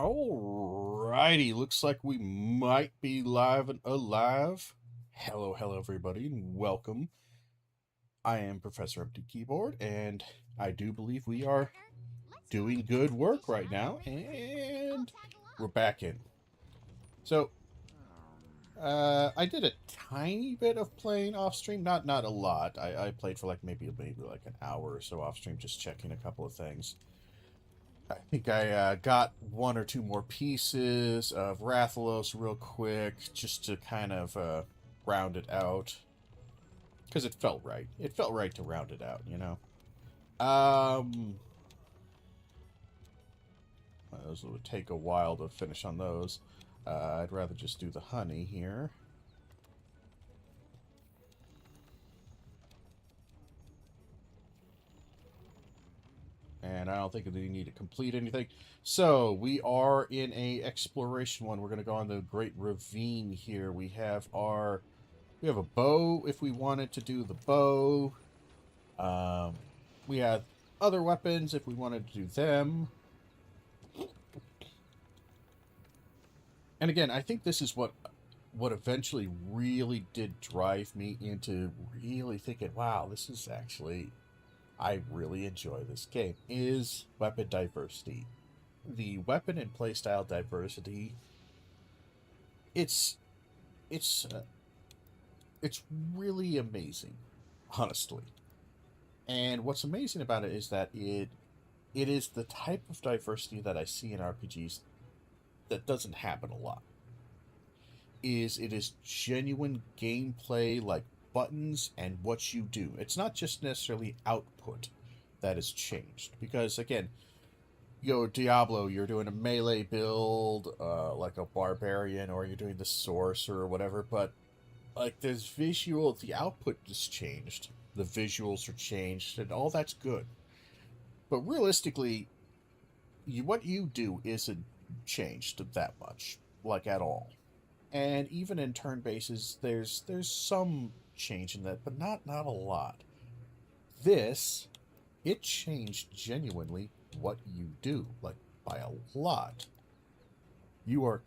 Alrighty, looks like we might be live and alive. Hello, everybody, and welcome. I am Professor Empty Keyboard, and I do believe we are doing good work right now, and we're back in. So, I did a tiny bit of playing off stream, not a lot. I played for maybe like an hour or so off stream, just checking a couple of things. I think I got one or two more pieces of Rathalos real quick, just to kind of round it out. Because it felt right. It felt right to round it out, you know? Those would take a while to finish on those. I'd rather just do the honey here. And I don't think we need to complete anything. So, we are in a exploration one. We're going to go on the Great Ravine here. We have a bow if we wanted to do the bow. We have other weapons if we wanted to do them. And again, I think this is what eventually really did drive me into really thinking, wow, this is actually, I really enjoy this game, is weapon diversity. The weapon and playstyle diversity, it's really amazing, honestly. And what's amazing about it is that it is the type of diversity that I see in RPGs that doesn't happen a lot. It is genuine gameplay, like buttons and what you do. It's not just necessarily output that has changed. Because, again, Diablo, you're doing a melee build, like a barbarian, or you're doing the sorcerer or whatever, but, like, the output just changed. The visuals are changed, and all that's good. But realistically, what you do isn't changed that much, like at all. And even in turn bases, there's some change in that, but not a lot. This, it changed genuinely what you do, like by a lot. You're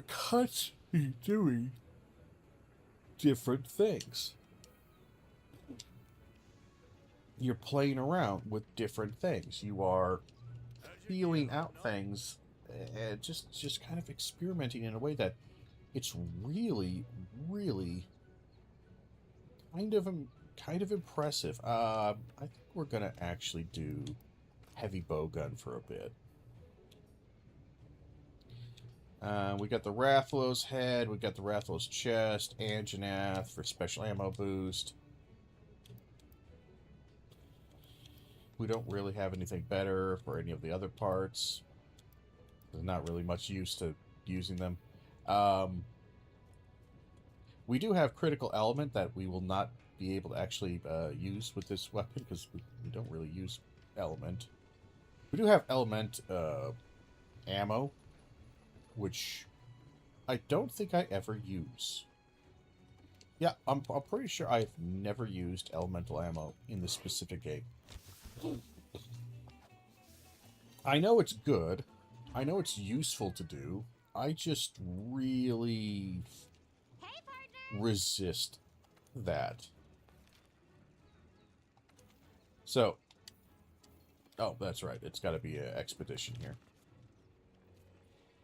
constantly doing different things. You're playing around with different things. You are feeling out things, and just kind of experimenting in a way that it's really kind of impressive. I think we're gonna actually do heavy bowgun for a bit. We got the Rathalos head, we got the Rathalos chest, Anjanath for special ammo boost. We don't really have anything better for any of the other parts. There's not really much use to using them. We do have critical element that we will not be able to actually use with this weapon because we don't really use element. We do have element ammo, which I don't think I ever use. Yeah, I'm pretty sure I've never used elemental ammo in this specific game. I know it's good. I know it's useful to do. I just really resist that. So, oh, that's right. It's got to be an expedition here.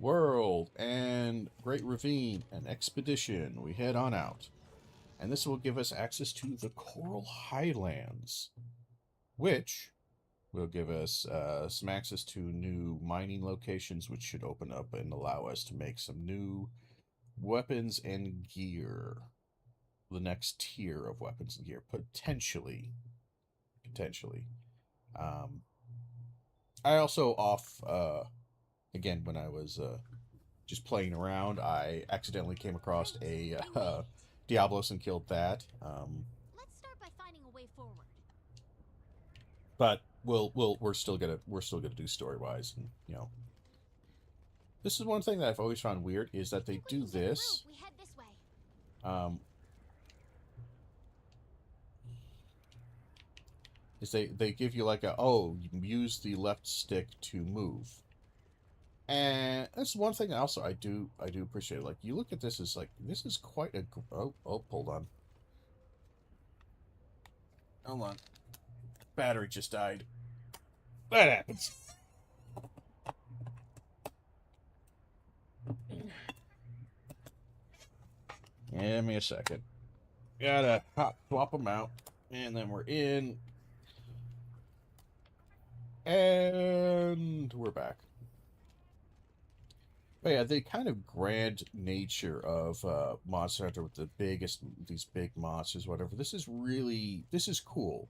World and Great Ravine and expedition. We head on out. And this will give us access to the Coral Highlands, which will give us some access to new mining locations, which should open up and allow us to make some new weapons and gear. The next tier of weapons and gear, potentially. I also again, when I was just playing around, I accidentally came across a Diablos and killed that. Let's start by finding a way forward. But we're still gonna do story wise, and you know. This is one thing that I've always found weird is that they do this. We head this way. Is they give you like a, oh, you use the left stick to move. And that's one thing also I do appreciate. Like, you look at this as like, this is quite a hold on. Hold on. Battery just died. That happens. Give me a second. Gotta hot swap them out. And then we're in. And we're back. But yeah, the kind of grand nature of Monster Hunter with these big monsters, whatever. This is cool.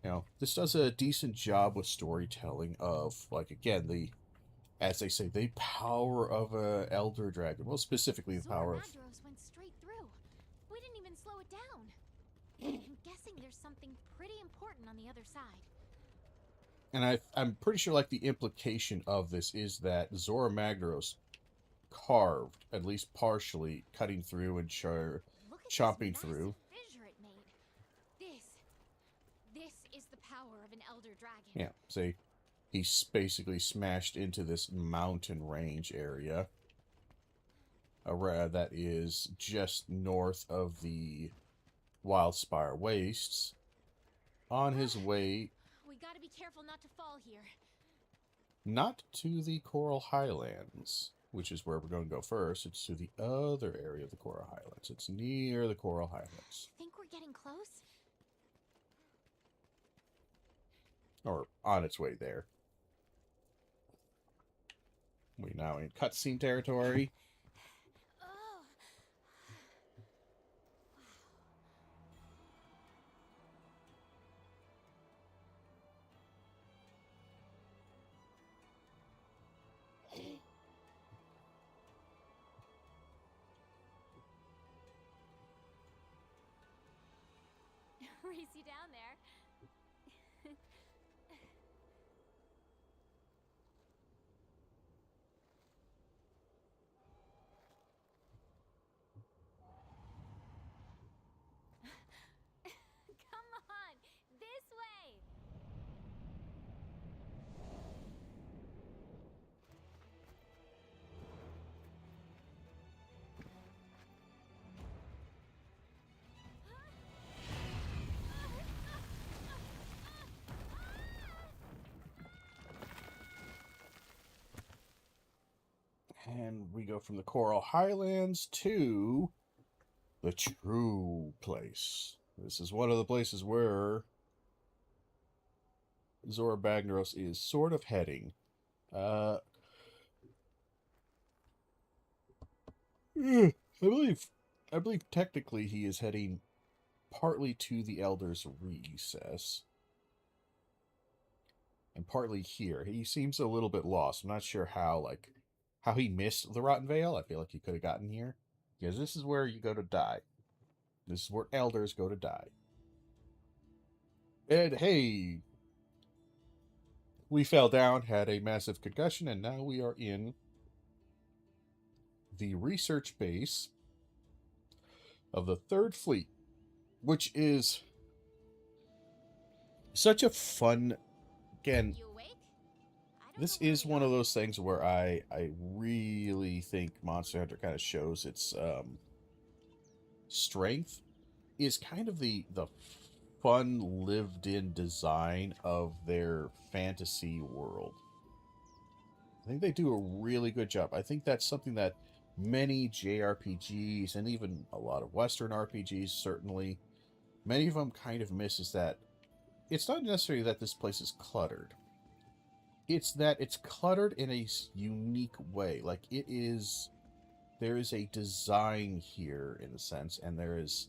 You know, this does a decent job with storytelling of, like, again, as they say, the power of a elder dragon. Well, specifically the power of. Magdaros went straight through. We didn't even slow it down. I'm guessing there's something pretty important on the other side. And I'm pretty sure, like, the implication of this is that Zora Magdaros carved, at least partially, cutting through and Look at chomping this through. massive fissure it made. This is the power of an elder dragon. Yeah, see, he's basically smashed into this mountain range area. That is just north of the Wildspire Wastes. On his way. We gotta be careful not to fall here. Not to the Coral Highlands, which is where we're going to go first. It's to the other area of the Coral Highlands. It's near the Coral Highlands. Think we're getting close? Or on its way there. We now in cutscene territory. Oh. Race you down there. Come on, this way. And we go from the Coral Highlands to the true place. This is one of the places where Zora Bagnaros is sort of heading. I believe technically he is heading partly to the Elder's Recess. And partly here. He seems a little bit lost. I'm not sure how he missed the Rotten Vale. I feel like he could have gotten here. Because this is where you go to die. This is where elders go to die. And hey, we fell down, had a massive concussion, and now we are in the research base of the 3rd Fleet, which is such a fun, again, You awake? this is one of those things where I really think Monster Hunter kind of shows its strength is kind of the fun lived-in design of their fantasy world. I think they do a really good job. I think that's something that many JRPGs and even a lot of Western RPGs, certainly, many of them kind of miss, is that it's not necessarily that this place is cluttered. It's that it's cluttered in a unique way. Like, there is a design here, in a sense, and there's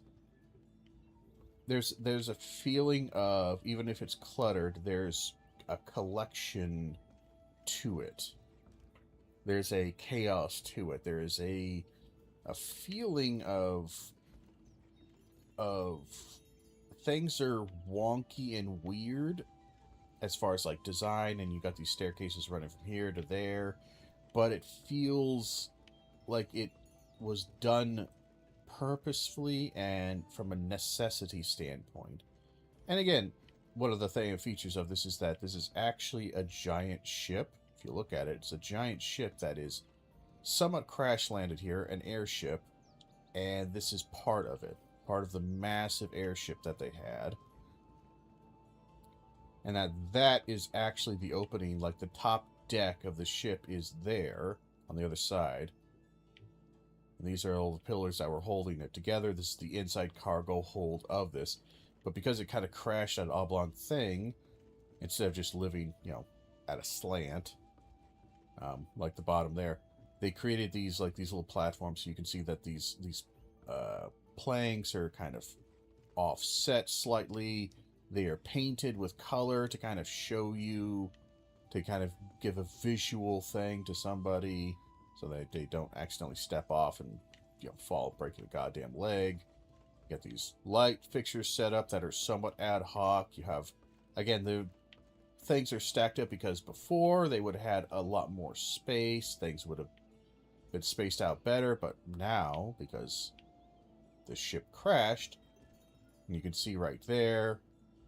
a feeling of, even if it's cluttered, there's a collection to it. There's a chaos to it. There is a feeling of things are wonky and weird as far as like design, and you got these staircases running from here to there, but it feels like it was done purposefully and from a necessity standpoint. And again, one of the features of this is that this is actually a giant ship if you look at it, it's a giant ship that is somewhat crash landed here, an airship, and this is part of it. Part of the massive airship that they had. And that is actually the opening, like the top deck of the ship is there on the other side. And these are all the pillars that were holding it together. This is the inside cargo hold of this. But because it kind of crashed an oblong thing, instead of just living, you know, at a slant, like the bottom there, they created these little platforms so you can see that these planks are kind of offset slightly. They are painted with color to kind of show you, to kind of give a visual thing to somebody so that they don't accidentally step off and, you know, fall, breaking a goddamn leg. You got these light fixtures set up that are somewhat ad hoc. You have, again, the things are stacked up because before they would have had a lot more space. Things would have been spaced out better, but now, because the ship crashed, and you can see right there,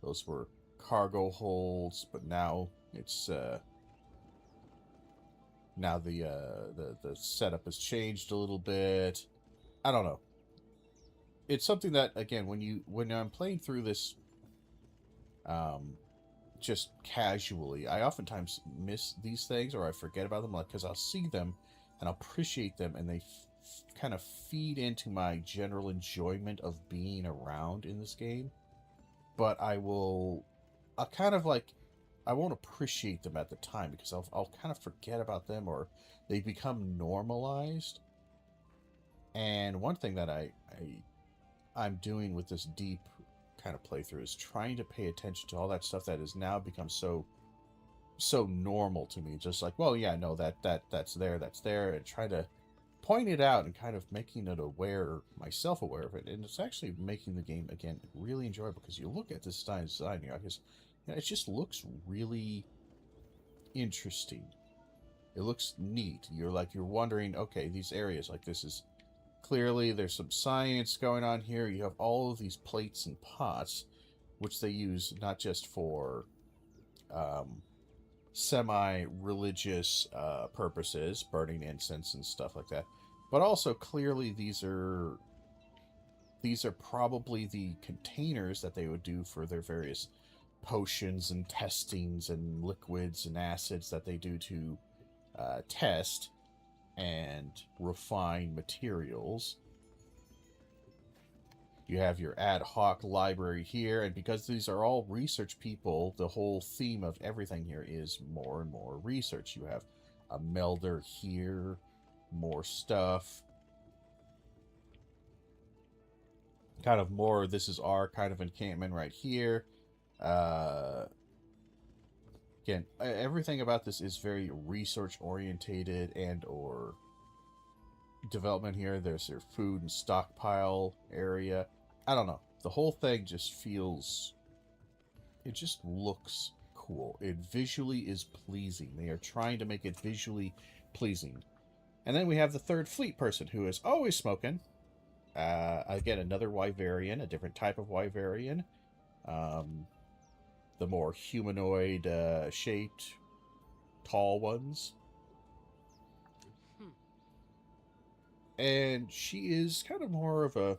those were cargo holds, but now it's now the setup has changed a little bit. I don't know. It's something that, again, when I'm playing through this just casually, I oftentimes miss these things, or I forget about them, like, because I'll see them and I'll appreciate them, and they kind of feed into my general enjoyment of being around in this game. But I'll kind of like, I won't appreciate them at the time because I'll kind of forget about them, or they become normalized. And one thing that I'm doing with this deep kind of playthrough is trying to pay attention to all that stuff that has now become so normal to me. Just like, well, yeah, no, that's there, and try to point it out and kind of making it myself aware of it. And it's actually making the game, again, really enjoyable, because you look at this design here, because, you know, it just looks really interesting. It looks neat. You're wondering, okay, these areas, like, this is clearly, there's some science going on here. You have all of these plates and pots, which they use not just for semi-religious purposes, burning incense and stuff like that, but also clearly these are probably the containers that they would do for their various potions and testings and liquids and acids that they do to test and refine materials. You have your ad hoc library here, and because these are all research people, the whole theme of everything here is more and more research. You have a melder here, more stuff. Kind of more, this is our kind of encampment right here. Again, everything about this is very research-orientated and/or development here. There's your food and stockpile area. I don't know. The whole thing just feels... it just looks cool. It visually is pleasing. They are trying to make it visually pleasing. And then we have the third fleet person, who is always smoking. Again, another Wyverian, a different type of Wyverian. The more humanoid shaped, tall ones. And she is kind of more of a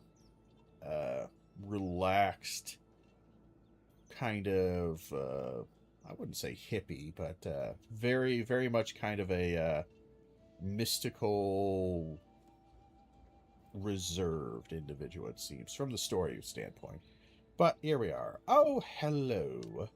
relaxed kind of, I wouldn't say hippie, but very, very much kind of a mystical, reserved individual, it seems, from the story standpoint. But here we are. Oh, hello.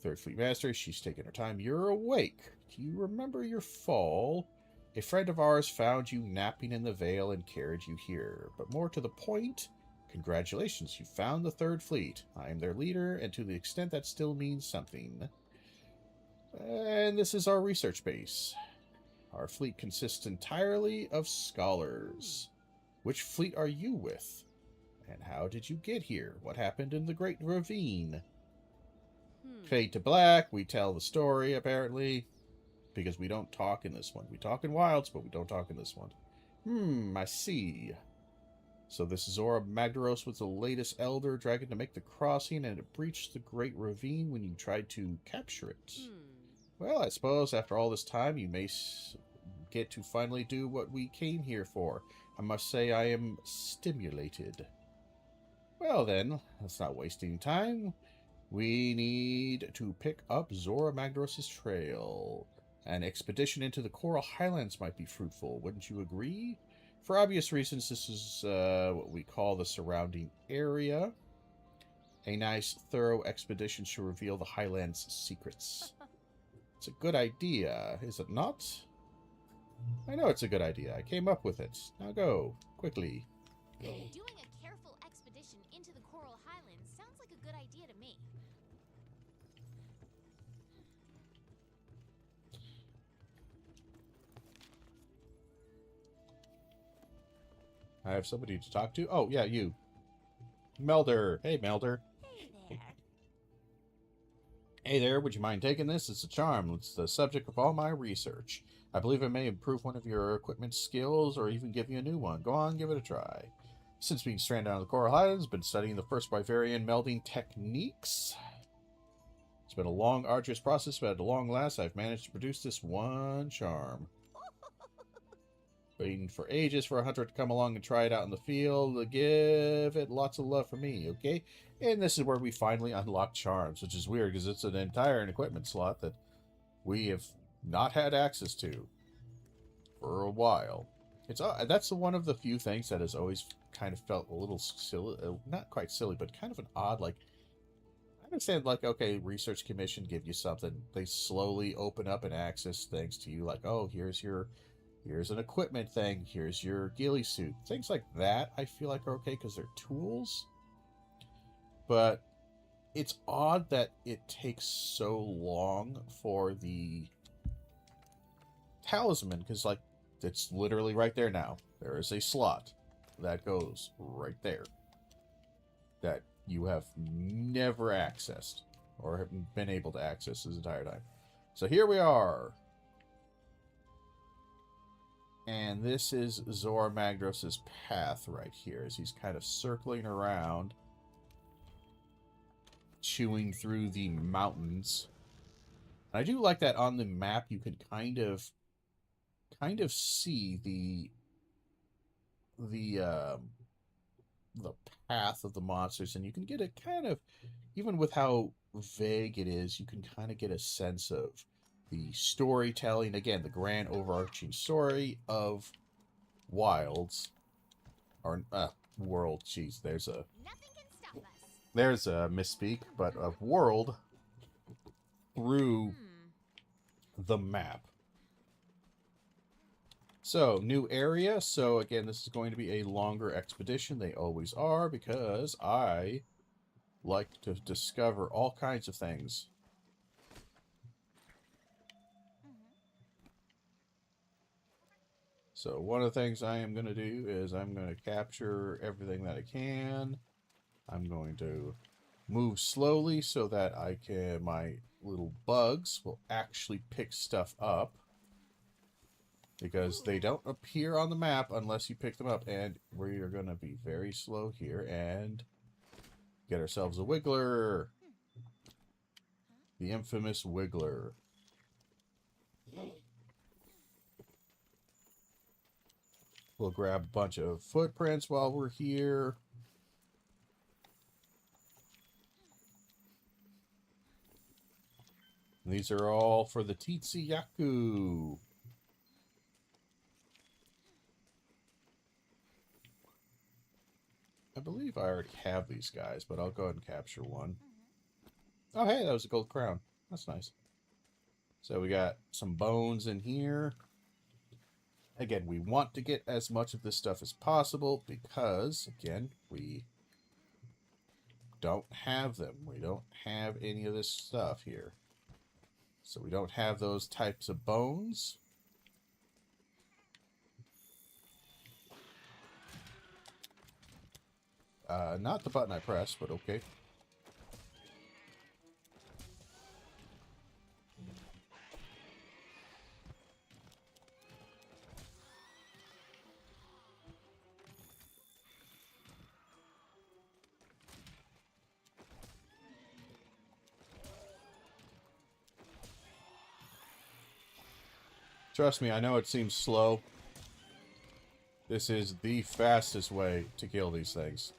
Third Fleet Master, she's taking her time. You're awake. Do you remember your fall? A friend of ours found you napping in the Vale and carried you here. But more to the point, congratulations, you found the Third Fleet. I am their leader, and to the extent that still means something. And this is our research base. Our fleet consists entirely of scholars. Which fleet are you with? And how did you get here? What happened in the Great Ravine? Fade to black, we tell the story, apparently. Because we don't talk in this one. We talk in Wilds, but we don't talk in this one. I see. So this Zora Magdaros was the latest Elder Dragon to make the crossing, and it breached the Great Ravine when you tried to capture it. Well, I suppose after all this time, you may get to finally do what we came here for. I must say I am stimulated. Well then, let's not waste any time. We need to pick up Zora Magdaros' trail. An expedition into the Coral Highlands might be fruitful, wouldn't you agree? For obvious reasons, this is what we call the surrounding area. A nice, thorough expedition should reveal the Highlands' secrets. It's a good idea, is it not? I know it's a good idea. I came up with it. Now go, quickly. Doing a careful expedition into the Coral Highlands sounds like a good idea to me. I have somebody to talk to. Oh, yeah, you. Melder. Hey, Melder. Hey there. Hey there, would you mind taking this? It's a charm. It's the subject of all my research. I believe it may improve one of your equipment skills or even give you a new one. Go on, give it a try. Since being stranded on the Coral Highlands, I've been studying the first Wyverian melding techniques. It's been a long, arduous process, but at long last, I've managed to produce this one charm. Waiting for ages for a hunter to come along and try it out in the field. Give it lots of love from me, okay? And this is where we finally unlock charms, which is weird because it's an entire equipment slot that we have not had access to for a while. It's that's one of the few things that has always kind of felt a little silly, not quite silly, but kind of an odd, like, I understand, like, okay, Research Commission give you something. They slowly open up and access things to you, like, oh, here's an equipment thing. Here's your ghillie suit. Things like that I feel like are okay because they're tools. But it's odd that it takes so long for the talisman because, like, it's literally right there now. There is a slot that goes right there that you have never accessed or have been able to access this entire time. So here we are. And this is Zora Magdaros' path right here, as he's kind of circling around, chewing through the mountains. And I do like that on the map you can kind of see the path of the monsters, and you can get a kind of, even with how vague it is, you can kind of get a sense of the storytelling, again, the grand overarching story of Wilds, or World. Jeez, Nothing can stop us. there's a misspeak, but of World through the map. So, new area. So, again, this is going to be a longer expedition. They always are, because I like to discover all kinds of things. So one of the things I am going to do is I'm going to capture everything that I can. I'm going to move slowly so that my little bugs will actually pick stuff up. Because they don't appear on the map unless you pick them up. And we are going to be very slow here and get ourselves a Wiggler. The infamous Wiggler. We'll grab a bunch of footprints while we're here. And these are all for the Titsuyaku. I believe I already have these guys, but I'll go ahead and capture one. Oh, hey, that was a gold crown. That's nice. So we got some bones in here. Again, we want to get as much of this stuff as possible because, again, we don't have them. We don't have any of this stuff here. So we don't have those types of bones. Not the button I pressed, but okay. Trust me, I know it seems slow. This is the fastest way to kill these things.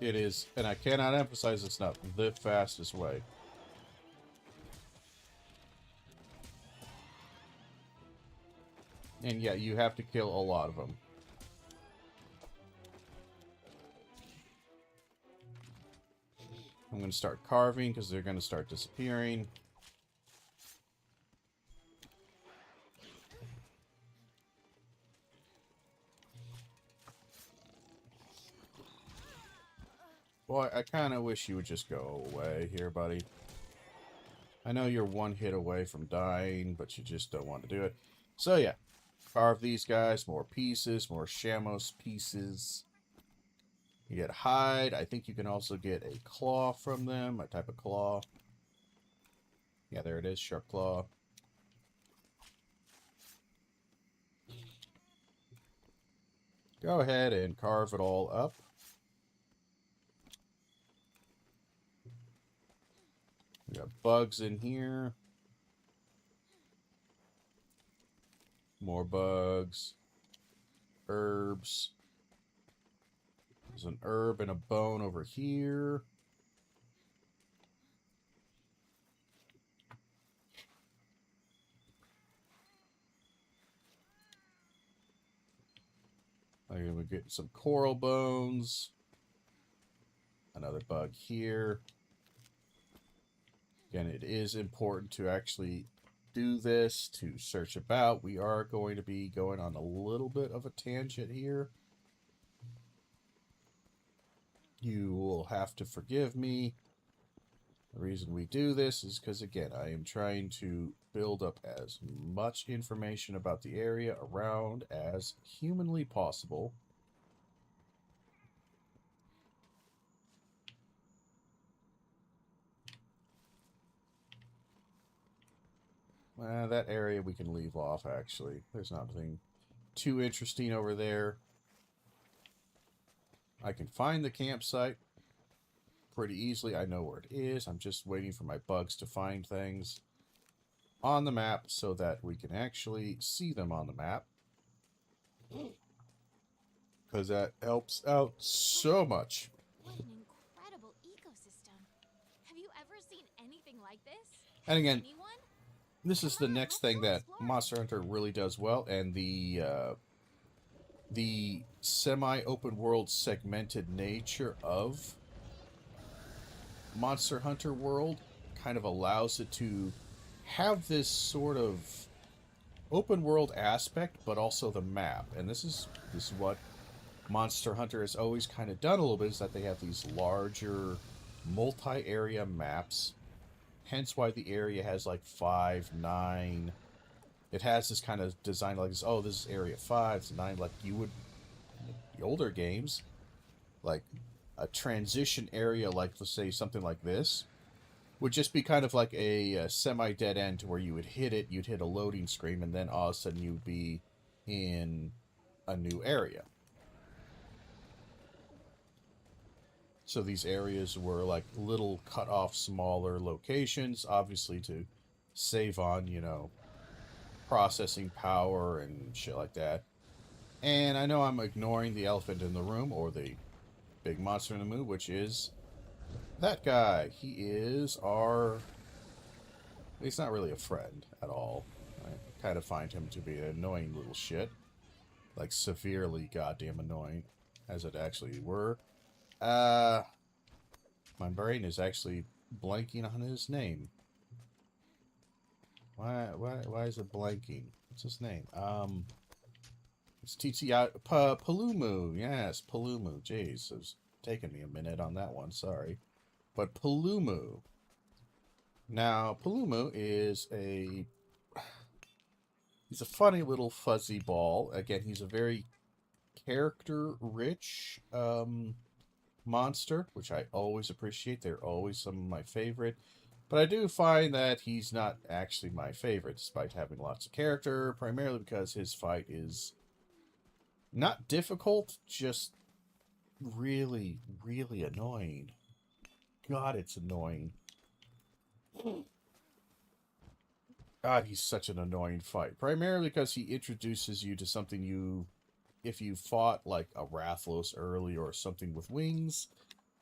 It is, and I cannot emphasize it's not the fastest way. And yeah, you have to kill a lot of them. I'm going to start carving because they're going to start disappearing. Boy, I kind of wish you would just go away here, buddy. I know you're one hit away from dying, but you just don't want to do it. So yeah, carve these guys, more pieces, more Shamos pieces. You get hide. I think you can also get a claw from them, a type of claw. Yeah, there it is, sharp claw. Go ahead and carve it all up. We got bugs in here. More bugs. Herbs. There's an herb and a bone over here. I'm gonna get some coral bones. Another bug here. Again, it is important to actually do this, to search about. We are going to be going on a little bit of a tangent here. You will have to forgive me. The reason we do this is because, again, I am trying to build up as much information about the area around as humanly possible. That area we can leave off, actually. There's nothing too interesting over there. I can find the campsite pretty easily. I know where it is. I'm just waiting for my bugs to find things on the map so that we can actually see them on the map. Because that helps out so much. What an incredible ecosystem. Have you ever seen anything like this? And again, Anyone? this is the Come on, next let's thing go that explore. Monster Hunter really does well, and the semi-open world segmented nature of Monster Hunter World kind of allows it to have this sort of open world aspect, but also the map. And this is what Monster Hunter has always kind of done a little bit, is that they have these larger multi-area maps. Hence why the area has like 5, 9. It has this kind of design like this. Oh, this is area 5, it's 9, like you would in the older games, like a transition area, like let's say something like this, would just be kind of like a semi-dead end to where you would hit it, you'd hit a loading screen, and then all of a sudden you'd be in a new area. So these areas were like little cut off smaller locations, obviously to save on, you know, processing power and shit like that. And I know I'm ignoring the elephant in the room, or the big monster in the moon, which is that guy. He is our... He's not really a friend at all. I kind of find him to be an annoying little shit. Like, severely goddamn annoying, as it actually were. My brain is actually blanking on his name. Why is it blanking? What's his name? It's Palumu. Yes, Palumu. Jeez, it was taking me a minute on that one. Sorry. But Palumu. Now, Palumu is he's a funny little fuzzy ball. Again, he's a very character-rich monster, which I always appreciate. They're always some of my favorite. But I do find that he's not actually my favorite, despite having lots of character, primarily because his fight is not difficult, just really, really annoying. God, it's annoying. God, he's such an annoying fight. Primarily because he introduces you to something if you fought like a Rathlos early or something with wings,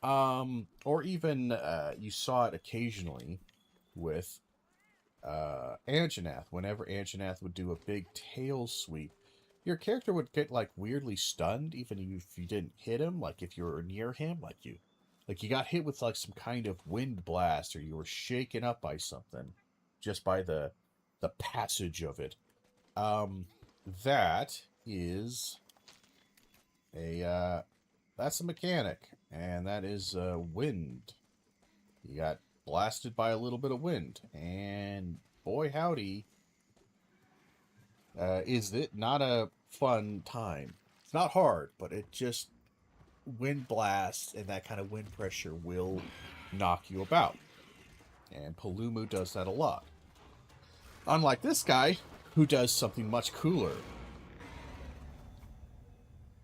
or even you saw it occasionally with Anjanath. Whenever Anjanath would do a big tail sweep, your character would get like weirdly stunned, even if you didn't hit him. Like if you were near him, like you got hit with like some kind of wind blast, or you were shaken up by something, just by the passage of it. Um, that is a that's a mechanic, and that is wind. You got blasted by a little bit of wind, and boy howdy, is it not a fun time. It's not hard, but it just, wind blasts and that kind of wind pressure will knock you about. And Palumu does that a lot. Unlike this guy, who does something much cooler.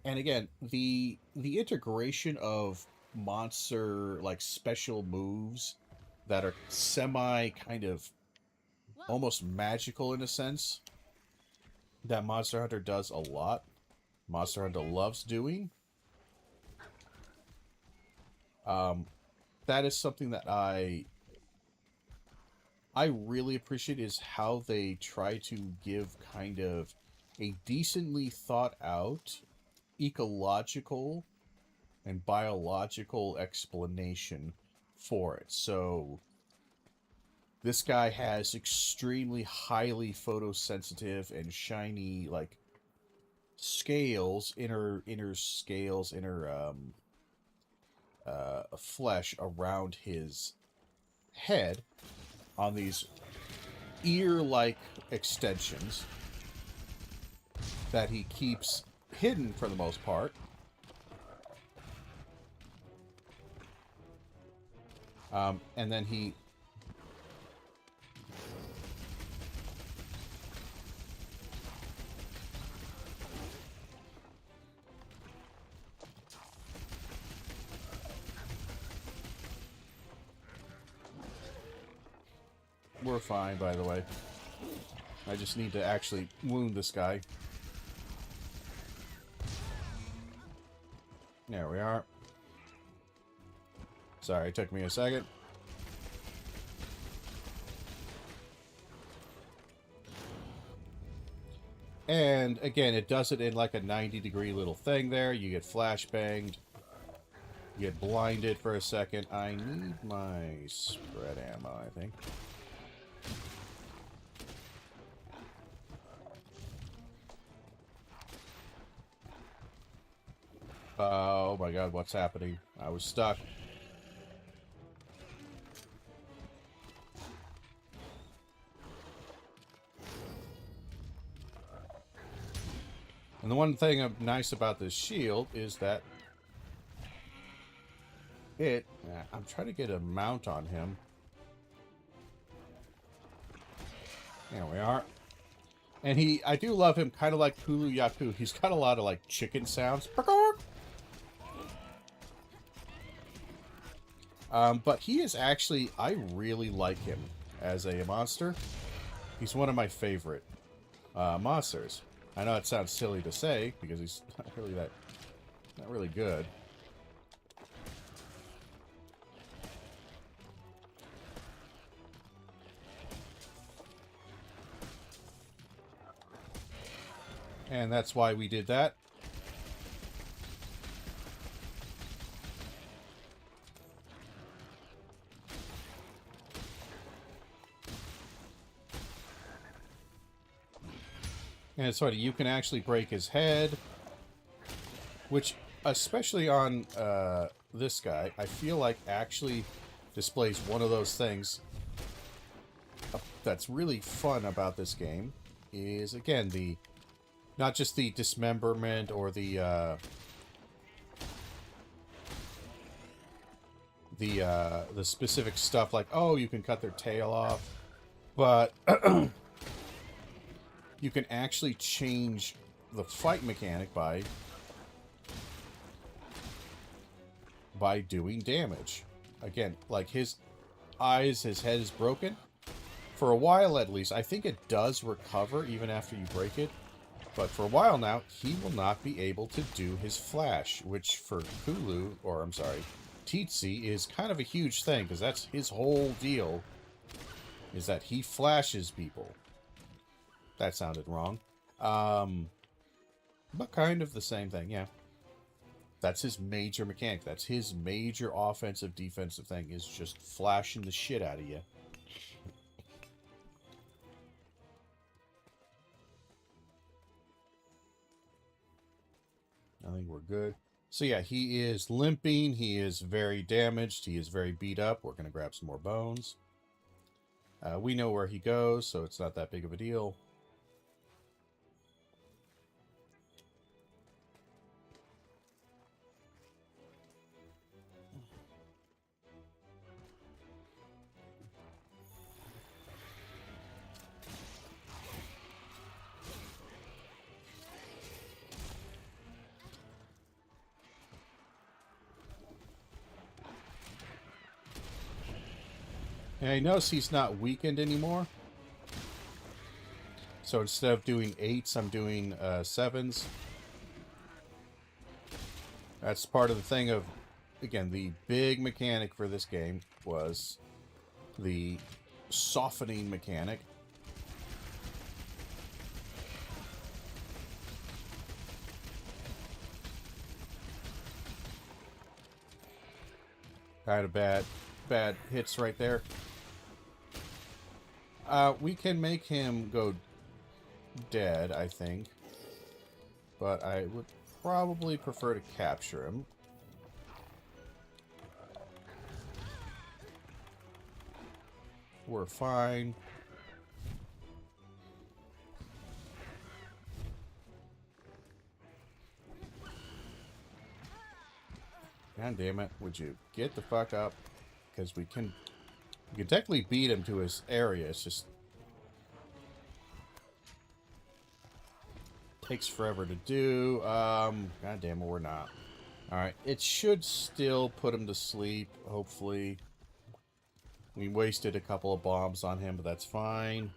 And again, the integration of monster like special moves that are semi kind of Whoa. almost magical in a sense that Monster Hunter does a lot. Monster Hunter loves doing. That is something that I really appreciate, is how they try to give kind of a decently thought out ecological and biological explanation for it. So this guy has extremely highly photosensitive and shiny like scales, inner scales, flesh around his head on these ear-like extensions that he keeps hidden for the most part. And then he... We're fine, by the way. I just need to actually wound this guy. There we are. Sorry, it took me a second. And again, it does it in like a 90-degree little thing there. You get flashbanged. You get blinded for a second. I need my spread ammo, I think. Oh my god, what's happening? I was stuck. And the one thing nice about this shield is that I'm trying to get a mount on him. There we are. And I do love him, kind of like Hulu Yaku. He's got a lot of like chicken sounds. But he is actually, I really like him as a monster. He's one of my favorite monsters. I know it sounds silly to say because he's not really good. And that's why we did that. And it's funny, you can actually break his head, which, especially on this guy, I feel like actually displays one of those things that's really fun about this game, is, again, not just the dismemberment or the the specific stuff like, oh, you can cut their tail off, but you can actually change the fight mechanic by doing damage. Again, like his eyes, his head is broken. For a while at least, I think it does recover even after you break it. But for a while now, he will not be able to do his flash, which for Kulu, or I'm sorry, Titsi, is kind of a huge thing, because that's his whole deal, is that he flashes people. That sounded wrong. But kind of the same thing, yeah. That's his major mechanic. That's his major offensive, defensive thing, is just flashing the shit out of you. I think we're good. So yeah, he is limping. He is very damaged. He is very beat up. We're going to grab some more bones. We know where he goes, so it's not that big of a deal. And I notice he's not weakened anymore. So instead of doing 8s, I'm doing 7s. That's part of the thing of, again, the big mechanic for this game was the softening mechanic. Kind of bad hits right there. We can make him go dead, I think. But I would probably prefer to capture him. We're fine. God damn it, would you get the fuck up? Because we can technically beat him to his area, it's just takes forever to do. God damn it, we're not. Alright, it should still put him to sleep, hopefully. We wasted a couple of bombs on him, but that's fine.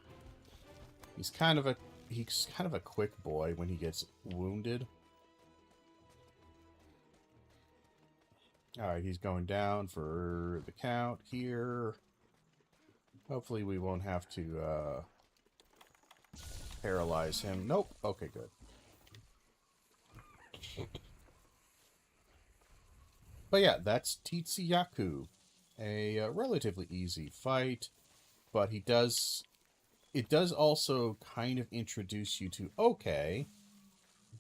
He's kind of a quick boy when he gets wounded. Alright, he's going down for the count here. Hopefully we won't have to paralyze him. Nope. Okay, good. But yeah, that's Titsuyaku. A relatively easy fight, but it does also kind of introduce you to, okay,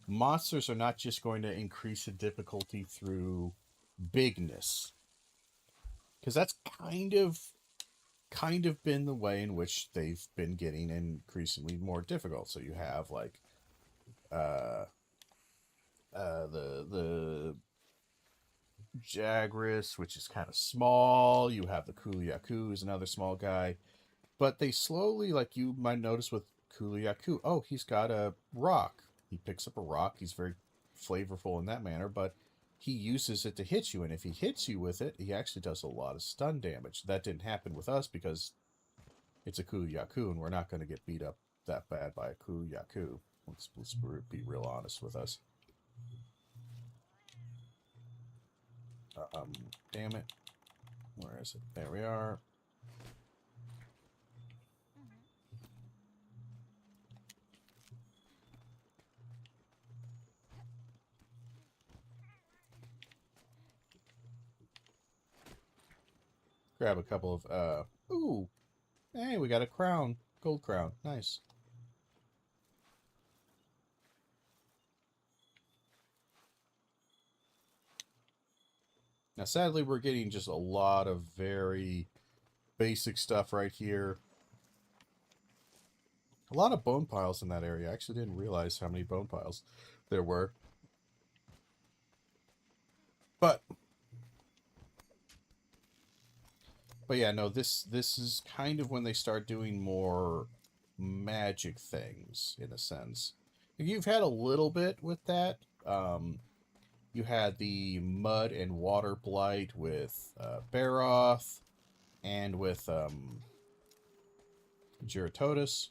monsters are not just going to increase the difficulty through bigness. Because that's kind of been the way in which they've been getting increasingly more difficult. So you have like the Jagras, which is kind of small. You have the Kuliaku, who's another small guy. But they slowly, like you might notice with Kuliaku, oh, he's got a rock. He picks up a rock. He's very flavorful in that manner, but he uses it to hit you. And if he hits you with it, he actually does a lot of stun damage. That didn't happen with us because it's a Kuliaku, and we're not going to get beat up that bad by a Kuliaku. Let's be real honest with us. Damn it. Where is it? There we are. Grab a couple of, ooh. Hey, we got a crown. Gold crown. Nice. Now, sadly, we're getting just a lot of very basic stuff right here. A lot of bone piles in that area. I actually didn't realize how many bone piles there were. But But yeah, no, this is kind of when they start doing more magic things, in a sense. You've had a little bit with that. You had the mud and water blight with Baroth and with Giratotus.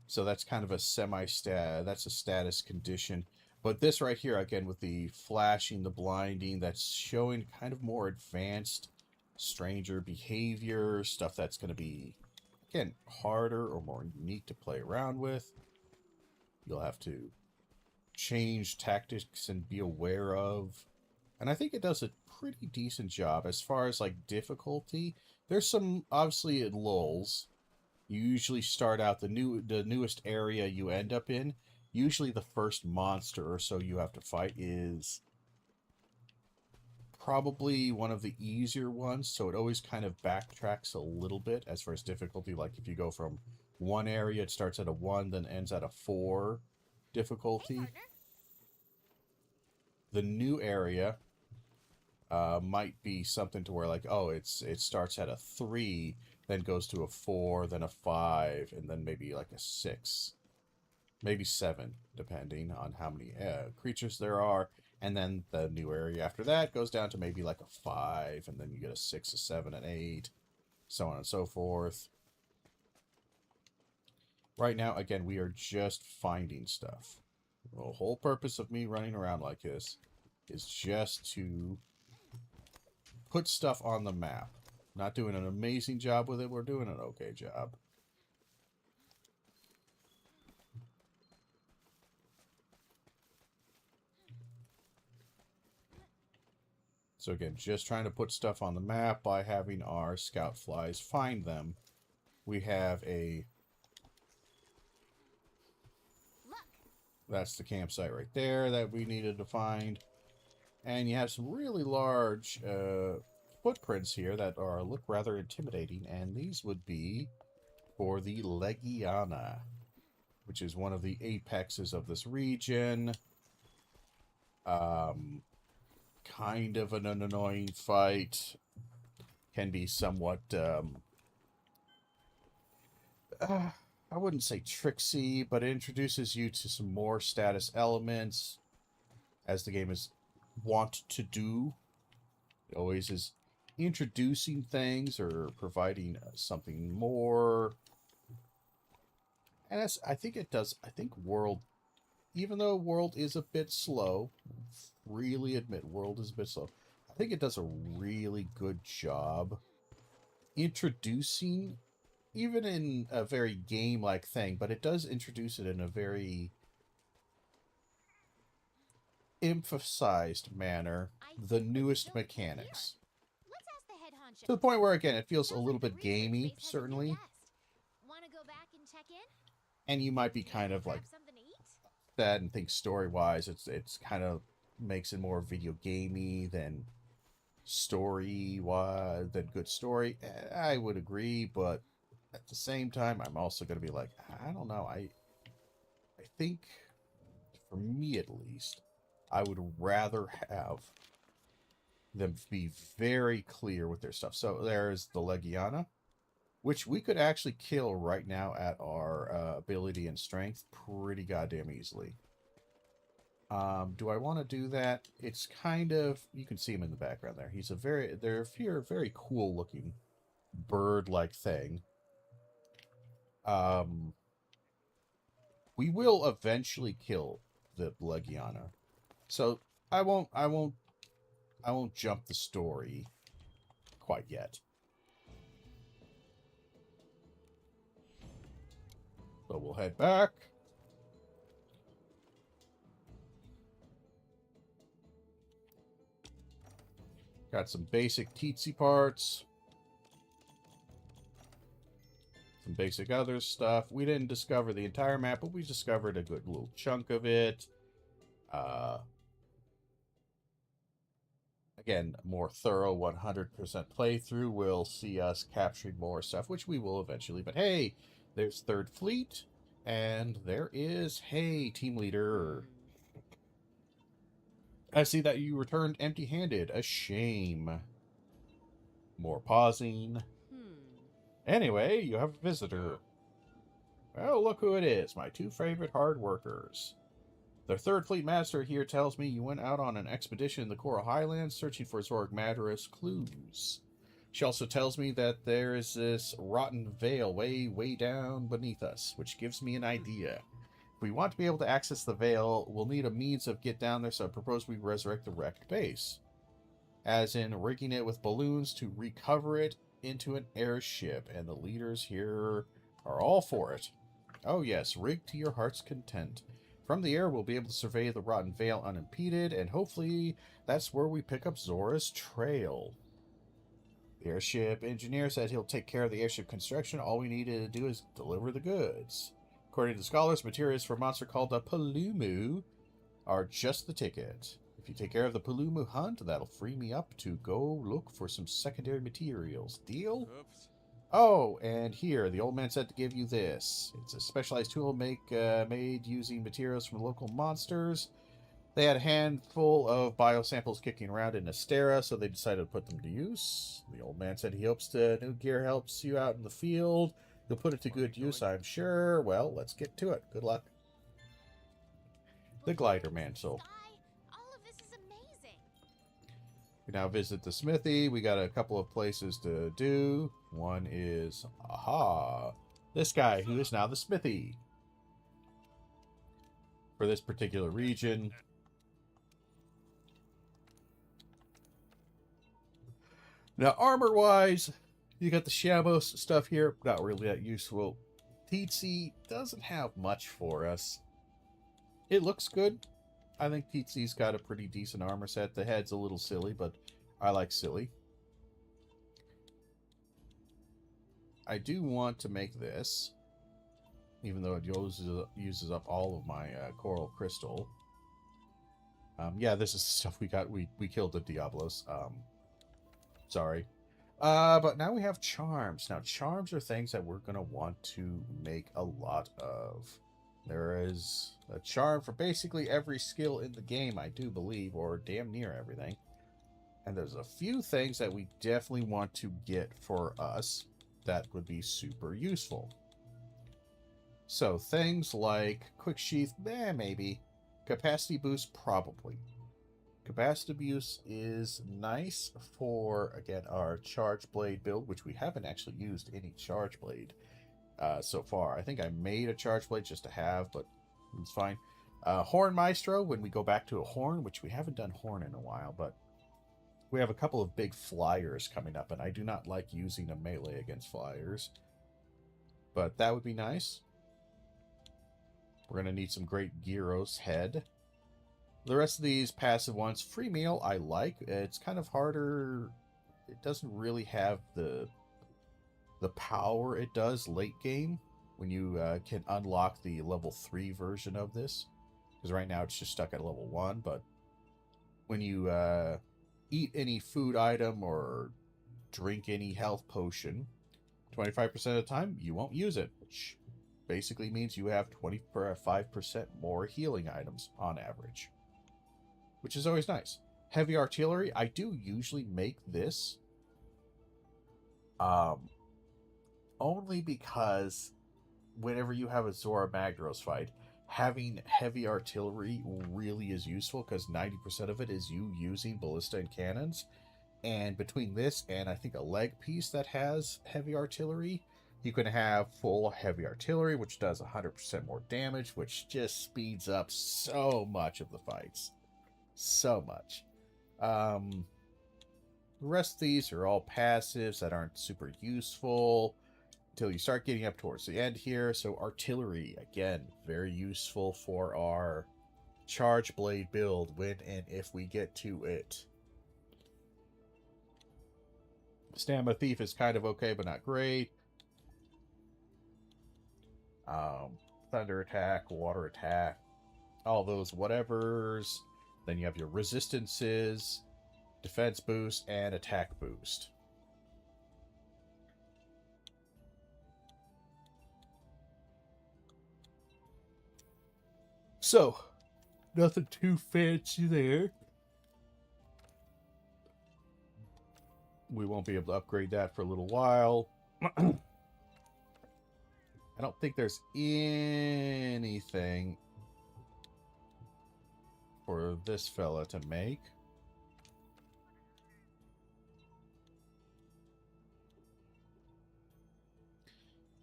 So that's kind of a semi-stat. That's a status condition. But this right here, again, with the flashing, the blinding, that's showing kind of more advanced, stranger behavior, stuff that's going to be, again, harder or more unique to play around with. You'll have to change tactics and be aware of. And I think it does a pretty decent job as far as, like, difficulty. There's some, obviously, lulls. You usually start out the newest area you end up in. Usually the first monster or so you have to fight is probably one of the easier ones, so it always kind of backtracks a little bit as far as difficulty. Like if you go from one area, it starts at a 1, then ends at a 4 difficulty. Hey, The new area might be something to where like, oh, it starts at a 3, then goes to a 4, then a 5, and then maybe like a 6. Maybe 7, depending on how many creatures there are. And then the new area after that goes down to maybe like a 5, and then you get a 6, a 7, an 8, so on and so forth. Right now, again, we are just finding stuff. The whole purpose of me running around like this is just to put stuff on the map. Not doing an amazing job with it, we're doing an okay job. So again, just trying to put stuff on the map by having our scout flies find them. We have a... look. That's the campsite right there that we needed to find. And you have some really large footprints here that are look rather intimidating. And these would be for the Legiana, which is one of the apexes of this region. Kind of an annoying fight. Can be somewhat, I wouldn't say tricksy, but it introduces you to some more status elements, as the game is wont to do. It always is introducing things or providing something more. And I think it does. I think World, even though World is a bit slow, really admit World is a bit slow, I think it does a really good job introducing, even in a very game-like thing, but it does introduce it in a very emphasized manner, the newest mechanics. Let's ask the head honcho. To the point where, again, it feels a Sounds little like the bit research gamey, base has a new certainly, guest. Wanna go back and check in? and you might be kind of like Grab something to eat? that and think story-wise, it's kind of makes it more video gamey than story-wise, than good story. I would agree, but at the same time, I'm also going to be like, I don't know, I think, for me at least, I would rather have them be very clear with their stuff. So there's the Legiana, which we could actually kill right now at our ability and strength pretty goddamn easily. Do I want to do that? It's kind of, you can see him in the background there. He's a they're a very cool looking bird-like thing. We will eventually kill the Legiana. So I won't jump the story quite yet. So we'll head back. Got some basic teetsy parts. Some basic other stuff. We didn't discover the entire map, but we discovered a good little chunk of it. Again, more thorough 100% playthrough will see us capturing more stuff, which we will eventually. But hey, there's Third Fleet, and there is, hey, Team Leader. I see that you returned empty-handed. A shame. More pausing. Anyway, you have a visitor. Well, look who it is. My two favorite hard workers. The third fleet master here tells me you went out on an expedition in the Coral Highlands searching for Zorg Madras clues. She also tells me that there is this rotten veil way down beneath us, which gives me an idea. If we want to be able to access the veil, we'll need a means of get down there, so I propose we resurrect the wrecked base. As in rigging it with balloons to recover it into an airship, and the leaders here are all for it. Oh yes, rig to your heart's content. From the air, we'll be able to survey the rotten veil unimpeded, and hopefully that's where we pick up Zora's trail. The airship engineer said he'll take care of the airship construction. All we needed to do is deliver the goods. According to scholars, materials for a monster called a Palumu are just the ticket. If you take care of the Palumu hunt, that'll free me up to go look for some secondary materials. Deal? Oops. Oh, and here, the old man said to give you this. It's a specialized tool made using materials from local monsters. They had a handful of biosamples kicking around in Astera, so they decided to put them to use. The old man said he hopes the new gear helps you out in the field. You'll put it to good use, I'm sure. Well, let's get to it. Good luck. The glider mantle. All of this is amazing. We now visit the smithy. We got a couple of places to do. One is, aha, this guy who is now the smithy. For this particular region. Now, armor-wise, you got the Shamos stuff here. Not really that useful. Tsetse doesn't have much for us. It looks good. I think Tsetse's got a pretty decent armor set. The head's a little silly, but I like silly. I do want to make this, even though it uses up all of my coral crystal. Yeah, this is stuff we got. We killed the Diablos. Sorry. But now we have charms. Now, charms are things that we're going to want to make a lot of. There is a charm for basically every skill in the game, I do believe, or damn near everything. And there's a few things that we definitely want to get for us that would be super useful. So, things like Quick Sheath, maybe. Capacity Boost, probably. Capacity Boost is nice for, again, our Charge Blade build, which we haven't actually used any Charge Blade so far. I think I made a Charge Blade just to have, but it's fine. Horn Maestro, when we go back to a Horn, which we haven't done Horn in a while, but we have a couple of big flyers coming up, and I do not like using a melee against flyers. But that would be nice. We're going to need some Great Gyro's head. The rest of these passive ones, free meal, I like. It's kind of harder. It doesn't really have the power it does late game when you can unlock the level 3 version of this. Because right now it's just stuck at level 1, but when you eat any food item or drink any health potion, 25% of the time you won't use it, which basically means you have 25% more healing items on average, which is always nice. Heavy artillery, I do usually make this only because whenever you have a Zora Magdaros fight, having heavy artillery really is useful because 90% of it is you using ballista and cannons. And between this and I think a leg piece that has heavy artillery, you can have full heavy artillery, which does 100% more damage, which just speeds up so much of the fights. So much. The rest of these are all passives that aren't super useful until you start getting up towards the end here. So artillery, again, very useful for our charge blade build when and if we get to it. Stamina Thief is kind of okay, but not great. Thunder attack, water attack, all those whatevers. Then you have your resistances, defense boost, and attack boost. So, nothing too fancy there. We won't be able to upgrade that for a little while. I don't think there's anything for this fella to make.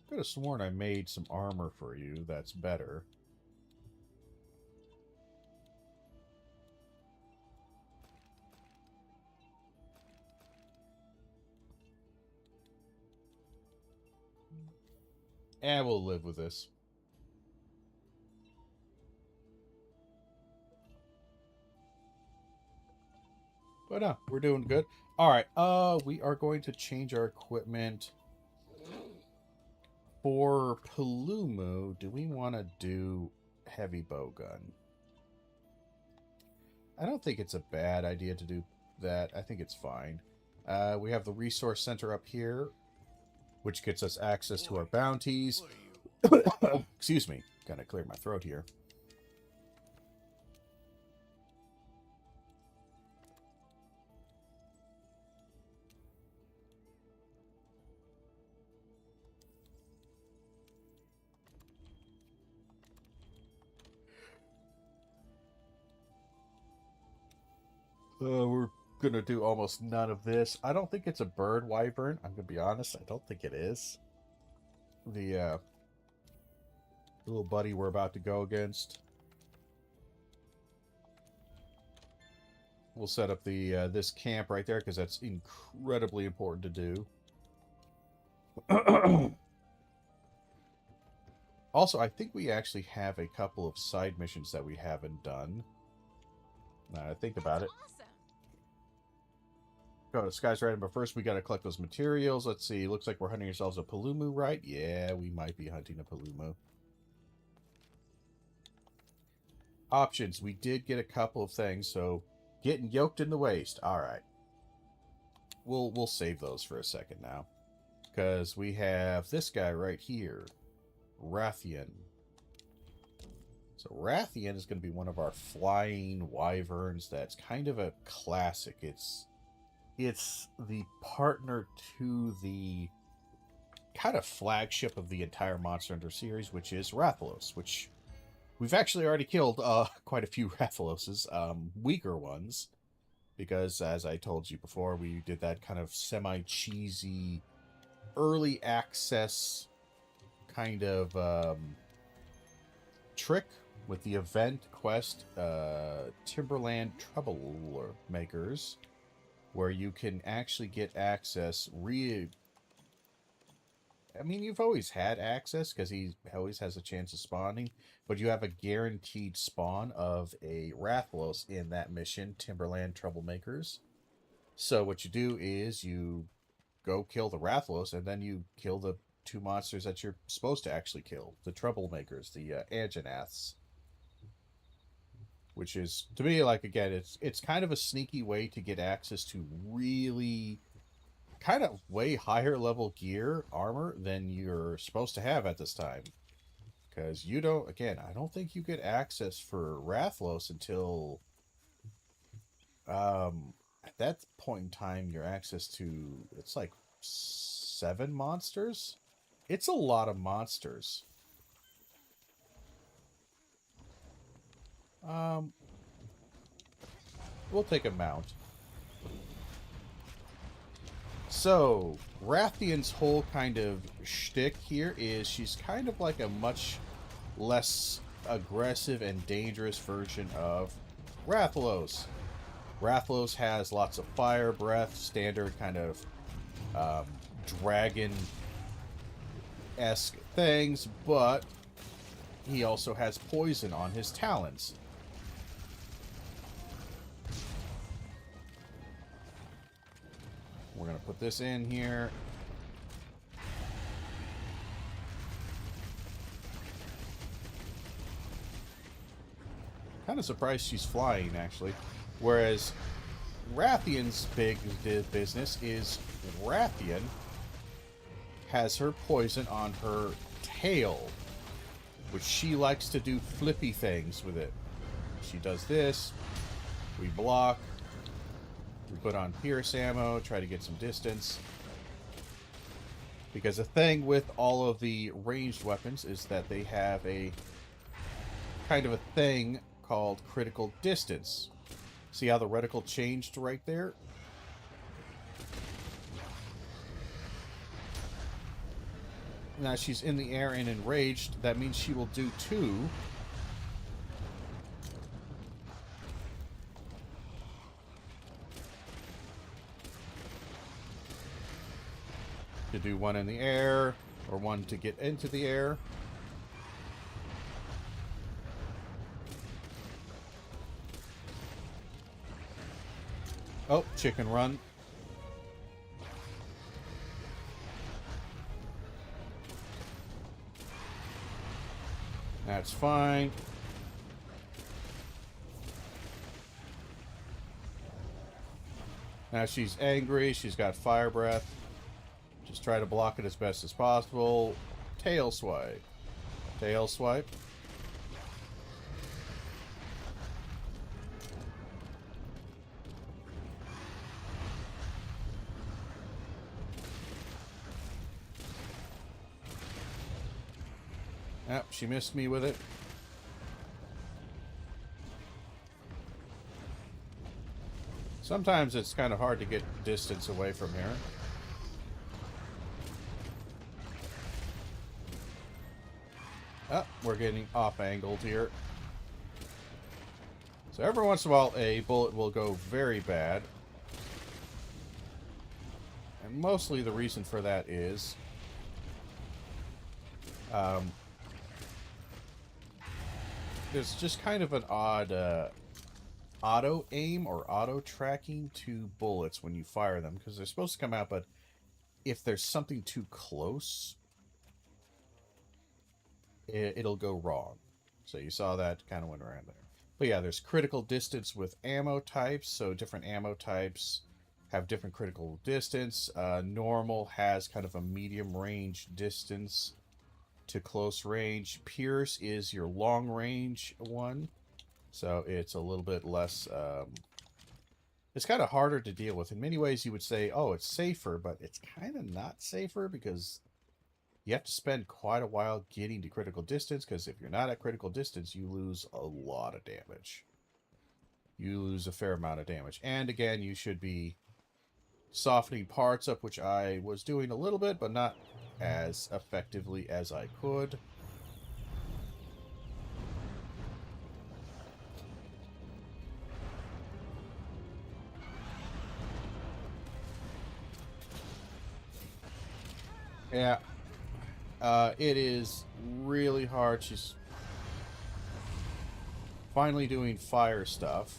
Could have sworn I made some armor for you that's better. And we'll live with this. But no, we're doing good. Alright, we are going to change our equipment. For Palumu, do we want to do heavy bowgun? I don't think it's a bad idea to do that. I think it's fine. We have the resource center up here, which gets us access to our bounties. Excuse me. Gotta clear my throat here. We're gonna do almost none of this. I don't think it's a bird wyvern. I'm gonna be honest. I don't think it is. The little buddy we're about to go against. We'll set up the this camp right there because that's incredibly important to do. Also, I think we actually have a couple of side missions that we haven't done. Now I think about it. Awesome. Go to Sky's right, but first we got to collect those materials. Let's see. Looks like we're hunting ourselves a Palumu, right? Yeah, we might be hunting a Palumu. Options. We did get a couple of things, so getting yoked in the waist. All right. We'll save those for a second now, because we have this guy right here, Rathian. So Rathian is going to be one of our flying wyverns. That's kind of a classic. It's the partner to the kind of flagship of the entire Monster Hunter series, which is Rathalos, which we've actually already killed quite a few Rathaloses, weaker ones, because as I told you before, we did that kind of semi-cheesy early access kind of trick with the event quest Timberland Troublemakers, where you can actually get access. I mean, you've always had access because he always has a chance of spawning, but you have a guaranteed spawn of a Rathalos in that mission, Timberland Troublemakers. So what you do is you go kill the Rathalos, and then you kill the two monsters that you're supposed to actually kill, the Troublemakers, the Anjanaths. Which is, to me, like, again, it's kind of a sneaky way to get access to really kind of way higher level gear, armor, than you're supposed to have at this time. Because you don't, again, I don't think you get access for Rathalos until, at that point in time, your access to, it's like 7 monsters? It's a lot of monsters. We'll take a mount. So, Rathian's whole kind of shtick here is she's kind of like a much less aggressive and dangerous version of Rathalos. Rathalos has lots of fire breath, standard kind of dragon-esque things, but he also has poison on his talons. We're going to put this in here. Kind of surprised she's flying, actually. Whereas Rathian's big business is Rathian has her poison on her tail, which she likes to do flippy things with it. She does this. We block. We put on Pierce ammo, try to get some distance. Because the thing with all of the ranged weapons is that they have a kind of a thing called critical distance. See how the reticle changed right there? Now she's in the air and enraged. That means she will do 2. To do 1 in the air, or 1 to get into the air. Oh, chicken run. That's fine. Now she's angry. She's got fire breath. Just try to block it as best as possible. Tail swipe. Tail swipe. Yep, she missed me with it. Sometimes it's kind of hard to get distance away from here. Oh, we're getting off-angled here. So every once in a while, a bullet will go very bad. And mostly the reason for that is... there's just kind of an odd auto-aim or auto-tracking to bullets when you fire them. Because they're supposed to come out, but if there's something too close... it'll go wrong. So you saw that kind of went around there. But yeah, there's critical distance with ammo types. So different ammo types have different critical distance. Normal has kind of a medium range distance to close range. Pierce is your long range one. So it's a little bit less... it's kind of harder to deal with. In many ways you would say, oh, it's safer, but it's kind of not safer because... you have to spend quite a while getting to critical distance, because if you're not at critical distance, you lose a lot of damage. You lose a fair amount of damage. And again, you should be softening parts up, which I was doing a little bit, but not as effectively as I could. Yeah. It is really hard. She's finally doing fire stuff.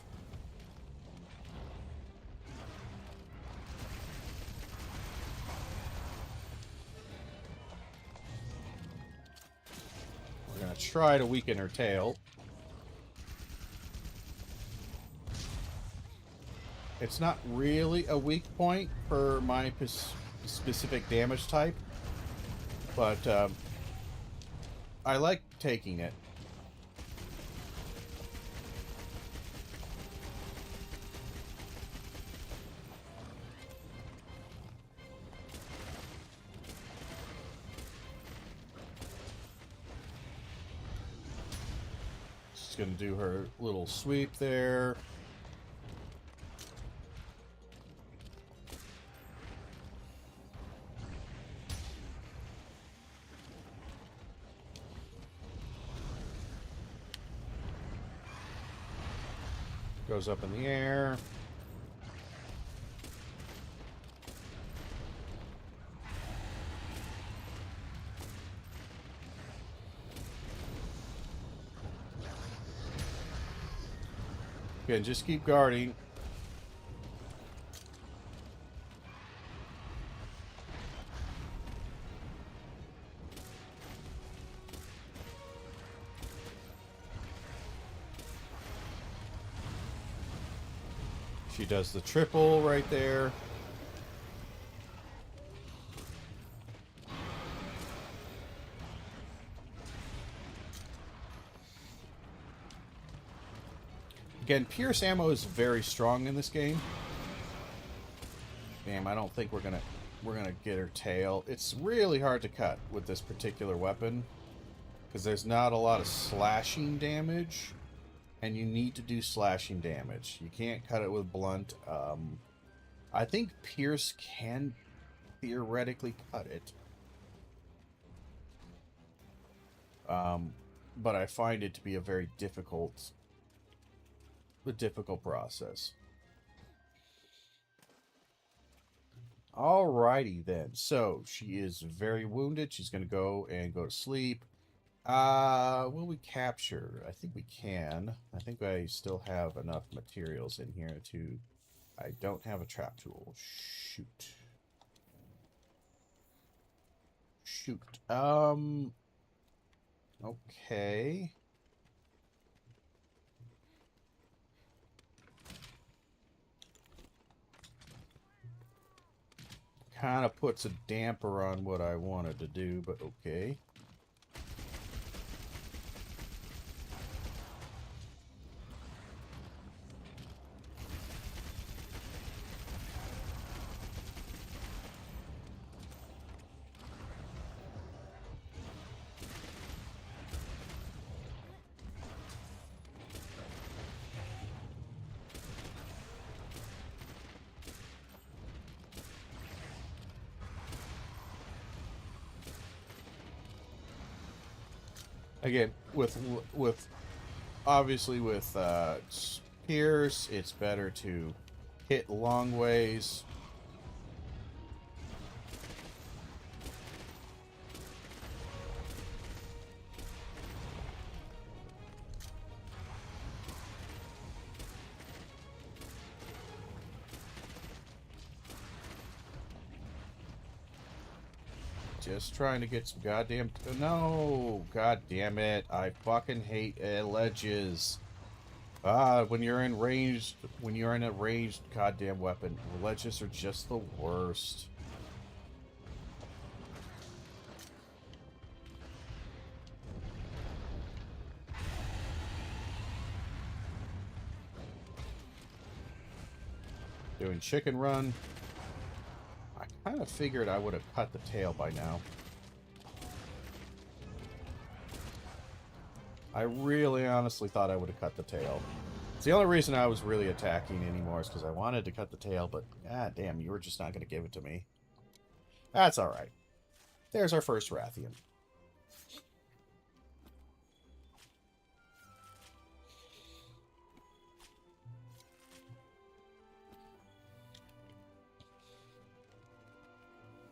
We're going to try to weaken her tail. It's not really a weak point for my specific damage type. But, I like taking it. She's gonna do her little sweep there. Goes up in the air. Again, just keep guarding. She does the triple right there. Again, Pierce ammo is very strong in this game. Damn, I don't think we're gonna get her tail. It's really hard to cut with this particular weapon because there's not a lot of slashing damage, and you need to do slashing damage. You can't cut it with blunt. I think Pierce can theoretically cut it, but I find it to be a very difficult process. Alrighty then. So she is very wounded. She's gonna go to sleep. Will we capture? I think we can. I think I still have enough materials in here to... I don't have a trap tool. Shoot. Shoot. Okay. Kind of puts a damper on what I wanted to do, but okay. Again, with obviously with Pierce, it's better to hit long ways. Just trying to get some goddamn... No! God damn it. I fucking hate ledges. When you're in ranged... When you're in a ranged goddamn weapon, ledges are just the worst. Doing chicken run. I kind of figured I would have cut the tail by now. I really honestly thought I would have cut the tail. It's the only reason I was really attacking anymore is because I wanted to cut the tail, but god damn, you were just not going to give it to me. That's alright. There's our first Rathian.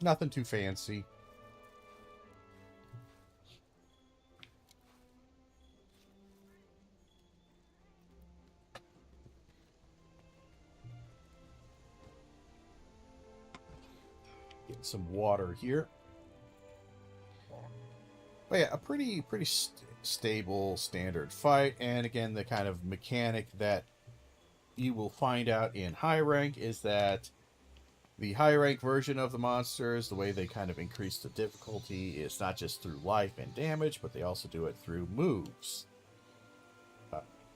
Nothing too fancy. Get some water here. But yeah, a pretty stable standard fight. And again, the kind of mechanic that you will find out in high rank is that the high rank version of the monsters, the way they kind of increase the difficulty is not just through life and damage, but they also do it through moves.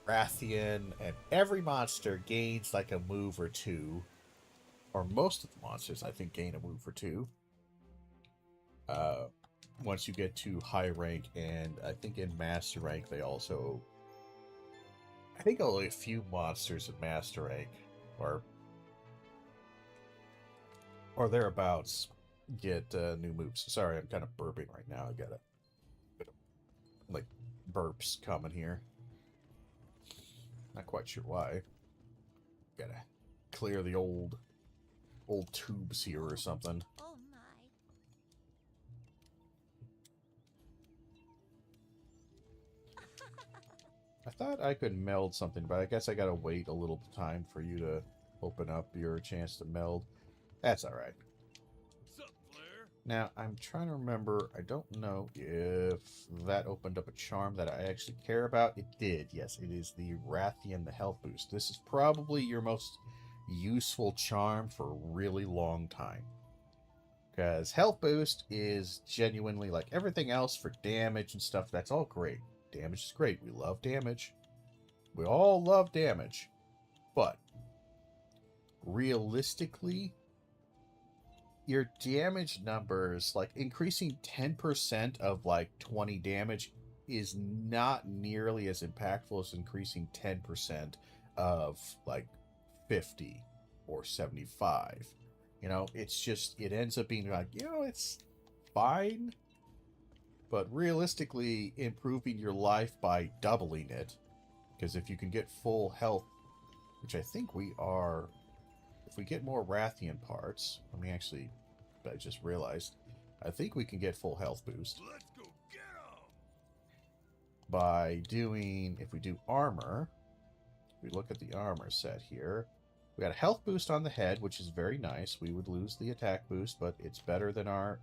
Rathian and every monster gains like a move or two, or most of the monsters I think gain a move or two. Once you get to high rank, and I think in master rank they also... I think only a few monsters in master rank, or thereabouts, get new moves. Sorry, I'm kind of burping right now. I got a bit of, like, burps coming here. Not quite sure why. Gotta clear the old tubes here or something. Oh my. I thought I could meld something, but I guess I gotta wait a little time for you to open up your chance to meld. That's alright. What's up, Blair? Now, I'm trying to remember, I don't know if that opened up a charm that I actually care about. It did, yes. It is the Rathian, the health boost. This is probably your most useful charm for a really long time. Because health boost is genuinely, like everything else for damage and stuff, that's all great. Damage is great. We love damage. We all love damage. But realistically, your damage numbers, like increasing 10% of like 20 damage is not nearly as impactful as increasing 10% of like 50 or 75. You know, it's just, it ends up being like, you know, it's fine, but realistically, improving your life by doubling it, because if you can get full health, which I think we are, if we get more Rathian parts, let me actually, I just realized, I think we can get full health boost Let's go get 'em! by doing, if we do armor, we look at the armor set here, we got a health boost on the head, which is very nice. We would lose the attack boost, but it's better than our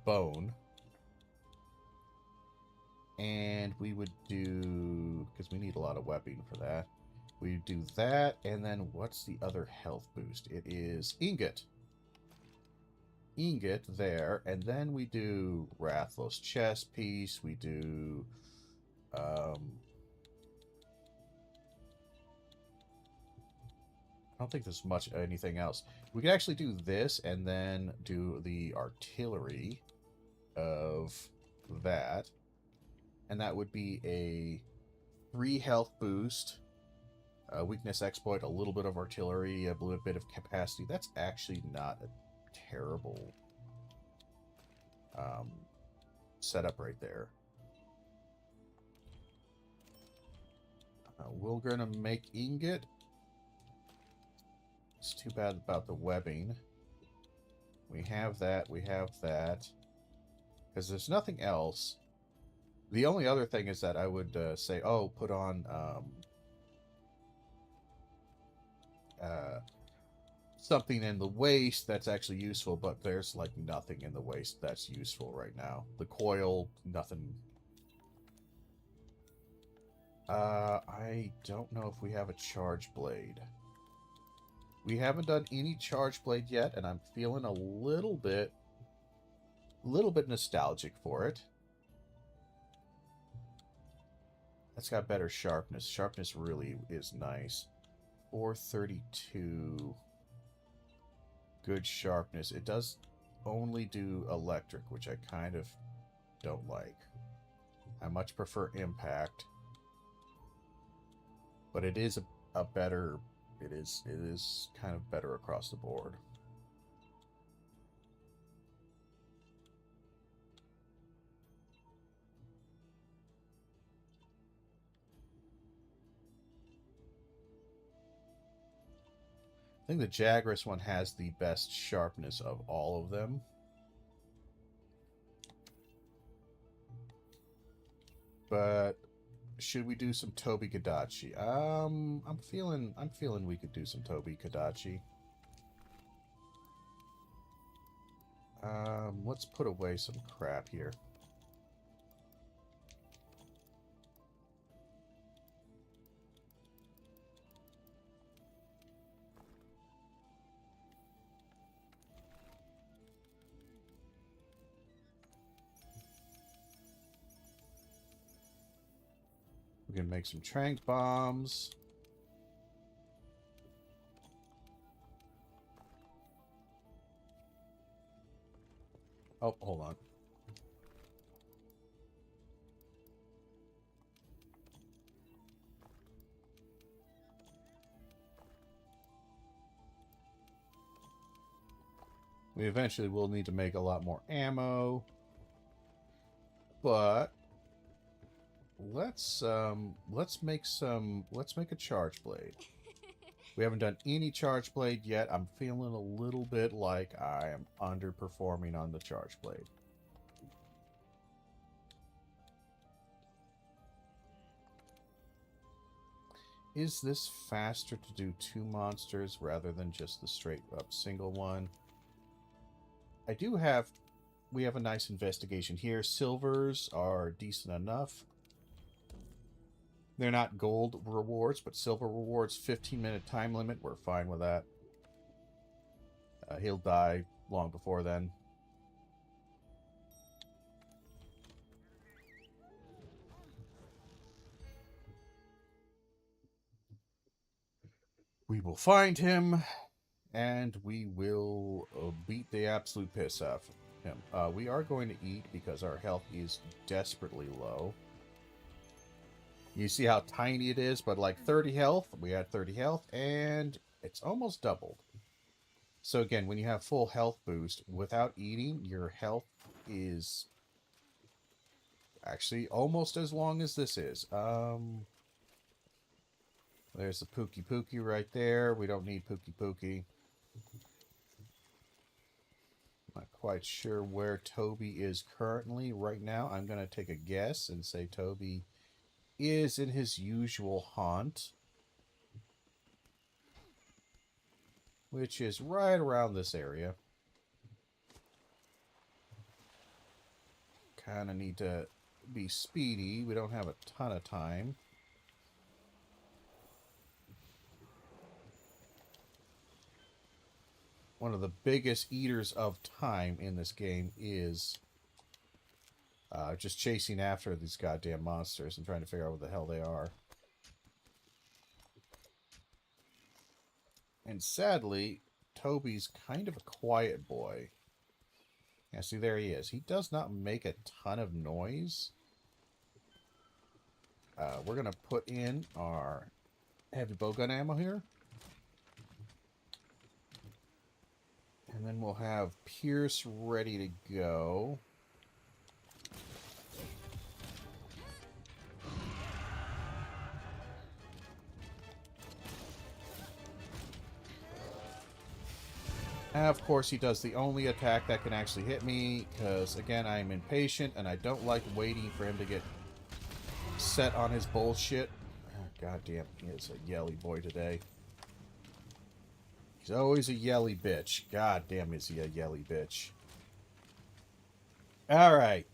bone. And we would do, because we need a lot of weapon for that, we do that, and then what's the other health boost? It is ingot. Ingot there, and then we do Rathlos chest piece, we do I don't think there's much anything else. We could actually do this and then do the artillery of that, and that would be a 3 health boost, weakness exploit, a little bit of artillery, a little bit of capacity. That's actually not a terrible setup right there. We're going to make ingot. It's too bad about the webbing. We have that, we have that. Because there's nothing else. The only other thing is that I would say, oh, put on something in the waist that's actually useful, but there's like nothing in the waist that's useful right now. The coil, nothing. I don't know if we have a charge blade. We haven't done any charge blade yet, and I'm feeling a little bit nostalgic for it. That's got better sharpness. Sharpness really is nice. 432. Good sharpness. It does only do electric, which I kind of don't like. I much prefer impact. But it is a better... It is kind of better across the board. I think the Jagras one has the best sharpness of all of them. But should we do some Toby Kadachi? I'm feeling we could do some Toby Kadachi. Let's put away some crap here. We can make some trank bombs. Oh, hold on. We eventually will need to make a lot more ammo. But let's make a charge blade. We haven't done any charge blade yet. I'm feeling a little bit like I am underperforming on the charge blade. Is this faster to do 2 monsters rather than just the straight up single one? We have a nice investigation here. Silvers are decent enough. They're not gold rewards, but silver rewards, 15-minute time limit. We're fine with that. He'll die long before then. We will find him, and we will beat the absolute piss off him. We are going to eat because our health is desperately low. You see how tiny it is, but like 30 health, we had 30 health, and it's almost doubled. So again, when you have full health boost, without eating, your health is actually almost as long as this is. There's the Pookie Pookie right there. We don't need Pookie Pookie. Not quite sure where Toby is currently right now. I'm going to take a guess and say Toby is in his usual haunt, which is right around this area. Kind of need to be speedy. We don't have a ton of time. One of the biggest eaters of time in this game is just chasing after these goddamn monsters and trying to figure out what the hell they are. And sadly, Toby's kind of a quiet boy. Yeah, see, there he is. He does not make a ton of noise. We're going to put in our heavy bowgun ammo here. And then we'll have Pierce ready to go. And of course, he does the only attack that can actually hit me, because, again, I'm impatient, and I don't like waiting for him to get set on his bullshit. Oh, goddamn, he is a yelly boy today. He's always a yelly bitch. God damn, is he a yelly bitch. Alright,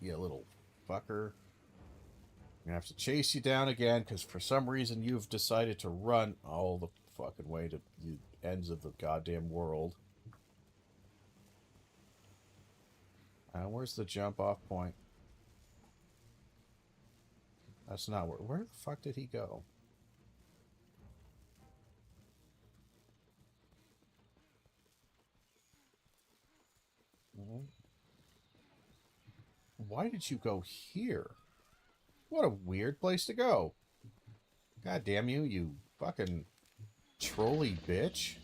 you little fucker. I'm gonna have to chase you down again, because for some reason you've decided to run all the fucking way to the ends of the goddamn world. Where's the jump off point? That's not where the fuck did he go? Why did you go here? What a weird place to go. God damn you, you fucking trolly bitch.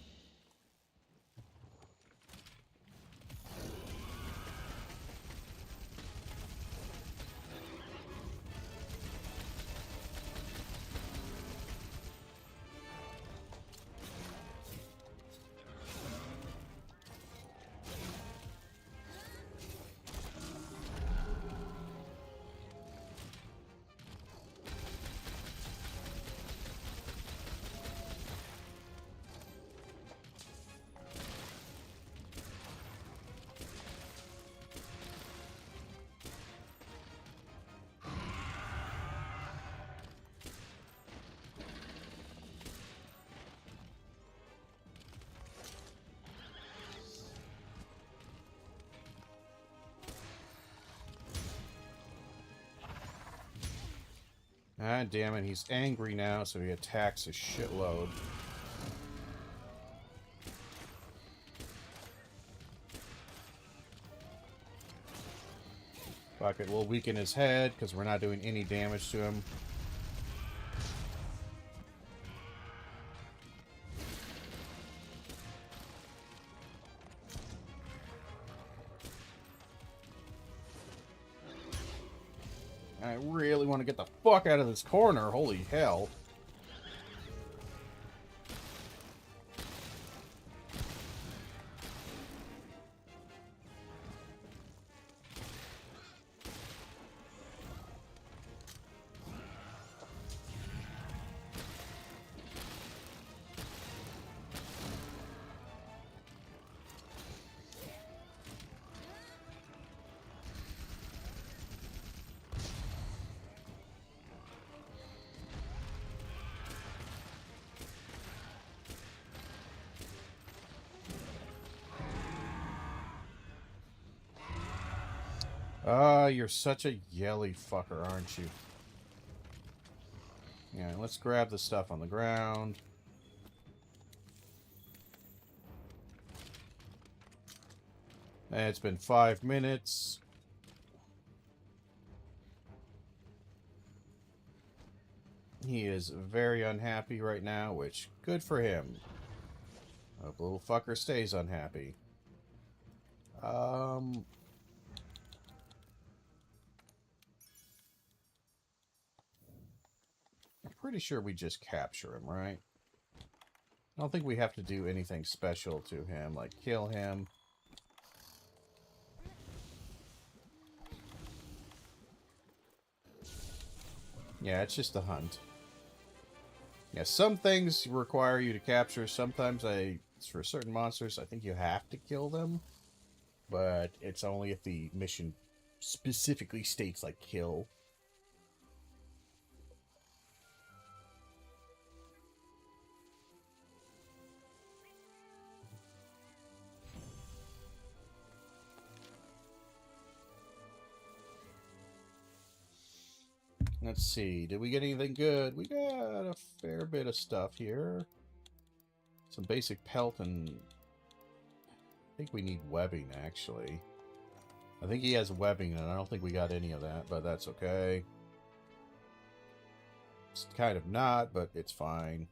Ah, damn it, he's angry now, so he attacks a shitload. Fuck it, we'll weaken his head, because we're not doing any damage to him. I really want to get the fuck out of this corner, holy hell. Ah, you're such a yelly fucker, aren't you? Yeah, let's grab the stuff on the ground. And it's been 5 minutes. He is very unhappy right now, which, good for him. Hope the little fucker stays unhappy. I'm pretty sure we just capture him, right? I don't think we have to do anything special to him, like kill him. Yeah, it's just a hunt. Yeah, some things require you to capture. Sometimes for certain monsters, I think you have to kill them. But it's only if the mission specifically states, like, kill. Let's see. Did we get anything good? We got a fair bit of stuff here. Some basic pelt and... I think we need webbing, actually. I think he has webbing, and I don't think we got any of that, but that's okay. It's kind of not, but it's fine.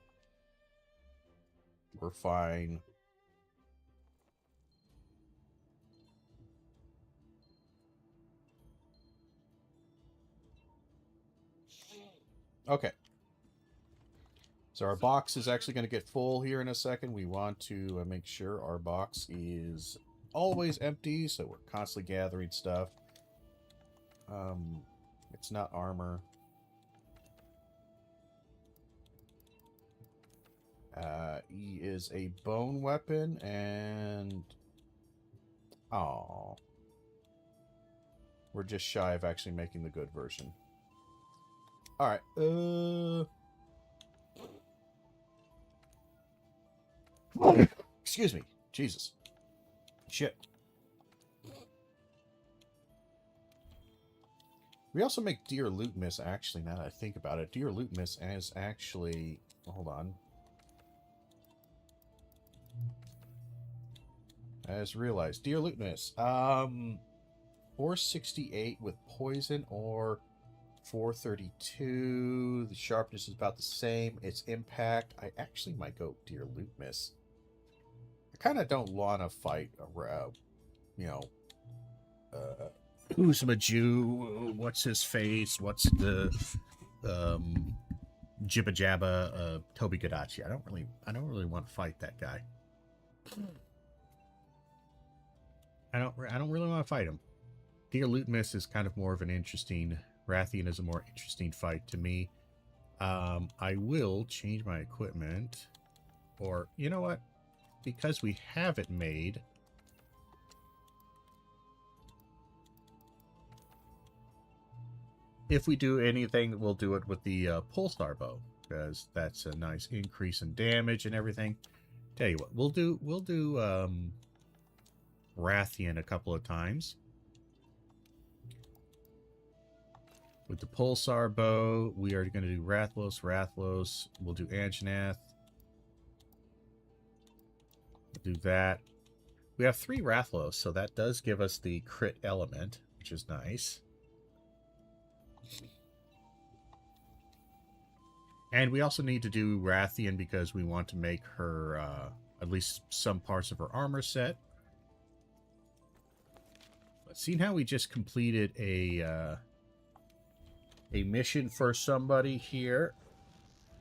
We're fine. Okay. So our box is actually going to get full here in a second. We want to make sure our box is always empty, so we're constantly gathering stuff. It's not armor. He is a bone weapon, and... oh, we're just shy of actually making the good version. Alright, excuse me. Jesus. Shit. We also make Dear Loot Miss, actually, now that I think about it. Dear Loot Miss is actually... hold on. I just realized. Dear Loot Miss. 468 with poison or 432. The sharpness is about the same. Its impact. I actually might go Dear Loot Miss. I kind of don't want to fight around, you know, who's a Jew? What's his face? What's the Jibba Jabba Toby Gadachi? I don't really want to fight that guy. I don't really want to fight him. Dear Loot Miss is kind of more of an interesting... Rathian is a more interesting fight to me. I will change my equipment. Or, you know what? Because we have it made... if we do anything, we'll do it with the Pulsar bow. Because that's a nice increase in damage and everything. Tell you what, we'll do Rathian a couple of times. With the Pulsar bow, we are going to do Rathlos. We'll do Anjanath. We'll do that. We have 3 Rathlos, so that does give us the crit element, which is nice. And we also need to do Rathian because we want to make her, at least some parts of her armor set. But seeing how we just completed a mission for somebody here,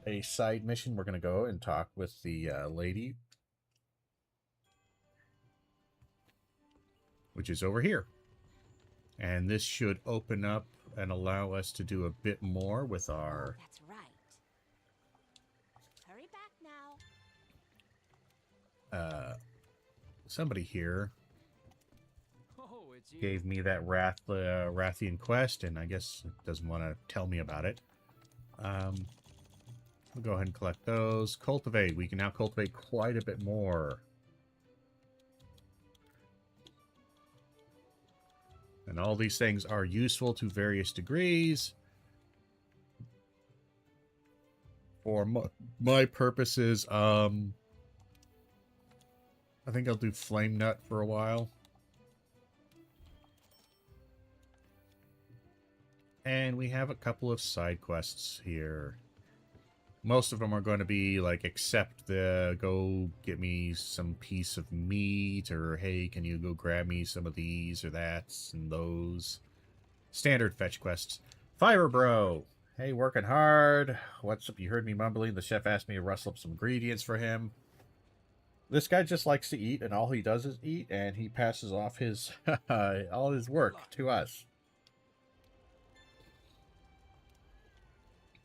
a side mission, we're going to go and talk with the lady, which is over here. And this should open up and allow us to do a bit more with our... That's right. Hurry back now. somebody here Oh, it's you. gave me that Rathian quest, and I guess it doesn't want to tell me about it. We'll go ahead and collect those. Cultivate. We can now cultivate quite a bit more. And all these things are useful to various degrees. For my purposes, I think I'll do Flame Nut for a while. And we have a couple of side quests here. Most of them are going to be like, accept the, go get me some piece of meat, or hey, can you go grab me some of these or that and those. Standard fetch quests. Fire Bro! Hey, working hard. What's up? You heard me mumbling. The chef asked me to rustle up some ingredients for him. This guy just likes to eat, and all he does is eat, and he passes off his all his work to us.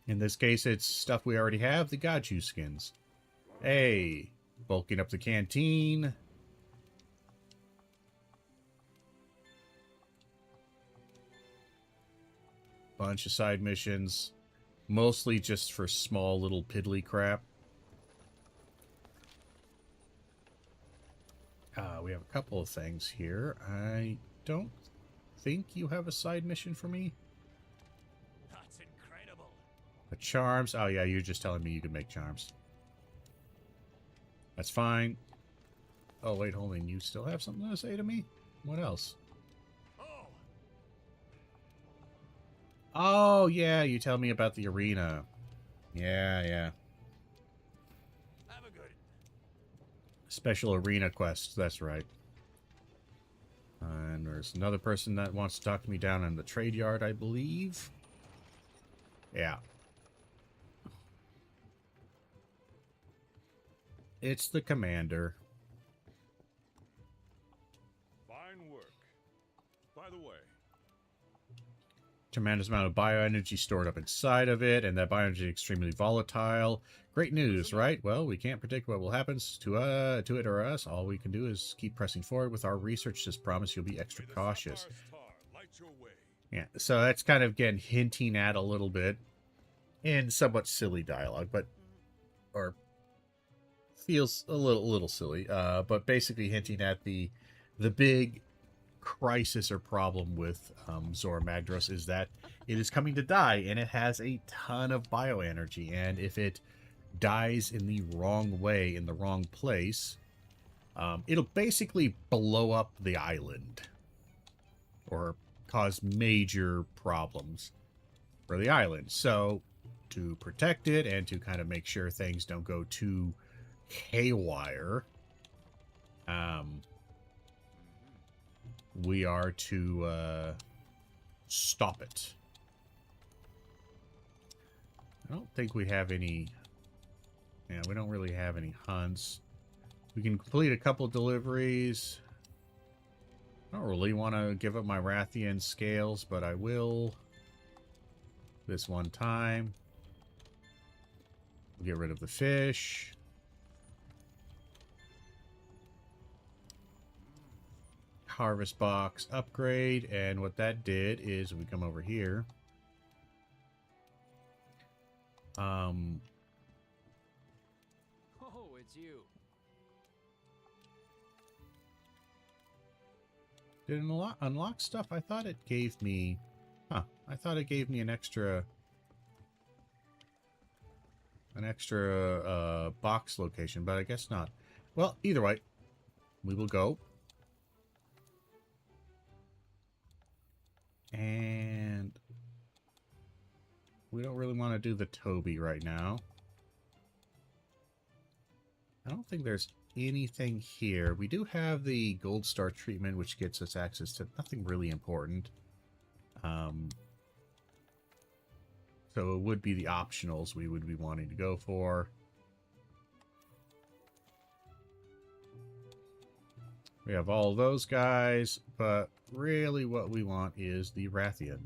In this case, it's stuff we already have, the Gachu skins. Hey, bulking up the canteen. Bunch of side missions. Mostly just for small little piddly crap. We have a couple of things here. I don't think you have a side mission for me. That's incredible. The charms. Oh, yeah, you're just telling me you can make charms. That's fine. Oh, wait, hold on. You still have something to say to me? What else? Oh, Oh, yeah, you tell me about the arena. Yeah. have a good. Special arena quests, that's right. And there's another person that wants to talk to me down in the trade yard, I believe. Yeah. It's the commander. Fine work. By the way, Tremendous amount of bioenergy stored up inside of it, and that bioenergy is extremely volatile. Great news, right? Well, we can't predict what will happen to it or us. All we can do is keep pressing forward with our research. Just promise you'll be extra may the cautious. sapphire star light your way. Yeah, so that's kind of, again, hinting at a little bit in somewhat silly dialogue, but, or feels a little silly, but basically hinting at the big crisis or problem with Zora Magdaros is that it is coming to die, and it has a ton of bioenergy, and if it dies in the wrong way, in the wrong place, it'll basically blow up the island, or cause major problems for the island. So, to protect it, and to kind of make sure things don't go too haywire, we are to stop it. I don't think we have any... Yeah, we don't really have any hunts. We can complete a couple deliveries. I don't really want to give up my Rathian scales, but I will this one time. We'll get rid of the fish. Harvest box upgrade, and what that did is we come over here. Oh, it's you. Did it unlock stuff? I thought it gave me... Huh. I thought it gave me an extra... box location, but I guess not. Well, either way, we will go. And... we don't really want to do the Toby right now. I don't think there's anything here. We do have the Gold Star treatment, which gets us access to nothing really important. So it would be the optionals we would be wanting to go for. We have all of those guys, but really what we want is the Rathian.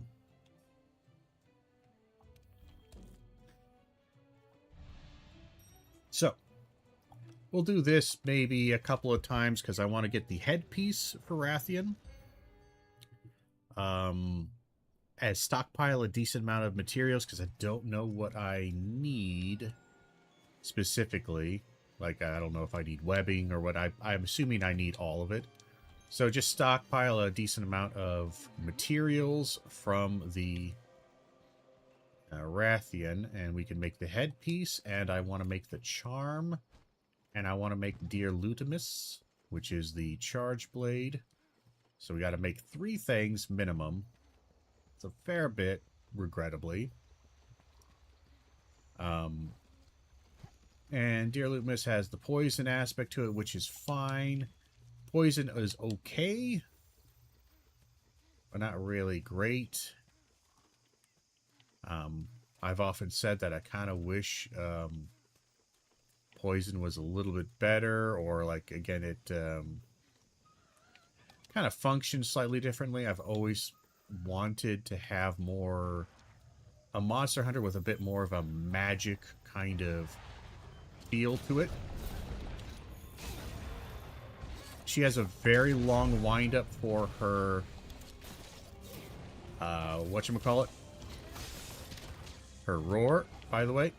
So, we'll do this maybe a couple of times because I want to get the headpiece for Rathian. As stockpile a decent amount of materials because I don't know what I need specifically. Like, I don't know if I need webbing or what. I'm assuming I need all of it. So just stockpile a decent amount of materials from the Rathian, and we can make the headpiece, and I want to make the charm, and I want to make Dear Lutimus, which is the charge blade. So we got to make 3 things minimum. It's a fair bit. regrettably. And Dear Lutmus has the poison aspect to it, which is fine. Poison is okay, but not really great. I've often said that I kind of wish poison was a little bit better, or like, again, it kind of functions slightly differently. I've always wanted to have a monster hunter with a bit more of a magic kind of feel to it. She has a very long wind-up for her, whatchamacallit? Her roar, by the way.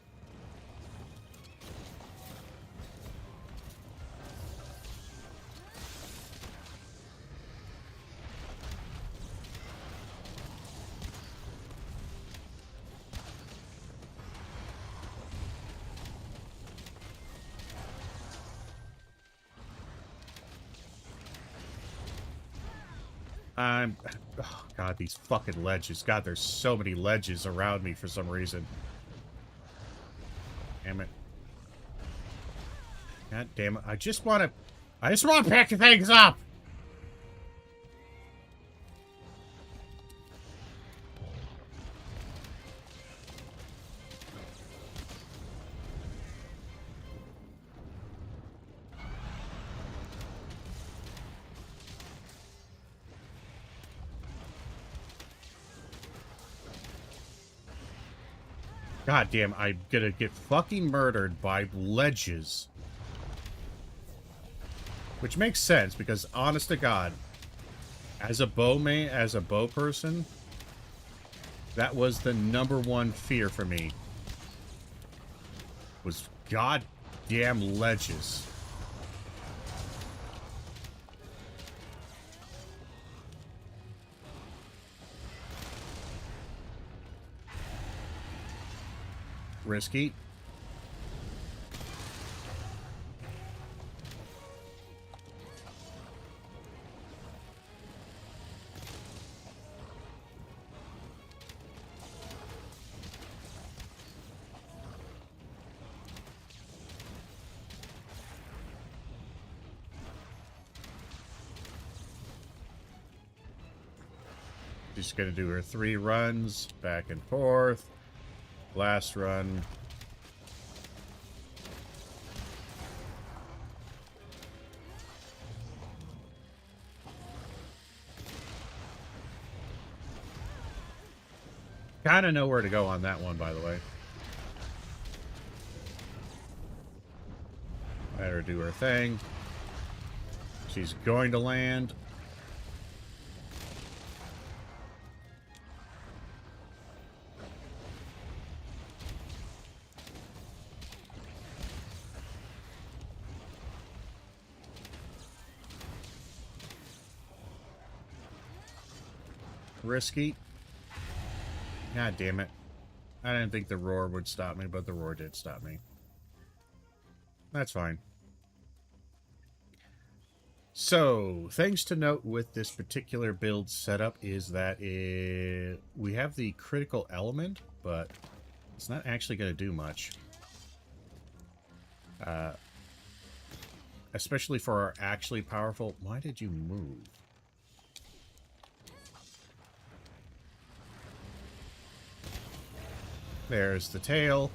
Oh, God, these fucking ledges. God, there's so many ledges around me for some reason. Damn it. God damn it. I just want to pick things up! God damn, I'm gonna get fucking murdered by ledges. Which makes sense, because honest to God, as a bow person, that was the #1 fear for me. Was goddamn ledges. Risky. She's gonna do her 3 runs back and forth. Last run. Kind of know where to go on that one, by the way. Let her do her thing. She's going to land. Risky. God damn it. I didn't think the roar would stop me, but the roar did stop me. That's fine. So, things to note with this particular build setup is that we have the critical element, but it's not actually going to do much. Especially for our actually powerful... Why did you move? There's the tail.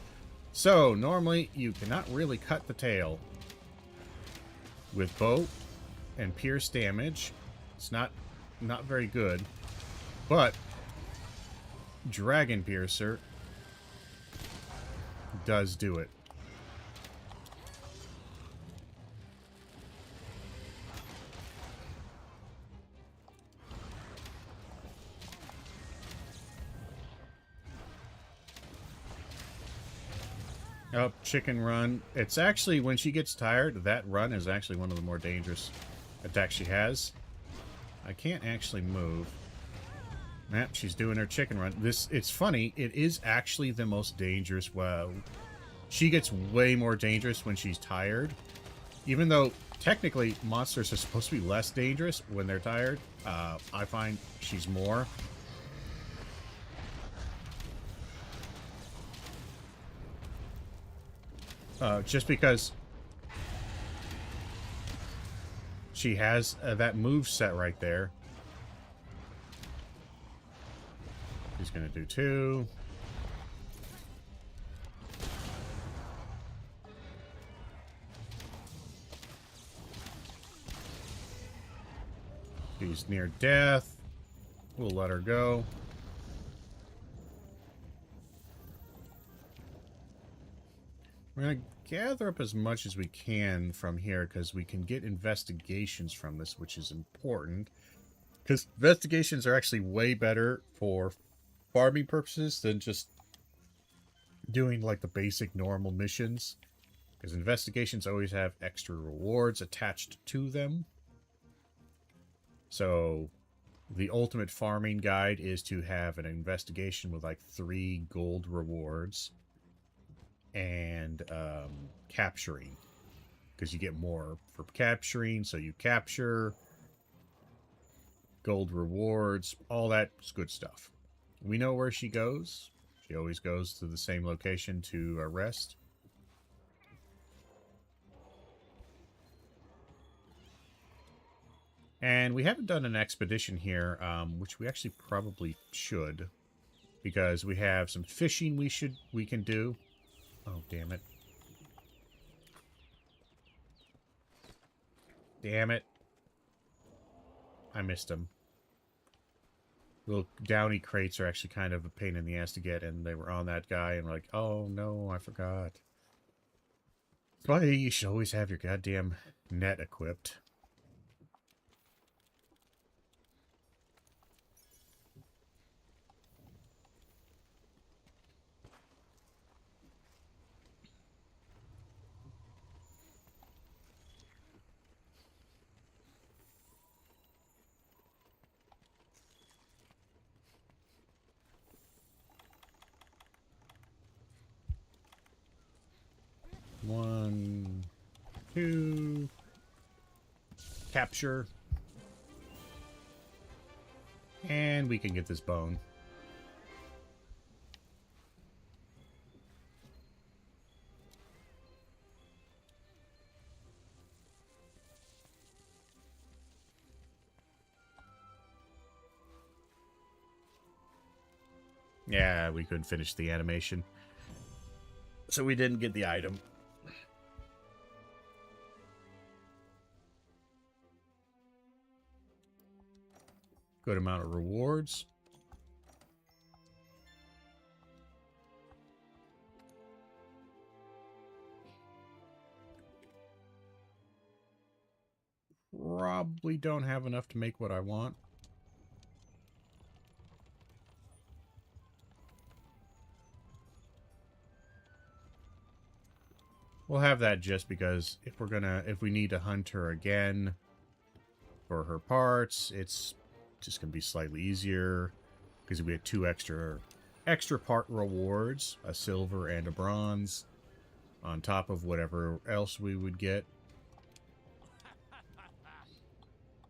So, normally, you cannot really cut the tail with bow and pierce damage. It's not very good. But Dragon Piercer does do it. Oh, chicken run. It's actually, when she gets tired, that run is actually one of the more dangerous attacks she has. I can't actually move. Yep, she's doing her chicken run. It's funny, it is actually the most dangerous. Well, she gets way more dangerous when she's tired. Even though, technically, monsters are supposed to be less dangerous when they're tired. I find she's more. Just because she has that move set right there. She's going to do 2. She's near death. We'll let her go. We're going to gather up as much as we can from here because we can get investigations from this, which is important. Because investigations are actually way better for farming purposes than just doing like the basic normal missions. Because investigations always have extra rewards attached to them. So the ultimate farming guide is to have an investigation with like 3 gold rewards. And capturing, because you get more for capturing, so you capture gold rewards, all that good stuff. We know where she goes. She always goes to the same location to rest. And we haven't done an expedition here, which we actually probably should, because we have some fishing we can do. Oh, damn it. Damn it. I missed him. Little downy crates are actually kind of a pain in the ass to get, and they were on that guy, and we're like, oh no, I forgot. That's why you should always have your goddamn net equipped. One, 2, capture, and we can get this bone. Yeah, we couldn't finish the animation, so we didn't get the item. Good amount of rewards. Probably don't have enough to make what I want. We'll have that just because if we need to hunt her again for her parts, it's just gonna be slightly easier because we had 2 extra part rewards, a silver and a bronze, on top of whatever else we would get.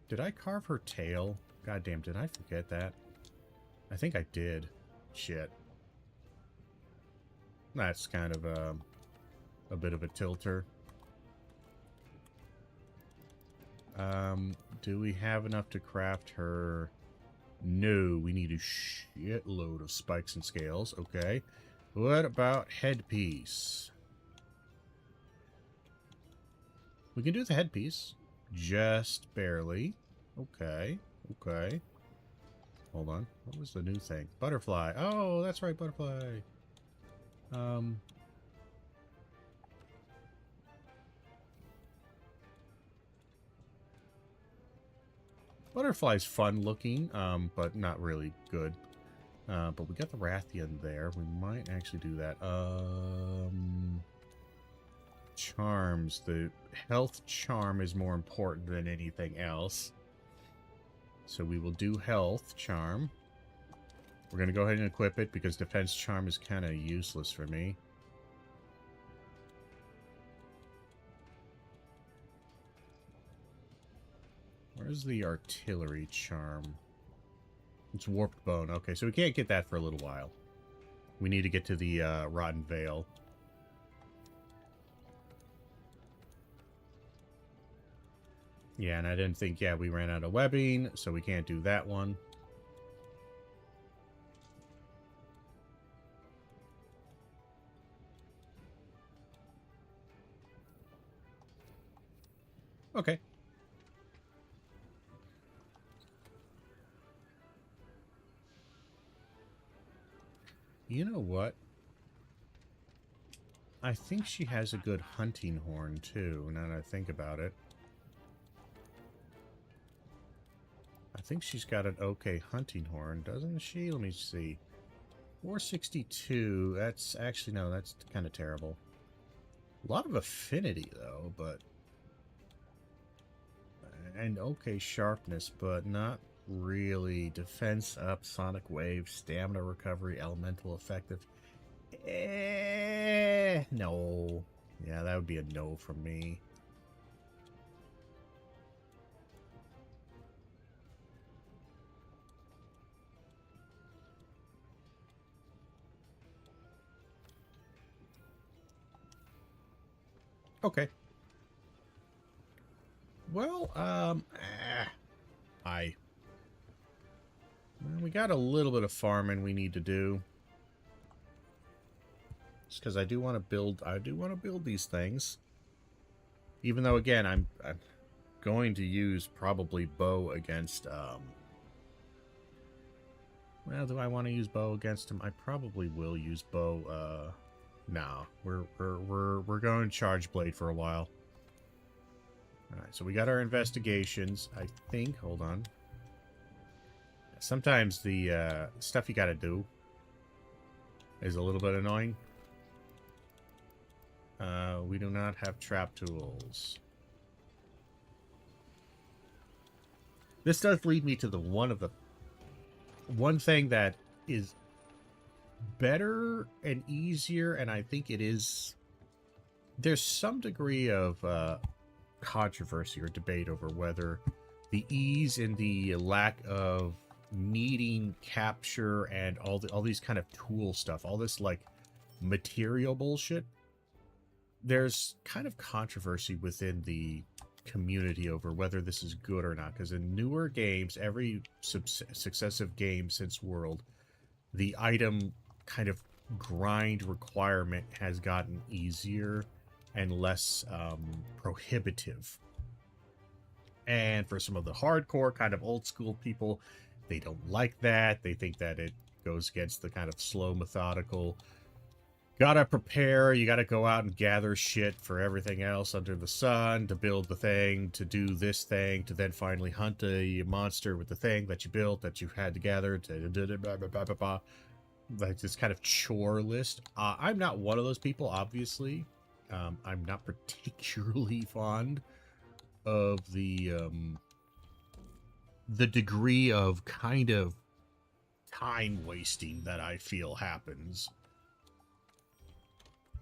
Did I carve her tail? Goddamn, did I forget that? I think I did. Shit. That's kind of a bit of a tilter. Do we have enough to craft her? No, we need a shitload of spikes and scales. Okay. What about headpiece? We can do the headpiece. Just barely. Okay. Okay. Hold on. What was the new thing? Butterfly. Oh, that's right, butterfly. Butterfly's fun looking, but not really good. But we got the Rathian there. We might actually do that. Charms. The health charm is more important than anything else. So we will do health charm. We're going to go ahead and equip it because defense charm is kind of useless for me. Where's the artillery charm? It's warped bone. Okay, so we can't get that for a little while. We need to get to the Rotten Veil. Yeah, and I didn't think, yeah, we ran out of webbing, so we can't do that one. Okay. You know what? I think she has a good hunting horn, too, now that I think about it. I think she's got an okay hunting horn, doesn't she? Let me see. 462, that's actually, no, that's kind of terrible. A lot of affinity, though, but... And okay sharpness, but not really. Defense up, sonic wave, stamina recovery, elemental effective. No. Yeah, that would be a no from me. Okay. Well, we got a little bit of farming we need to do. Just because I do want to build these things. Even though, again, I'm going to use probably bow against, well, do I want to use bow against him? I probably will use bow, no. We're going charge blade for a while. Alright, so we got our investigations. I think, hold on. Sometimes the stuff you gotta do is a little bit annoying. We do not have trap tools. This does lead me to the one thing that is better and easier, and I think it is... There's some degree of controversy or debate over whether the ease and the lack of needing capture and all these kind of tool stuff, all this like material bullshit, there's kind of controversy within the community over whether this is good or not, because in newer games, every successive game since World, the item kind of grind requirement has gotten easier and less prohibitive. And for some of the hardcore kind of old school people, they don't like that. They think that it goes against the kind of slow, methodical, gotta prepare, you gotta go out and gather shit for everything else under the sun to build the thing, to do this thing, to then finally hunt a monster with the thing that you built, that you had to gather, to blah, blah, blah, blah, blah. Like this kind of chore list. I'm not one of those people, obviously. I'm not particularly fond of the degree of kind of time wasting that I feel happens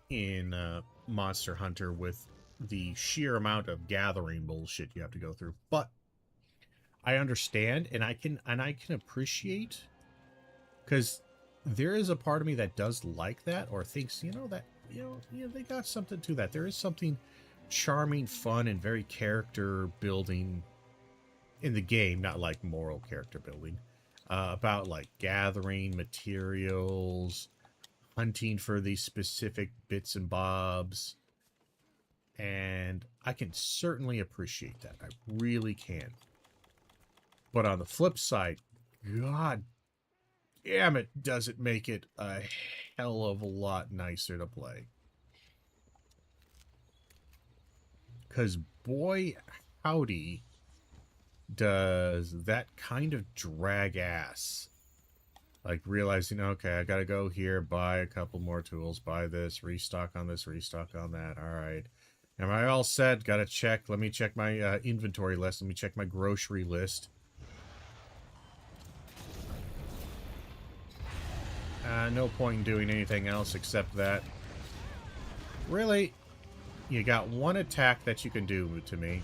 in Monster Hunter with the sheer amount of gathering bullshit you have to go through. But I understand, and I can appreciate, because there is a part of me that does like that, or thinks, that they got something to that. There is something charming, fun, and very character building in the game, not like moral character building, about like gathering materials, hunting for these specific bits and bobs, and I can certainly appreciate that. I really can. But on the flip side, god damn it, does it make it a hell of a lot nicer to play. Because boy, howdy, does that kind of drag ass. Like realizing, okay, I gotta go here, buy a couple more tools, buy this, restock on this, restock on that. All right. Am I all set? Gotta check. Let me check my inventory list. Let me check my grocery list. No point in doing anything else except that. Really? You got one attack that you can do to me.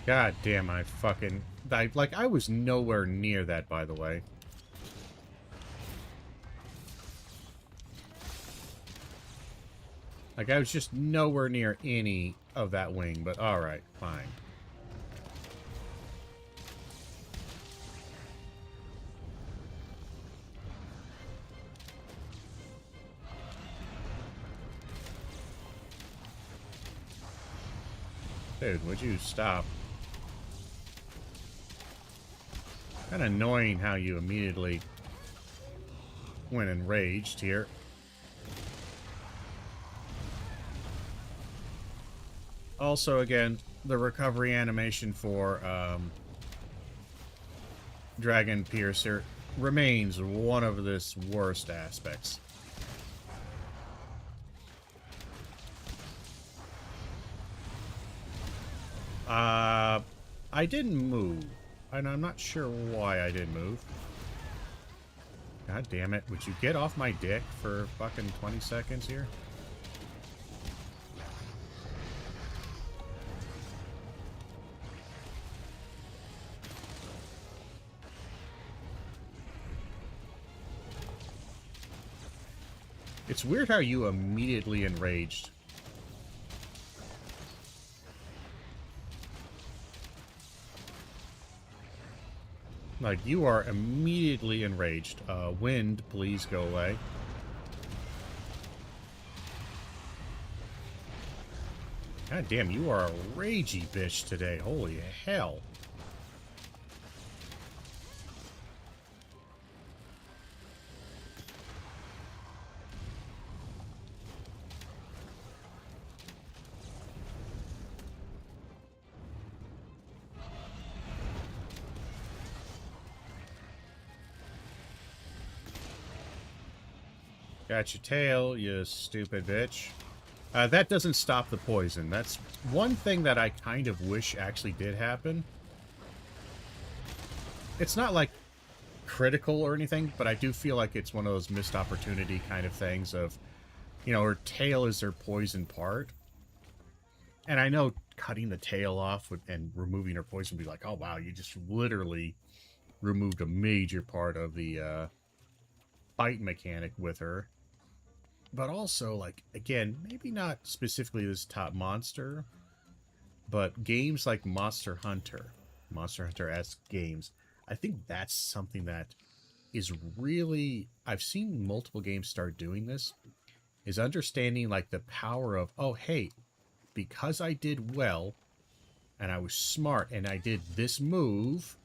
God damn, I fucking... I was nowhere near that, by the way. Like, I was just nowhere near any of that wing, but alright, fine. Dude, would you stop? Kinda annoying how you immediately went enraged here. Also, again, the recovery animation for Dragon Piercer remains one of this worst aspects. I didn't move. And I'm not sure why I didn't move. God damn it. Would you get off my dick for fucking 20 seconds here? It's weird how you immediately enraged. Like, you are immediately enraged. Wind, please go away. God damn, you are a ragey bitch today. Holy hell. Got your tail, you stupid bitch. That doesn't stop the poison. That's one thing that I kind of wish actually did happen. It's not like critical or anything, but I do feel like it's one of those missed opportunity kind of things of, you know, her tail is her poison part. And I know cutting the tail off and removing her poison would be like, oh wow, you just literally removed a major part of the fight mechanic with her. But also, like, again, maybe not specifically this top monster, but games like Monster Hunter-esque games, I think that's something that is really, I've seen multiple games start doing this, is understanding, like, the power of, oh, hey, because I did well, and I was smart, and I did this move,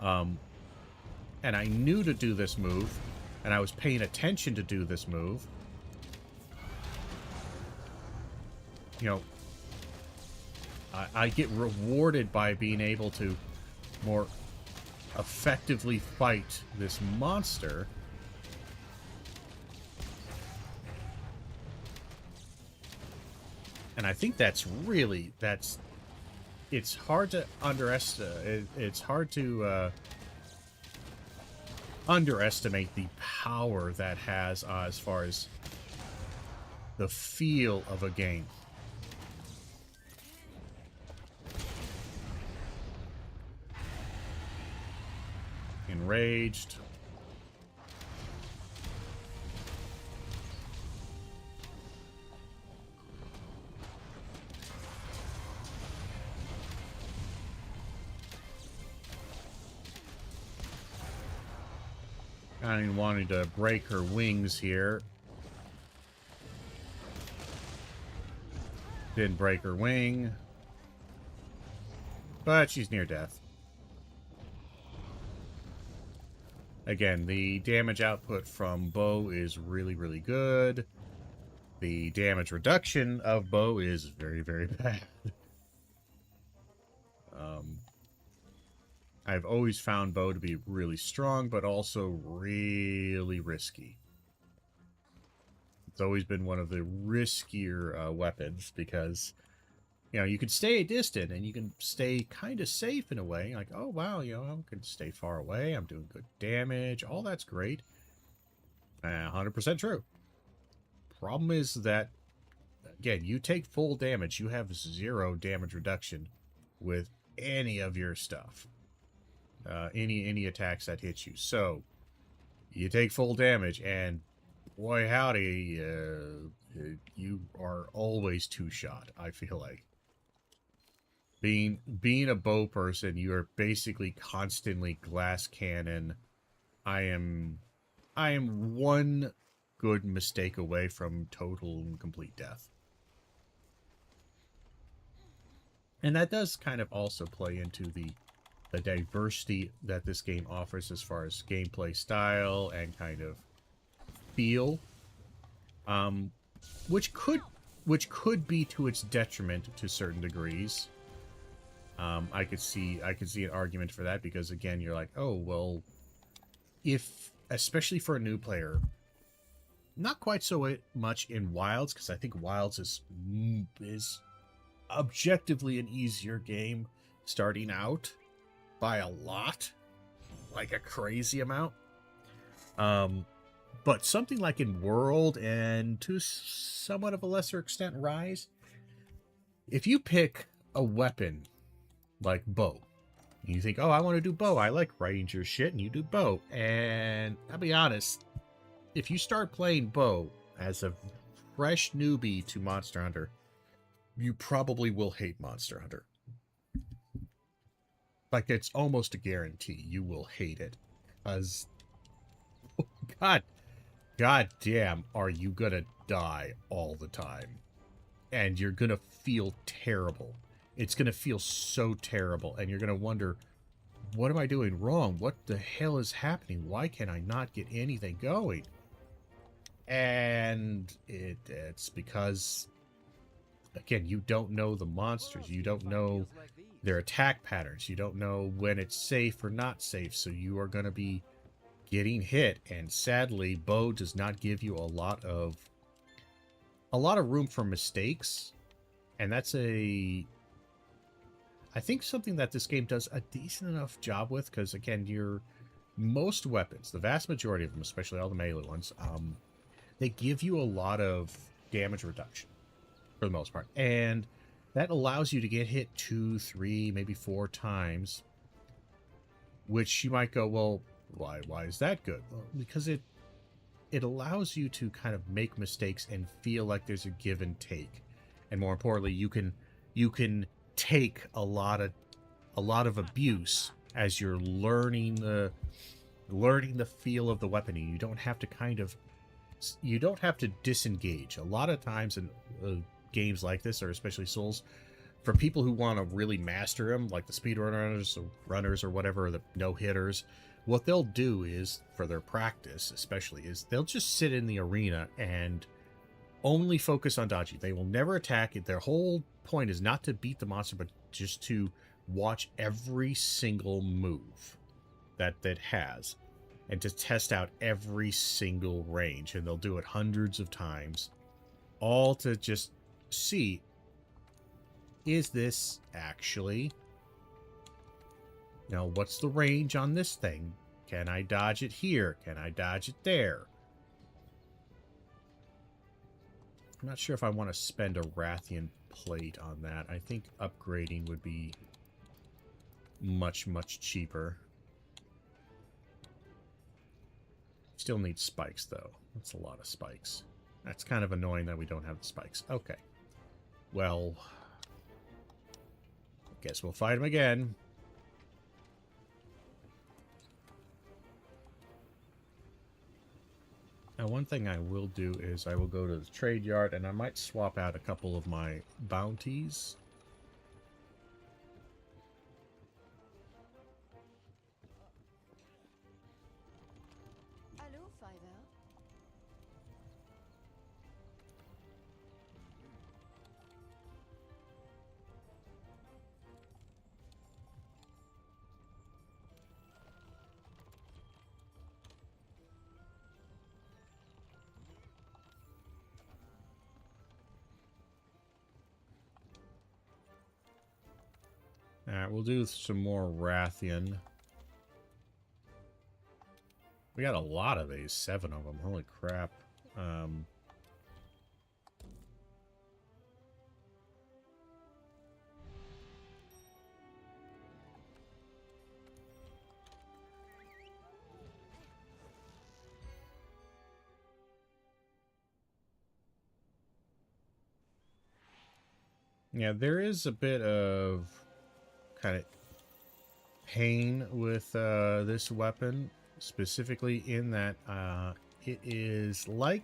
and I knew to do this move, and I was paying attention to do this move, you know, I get rewarded by being able to more effectively fight this monster. And I think that's really, it's hard to underestimate, it's hard to underestimate the power that has as far as the feel of a game. Enraged. I wanted to break her wings here. Didn't break her wing. But she's near death. Again, the damage output from bow is really, really good. The damage reduction of bow is very, very bad. I've always found bow to be really strong, but also really risky. It's always been one of the riskier weapons because, you know, you can stay distant and you can stay kind of safe in a way. Like, oh, wow, you know, I can stay far away. I'm doing good damage. All that's great. 100% true. Problem is that again, you take full damage, you have 0 damage reduction with any of your stuff. Any attacks that hit you. So, you take full damage, and boy howdy, you are always two-shot, I feel like. Being a bow person, you are basically constantly glass cannon. I am one good mistake away from total and complete death. And that does kind of also play into the diversity that this game offers as far as gameplay style and kind of feel. Which could be to its detriment to certain degrees. I could see an argument for that, because again, you're like, oh well, if especially for a new player, not quite so much in Wilds, because I think Wilds is objectively an easier game starting out by a lot, like a crazy amount. But something like in World, and to somewhat of a lesser extent Rise, if you pick a weapon like bow, you think, oh, I want to do bow, I like ranger shit, and you do bow, and I'll be honest, if you start playing bow as a fresh newbie to Monster Hunter, you probably will hate Monster Hunter. Like, it's almost a guarantee you will hate it, because God damn, are you gonna die all the time. And you're gonna feel terrible. It's gonna feel so terrible, and you're gonna wonder, what am I doing wrong? What the hell is happening? Why can I not get anything going? And it's because, again, you don't know the monsters. You don't know their attack patterns. You don't know when it's safe or not safe, so you are going to be getting hit. And sadly, bow does not give you a lot of room for mistakes. And that's I think something that this game does a decent enough job with, because again, most weapons, the vast majority of them, especially all the melee ones, they give you a lot of damage reduction for the most part, and that allows you to get hit 2, 3, maybe 4 times, which you might go, well, why is that good? Well, because it allows you to kind of make mistakes and feel like there's a give and take, and more importantly, you can take a lot of abuse as you're learning the feel of the weapon. You don't have to disengage. A lot of times in games like this, or especially Souls, for people who want to really master them, like the speedrunners or runners or whatever, or the no-hitters, what they'll do is, for their practice especially, is they'll just sit in the arena and only focus on dodging. They will never attack it. Their whole point is not to beat the monster, but just to watch every single move that has, and to test out every single range. And they'll do it hundreds of times, all to just see, is this actually, what's the range on this thing? Can I dodge it here? Can I dodge it there? I'm not sure if I want to spend a Rathian plate on that. I think upgrading would be much, much cheaper. Still need spikes, though. That's a lot of spikes. That's kind of annoying that we don't have the spikes. Okay. Well, I guess we'll fight him again. Now, one thing I will do is I will go to the trade yard, and I might swap out a couple of my bounties. Hello, Fiver. Alright, we'll do some more Rathian. We got a lot of these, 7 of them. Holy crap. Yeah, there is a bit of kind of pain with this weapon, specifically in that it is like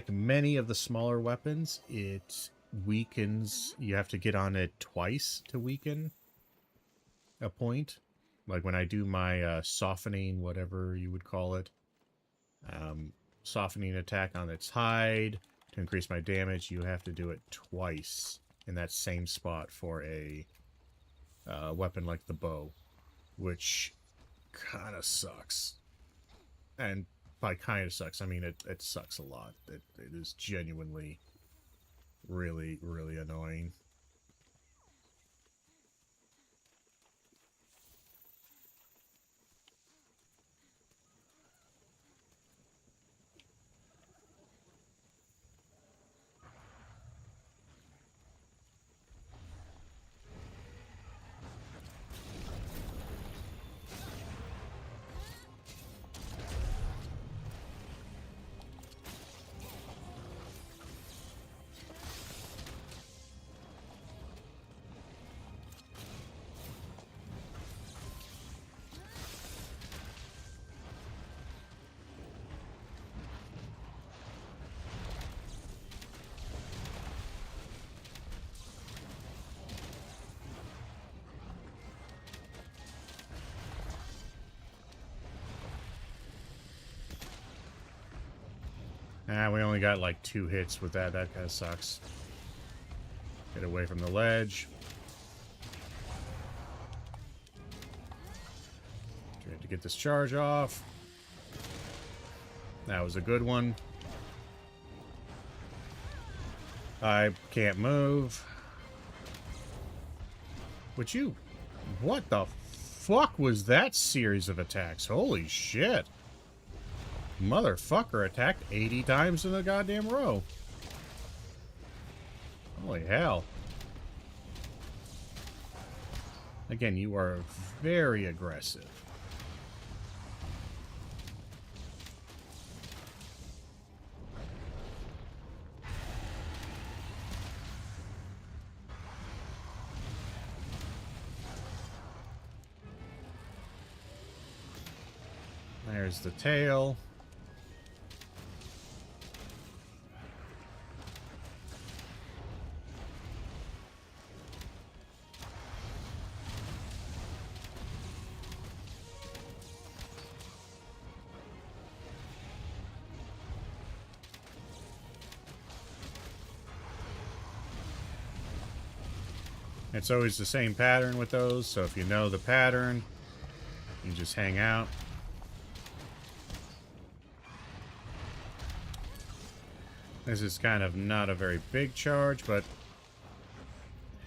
many of the smaller weapons, it weakens. You have to get on it twice to weaken a point. Like when I do my softening, whatever you would call it, softening attack on its hide to increase my damage, you have to do it twice in that same spot for a weapon like the bow, which kind of sucks. And by kind of sucks, I mean it sucks a lot. It is genuinely really, really annoying. Ah, we only got like 2 hits with that. That kind of sucks. Get away from the ledge. Try to get this charge off. That was a good one. I can't move. Would you... What the fuck was that series of attacks? Holy shit. Motherfucker attacked 80 times in a goddamn row. Holy hell. Again, you are very aggressive. There's the tail. It's always the same pattern with those, so if you know the pattern, you just hang out. This is kind of not a very big charge, but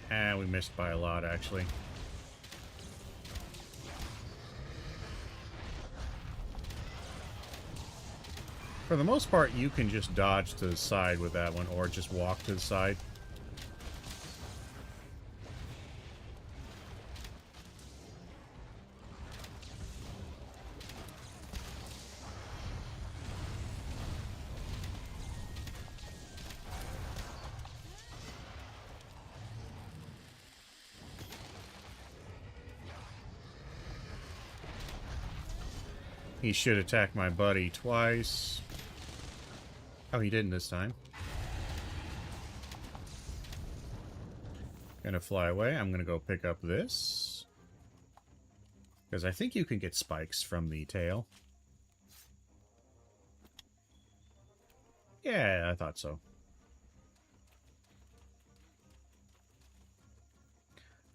we missed by a lot, actually. For the most part, you can just dodge to the side with that one, or just walk to the side. He should attack my buddy twice. Oh, he didn't this time. Gonna fly away. I'm gonna go pick up this. Because I think you can get spikes from the tail. Yeah, I thought so.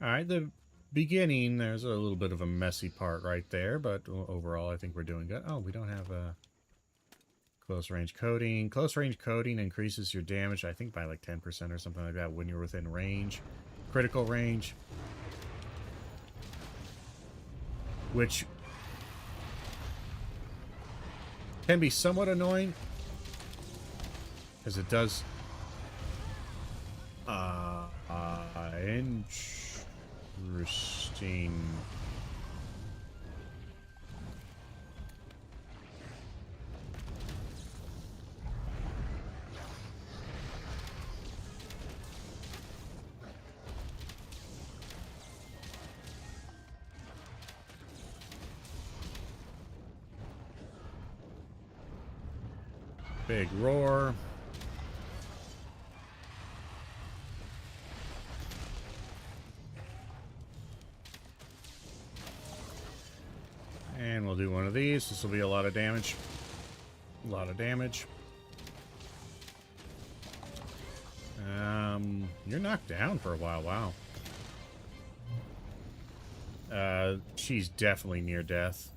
Alright, the beginning, there's a little bit of a messy part right there, but overall I think we're doing good. Oh, we don't have a close range coating. Close range coating increases your damage, I think by like 10% or something like that when you're within range. Critical range. Which can be somewhat annoying, because it does... Interesting. Big roar. And we'll do one of these. This will be a lot of damage. A lot of damage. You're knocked down for a while. Wow. She's definitely near death.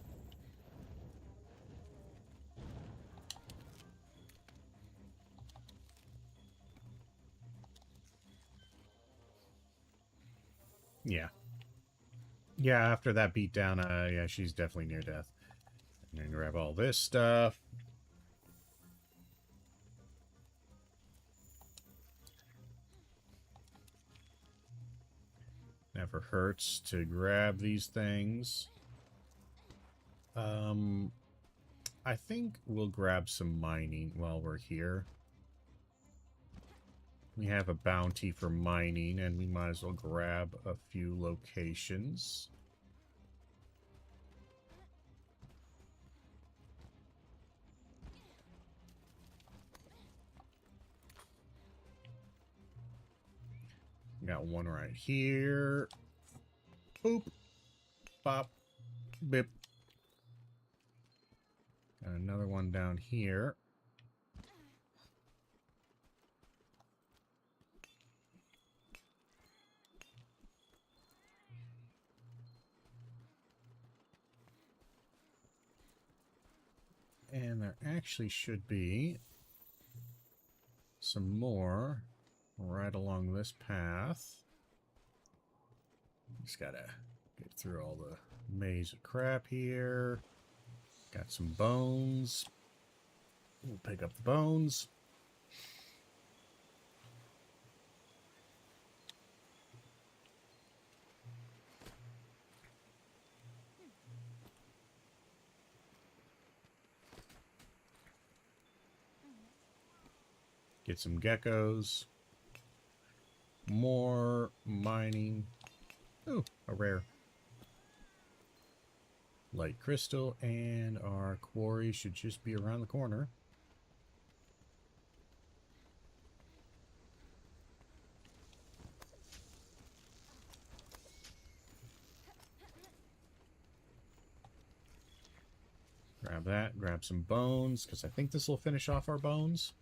Yeah. Yeah, after that beatdown, yeah, she's definitely near death. And then grab all this stuff. Never hurts to grab these things. I think we'll grab some mining while we're here. We have a bounty for mining, and we might as well grab a few locations. Got one right here. Boop. Bop. Bip. Got another one down here. And there actually should be some more right along this path. Just gotta get through all the maze of crap here. Got some bones. We'll pick up the bones. Get some geckos. More mining. Ooh, a rare. Light crystal, and our quarry should just be around the corner. Grab that, grab some bones, because I think this will finish off our bones.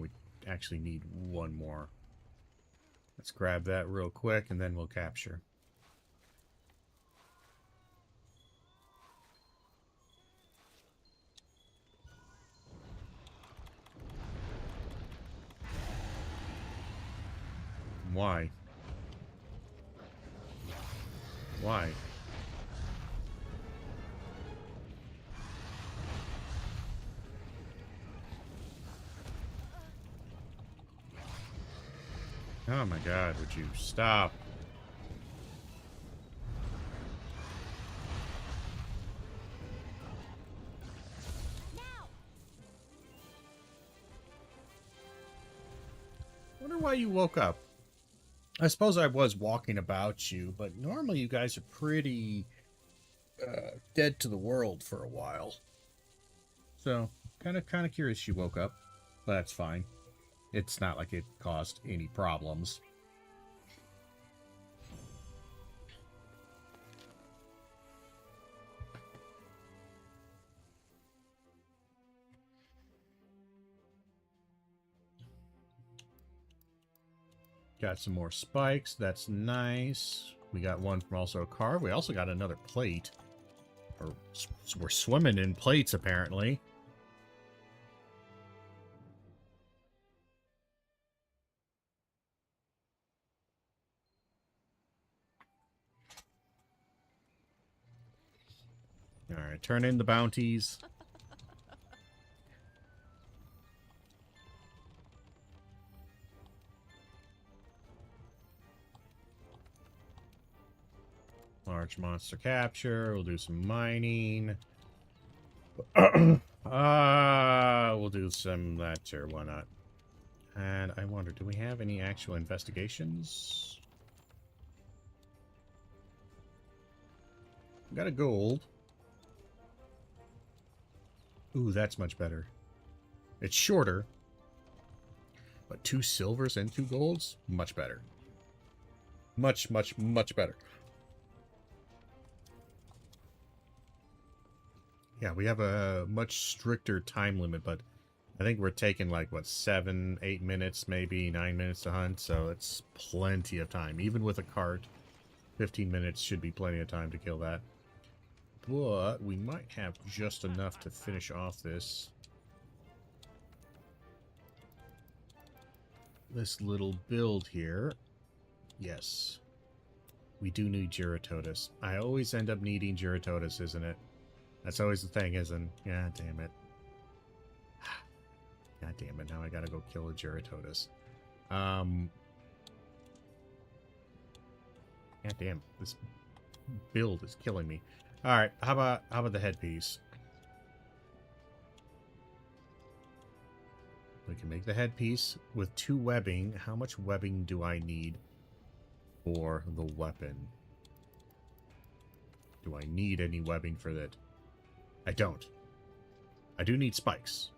We actually need one more. Let's grab that real quick, and then we'll capture. Why? Why? Oh my god, would you stop? Wonder why you woke up. I suppose I was walking about you, but normally you guys are pretty dead to the world for a while. So, kind of curious you woke up, but that's fine. It's not like it caused any problems. Got some more spikes. That's nice. We got one from also a car. We also got another plate. Or we're swimming in plates, apparently. Alright, turn in the bounties. Large monster capture. We'll do some mining. We'll do some that sure, why not? And I wonder, do we have any actual investigations? We got a gold. Ooh, that's much better. It's shorter, but 2 silvers and 2 golds? Much better. Much, much, much better. Yeah, we have a much stricter time limit, but I think we're taking like, what, 7, 8 minutes, maybe 9 minutes to hunt, so it's plenty of time. Even with a cart, 15 minutes should be plenty of time to kill that. But we might have just enough to finish off this little build here. Yes. We do need Giratotus. I always end up needing Giratotus, isn't it? That's always the thing, isn't it? Yeah, damn it. God damn it, now I gotta go kill a Giratotus. God damn, this build is killing me. Alright, how about the headpiece? We can make the headpiece with 2 webbing. How much webbing do I need for the weapon? Do I need any webbing for that? I don't. I do need spikes.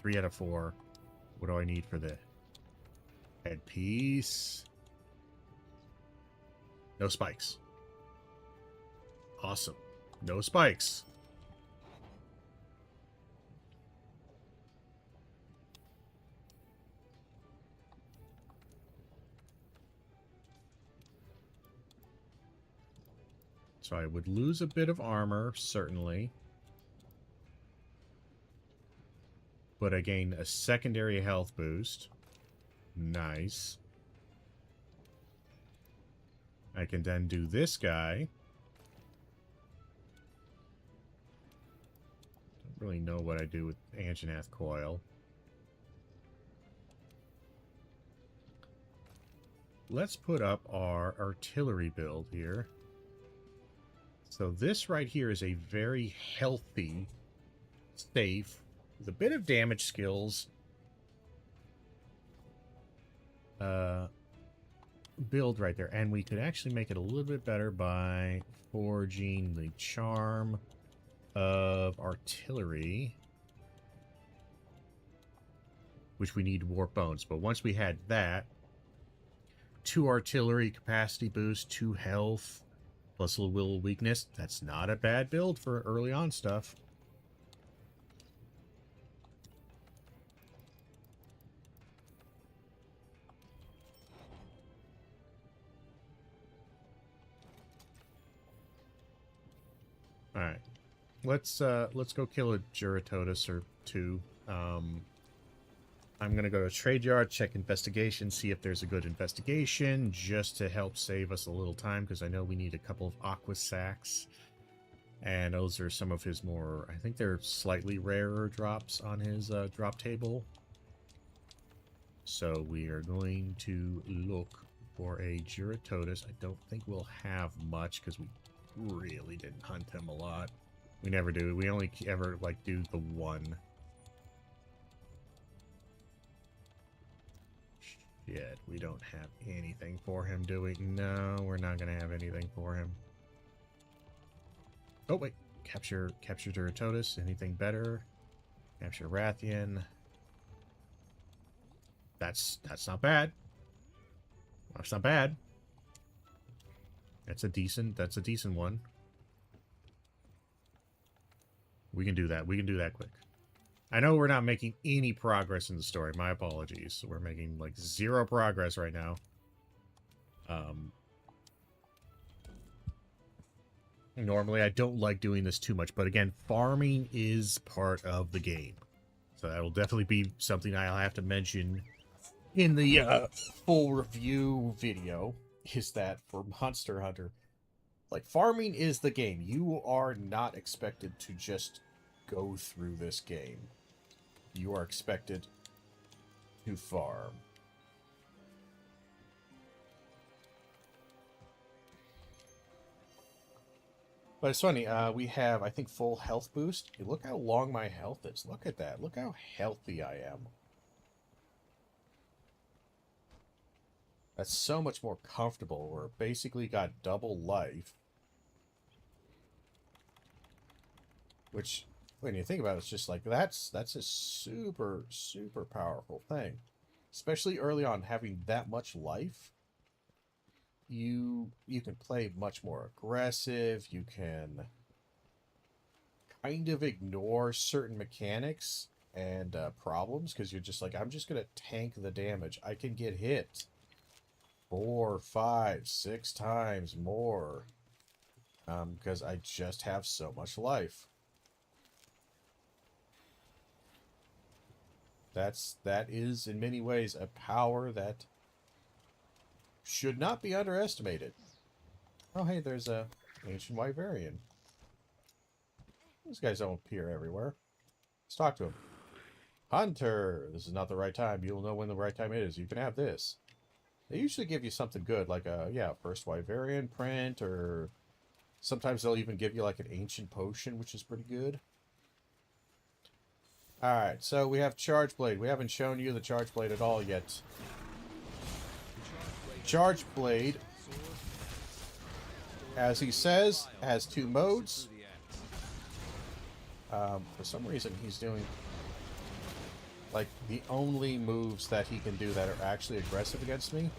3 out of 4. What do I need for the headpiece? No spikes. Awesome. No spikes. So I would lose a bit of armor, certainly. But I gain a secondary health boost. Nice. I can then do this guy. Don't really know what I do with Anjanath Coil. Let's put up our artillery build here. So this right here is a very healthy, safe, with a bit of damage skills build right there. And we could actually make it a little bit better by forging the charm of artillery, which we need warp bones. But once we had that, 2 artillery capacity boost, 2 health, plus a little will of weakness. That's not a bad build for early on stuff. All right, let's go kill a Giratotus or 2. I'm gonna go to trade yard, check investigation, see if there's a good investigation, just to help save us a little time, because I know we need a couple of aqua sacks, and those are some of his more, I think they're slightly rarer drops on his drop table. So we are going to look for a Giratotus. I don't think we'll have much, because we really didn't hunt him a lot. We never do. We only ever, like, do the one. Shit, we don't have anything for him, do we? No, we're not going to have anything for him. Oh, wait. Capture Giratotus. Anything better? Capture Rathian. That's not bad. That's not bad. That's a decent one. We can do that. We can do that quick. I know we're not making any progress in the story. My apologies. We're making, like, 0 progress right now. Normally, I don't like doing this too much, but again, farming is part of the game. So that'll definitely be something I'll have to mention in the Full review video, is that for Monster Hunter, like, farming is the game. You are not expected to just go through this game. You are expected to farm. But it's funny, we have, I think, full health boost. Look how long my health is. Look at that. Look how healthy I am. That's so much more comfortable. We're basically got double life. Which when you think about it, it's just like that's a super, super powerful thing. Especially early on, having that much life, you can play much more aggressive. You can kind of ignore certain mechanics and problems because you're just like, I'm just gonna tank the damage. I can get hit 4, 5, 6 times more because I just have so much life. That is in many ways a power that should not be underestimated. Oh, hey, there's a ancient Wyverian. These guys don't appear everywhere. Let's talk to him. Hunter, this is not the right time. You'll know when the right time is. You can have this. They usually give you something good, like a, yeah, first Wyverian print, or sometimes they'll even give you like an ancient potion, which is pretty good. Alright, so we have Charge Blade. We haven't shown you the Charge Blade at all yet. Charge Blade, as he says, has 2 modes. For some reason, he's doing like the only moves that he can do that are actually aggressive against me.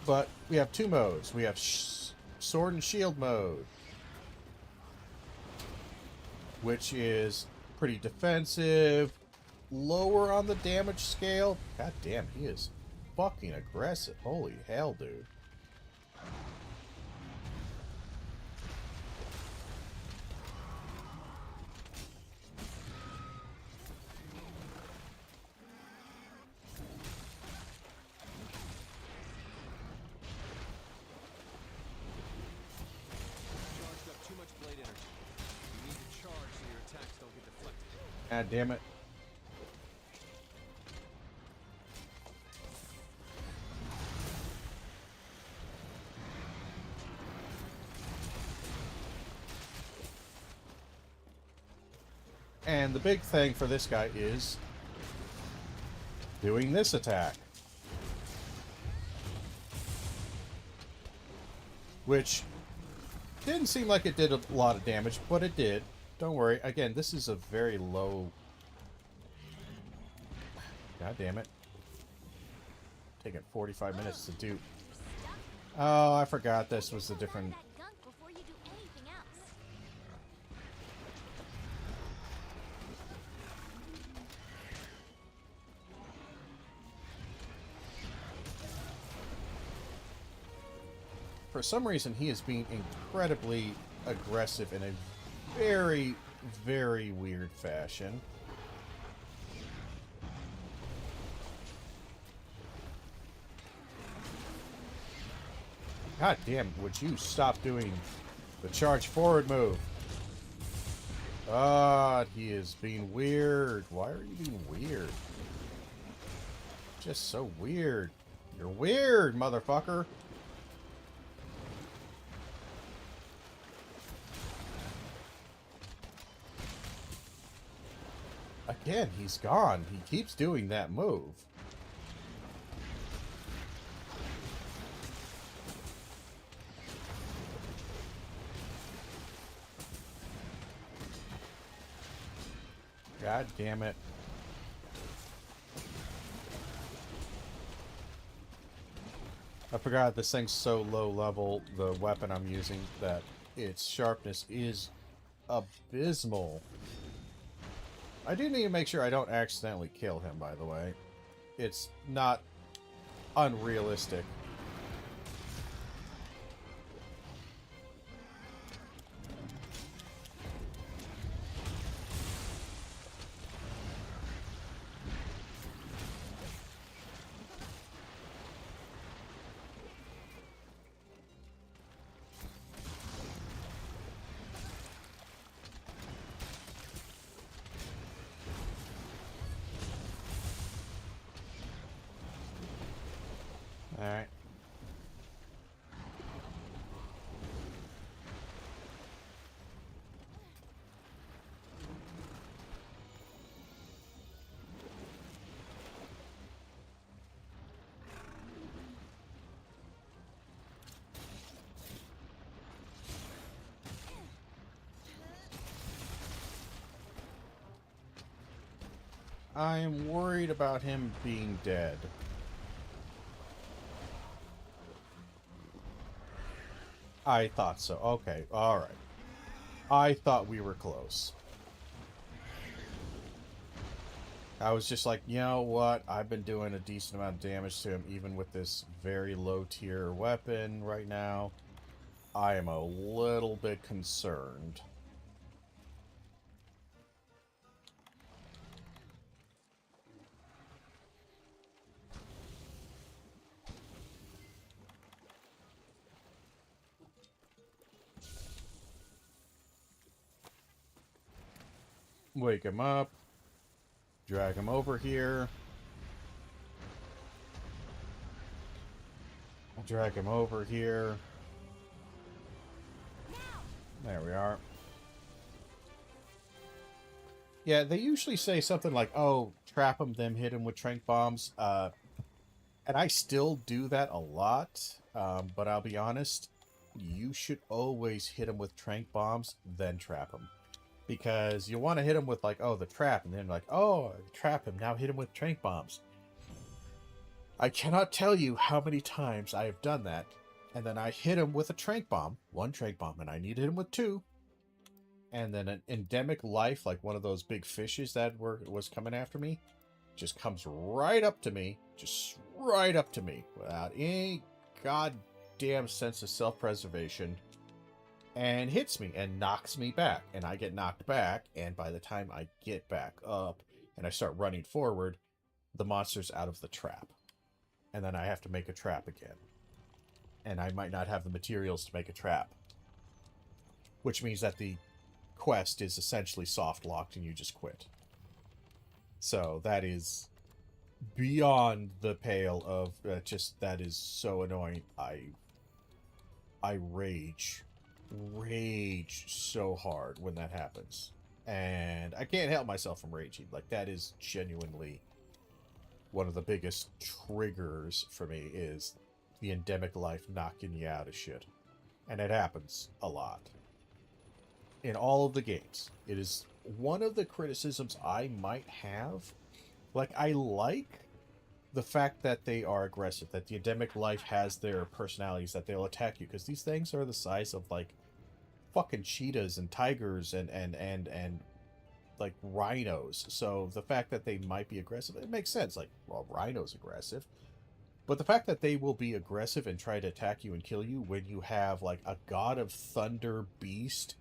But we have 2 modes. We have Sword and Shield mode, which is pretty defensive, lower on the damage scale. God damn, he is fucking aggressive. Holy hell, dude. God damn it. And the big thing for this guy is doing this attack, which didn't seem like it did a lot of damage, but it did. Don't worry. Again, this is a very low... God damn it. Taking 45 minutes to do. Oh, I forgot this was a different... For some reason, he is being incredibly aggressive in a very, very weird fashion. God damn, would you stop doing the charge forward move? God, he is being weird. Why are you being weird? Just so weird. You're weird, motherfucker. Again, he's gone. He keeps doing that move. God damn it. I forgot this thing's so low level, the weapon I'm using, that its sharpness is abysmal. I do need to make sure I don't accidentally kill him, by the way. It's not unrealistic. Alright. I am worried about him being dead. I thought so. Okay, alright. I thought we were close. I was just like, you know what? I've been doing a decent amount of damage to him, even with this very low tier weapon right now. I am a little bit concerned. Wake him up. Drag him over here. Drag him over here. There we are. Yeah, they usually say something like, oh, trap him, then hit him with trank bombs. And I still do that a lot. But I'll be honest, you should always hit him with trank bombs, then trap him. Because you want to hit him with, like, oh, the trap, and then like, oh, trap him, now hit him with trank bombs. I cannot tell you how many times I have done that, and then I hit him with a trank bomb, one trank bomb, and I needed him with two, and then an endemic life, like one of those big fishes that was coming after me, just comes right up to me, just right up to me, without any goddamn sense of self-preservation, and hits me and knocks me back, and I get knocked back, and by the time I get back up and I start running forward, the monster's out of the trap. And then I have to make a trap again. And I might not have the materials to make a trap. Which means that the quest is essentially soft-locked and you just quit. So that is beyond the pale of that is so annoying. I rage so hard when that happens. And I can't help myself from raging. Like, that is genuinely one of the biggest triggers for me, is the endemic life knocking you out of shit. And it happens a lot. In all of the games. It is one of the criticisms I might have. Like, I like the fact that they are aggressive, that the endemic life has their personalities, that they'll attack you, because these things are the size of, like, fucking cheetahs and tigers and like rhinos. So the fact that they might be aggressive, it makes sense. Like, well, rhino's aggressive. But the fact that they will be aggressive and try to attack you and kill you when you have, like, a god of thunder beast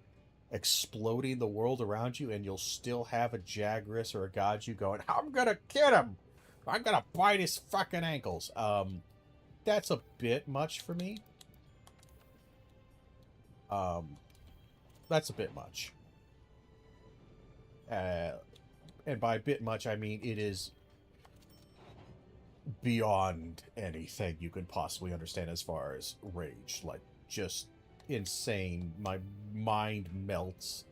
exploding the world around you, and you'll still have a Jagras or a Gaju going, I'm gonna get him! I'm gonna bite his fucking ankles. That's a bit much for me. That's a bit much. And by a bit much, I mean it is beyond anything you could possibly understand as far as rage. Like, just insane. My mind melts,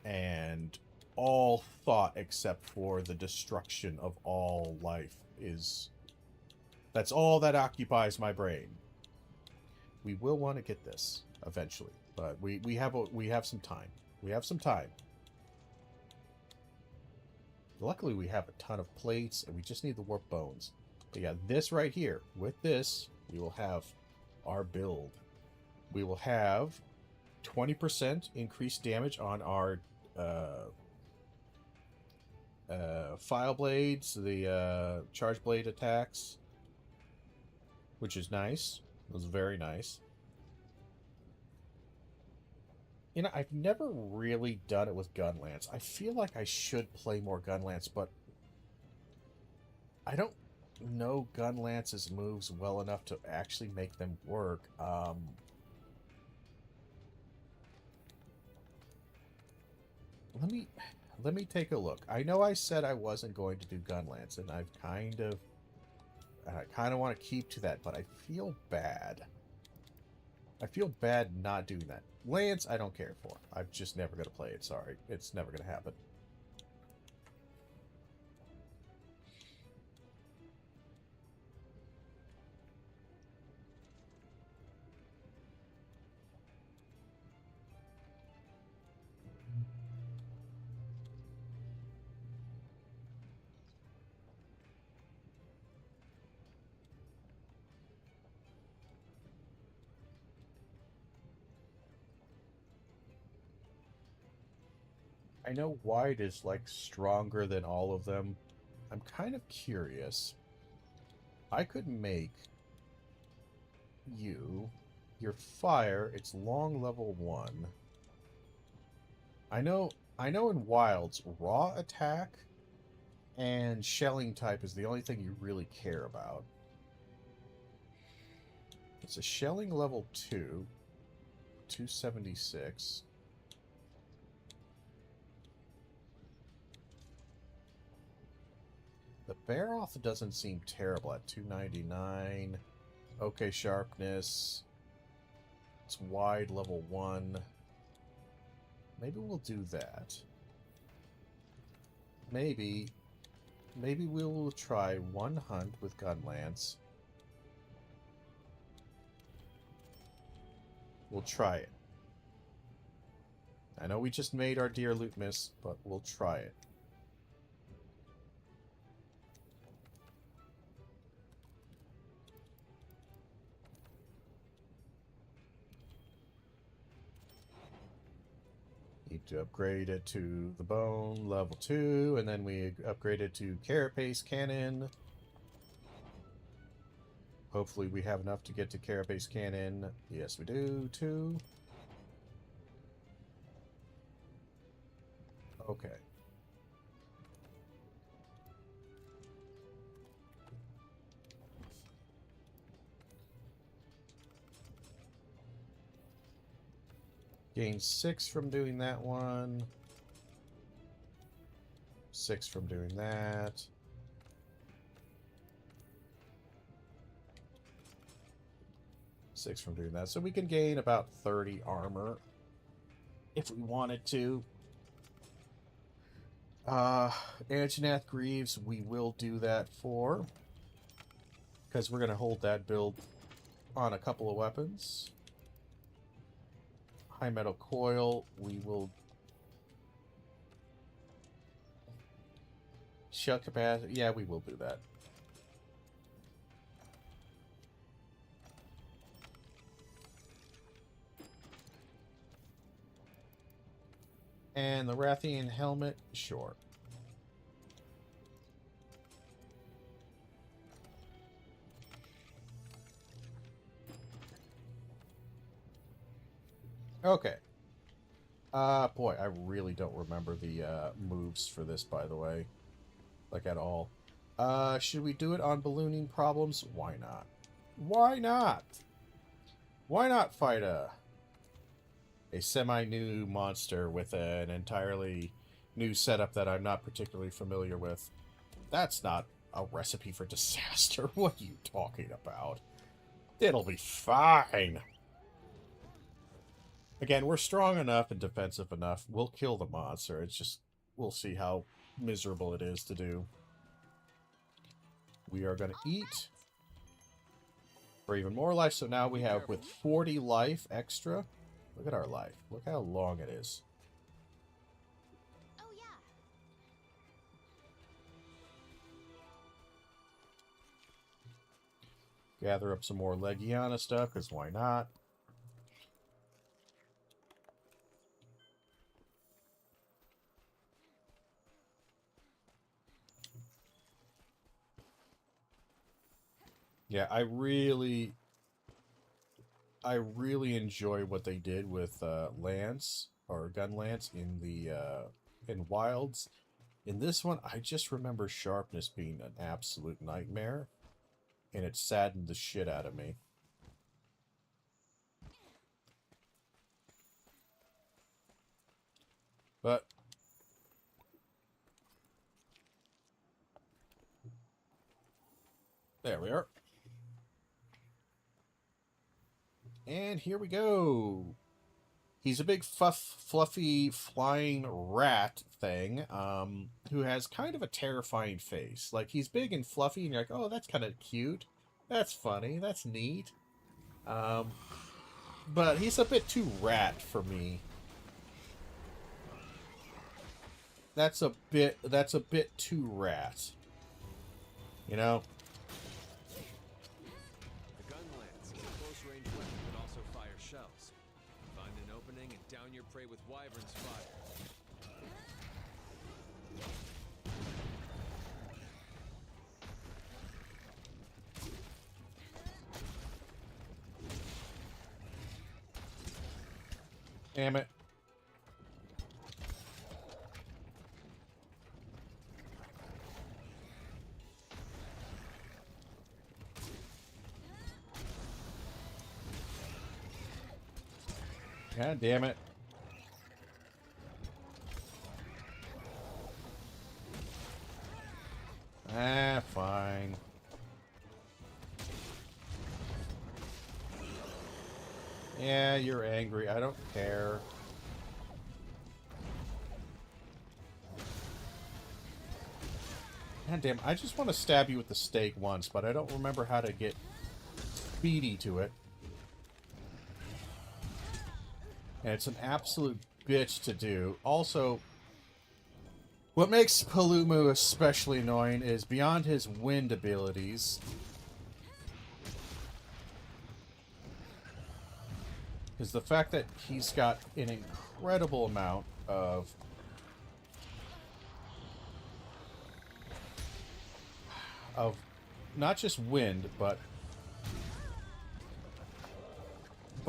and all thought except for the destruction of all life is... That's all that occupies my brain. We will want to get this eventually, but we have some time. We have some time. Luckily, we have a ton of plates, and we just need the warp bones. But yeah, this right here, with this, we will have our build. We will have 20% increased damage on our file blades, the charge blade attacks, which is nice. It was very nice. You know, I've never really done it with Gunlance. I feel like I should play more Gunlance, but I don't know Gunlance's moves well enough to actually make them work. Let me take a look. I know I said I wasn't going to do Gunlance, and I kind of want to keep to that, but I feel bad. I feel bad not doing that. Lance, I don't care for. I'm just never going to play it. Sorry. It's never going to happen. I know white is like stronger than all of them. I'm kind of curious. I could make you your fire. It's long level 1. I know in wilds raw attack and shelling type is the only thing you really care about. It's a shelling level 2, 276. The Baroth doesn't seem terrible at 299. Okay, sharpness. It's wide level 1. Maybe we'll do that. Maybe we'll try one hunt with Gunlance. We'll try it. I know we just made our dear loot miss, but we'll try it. Need to upgrade it to the bone level 2, and then we upgrade it to carapace cannon. Hopefully we have enough to get to carapace cannon. Yes, we do, too. Okay. Gain 6 from doing that one. 6 from doing that. Six from doing that. So we can gain about 30 armor if we wanted to. Anjanath Greaves, we will do that for. Because we're going to hold that build on a couple of weapons. High Metal Coil, we will... Shell capacity, yeah, we will do that. And the Rathian helmet, sure. Okay. Boy, I really don't remember the moves for this, by the way. Like, at all. Should we do it on ballooning problems? Why not? Why not? Why not fight a semi-new monster with an entirely new setup that I'm not particularly familiar with? That's not a recipe for disaster. What are you talking about? It'll be fine. Again, we're strong enough and defensive enough. We'll kill the monster. It's just, we'll see how miserable it is to do. We are going to eat for even more life. So now we have, with 40 life extra, look at our life. Look how long it is. Oh, yeah. Gather up some more Legiana stuff, because why not? Yeah, I really enjoy what they did with Lance, or Gun Lance, in the in Wilds. In this one, I just remember sharpness being an absolute nightmare, and it saddened the shit out of me. But there we are. And here we go. He's a big fluffy flying rat thing, who has kind of a terrifying face. Like, he's big and fluffy, and you're like, oh, that's kind of cute. That's funny. That's neat. But he's a bit too rat for me. That's a bit too rat. You know? The gun lance is a close-range weapon that also fires shells. Find an opening and down your prey with Wyvern's fire. Damn it. God damn it. Ah, fine. Yeah, you're angry. I don't care. God damn, I just want to stab you with the stake once, but I don't remember how to get speedy to it. And it's an absolute bitch to do. Also, what makes Palumu especially annoying is beyond his wind abilities, is the fact that he's got an incredible amount of not just wind, but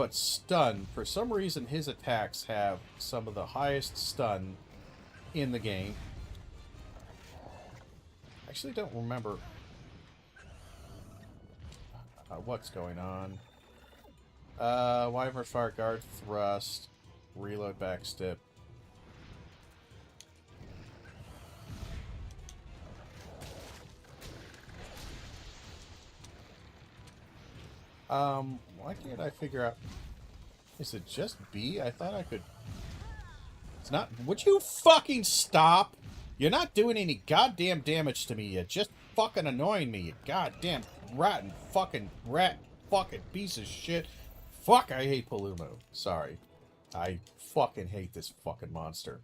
stun. For some reason, his attacks have some of the highest stun in the game. I actually don't remember what's going on. Wyvern Fire Guard Thrust, Reload Backstep. Why can't I figure out... Is it just B? I thought I could... It's not... Would you fucking stop? You're not doing any goddamn damage to me. You're just fucking annoying me, you goddamn rotten fucking rat fucking piece of shit. Fuck, I hate Palumu. Sorry. I fucking hate this fucking monster.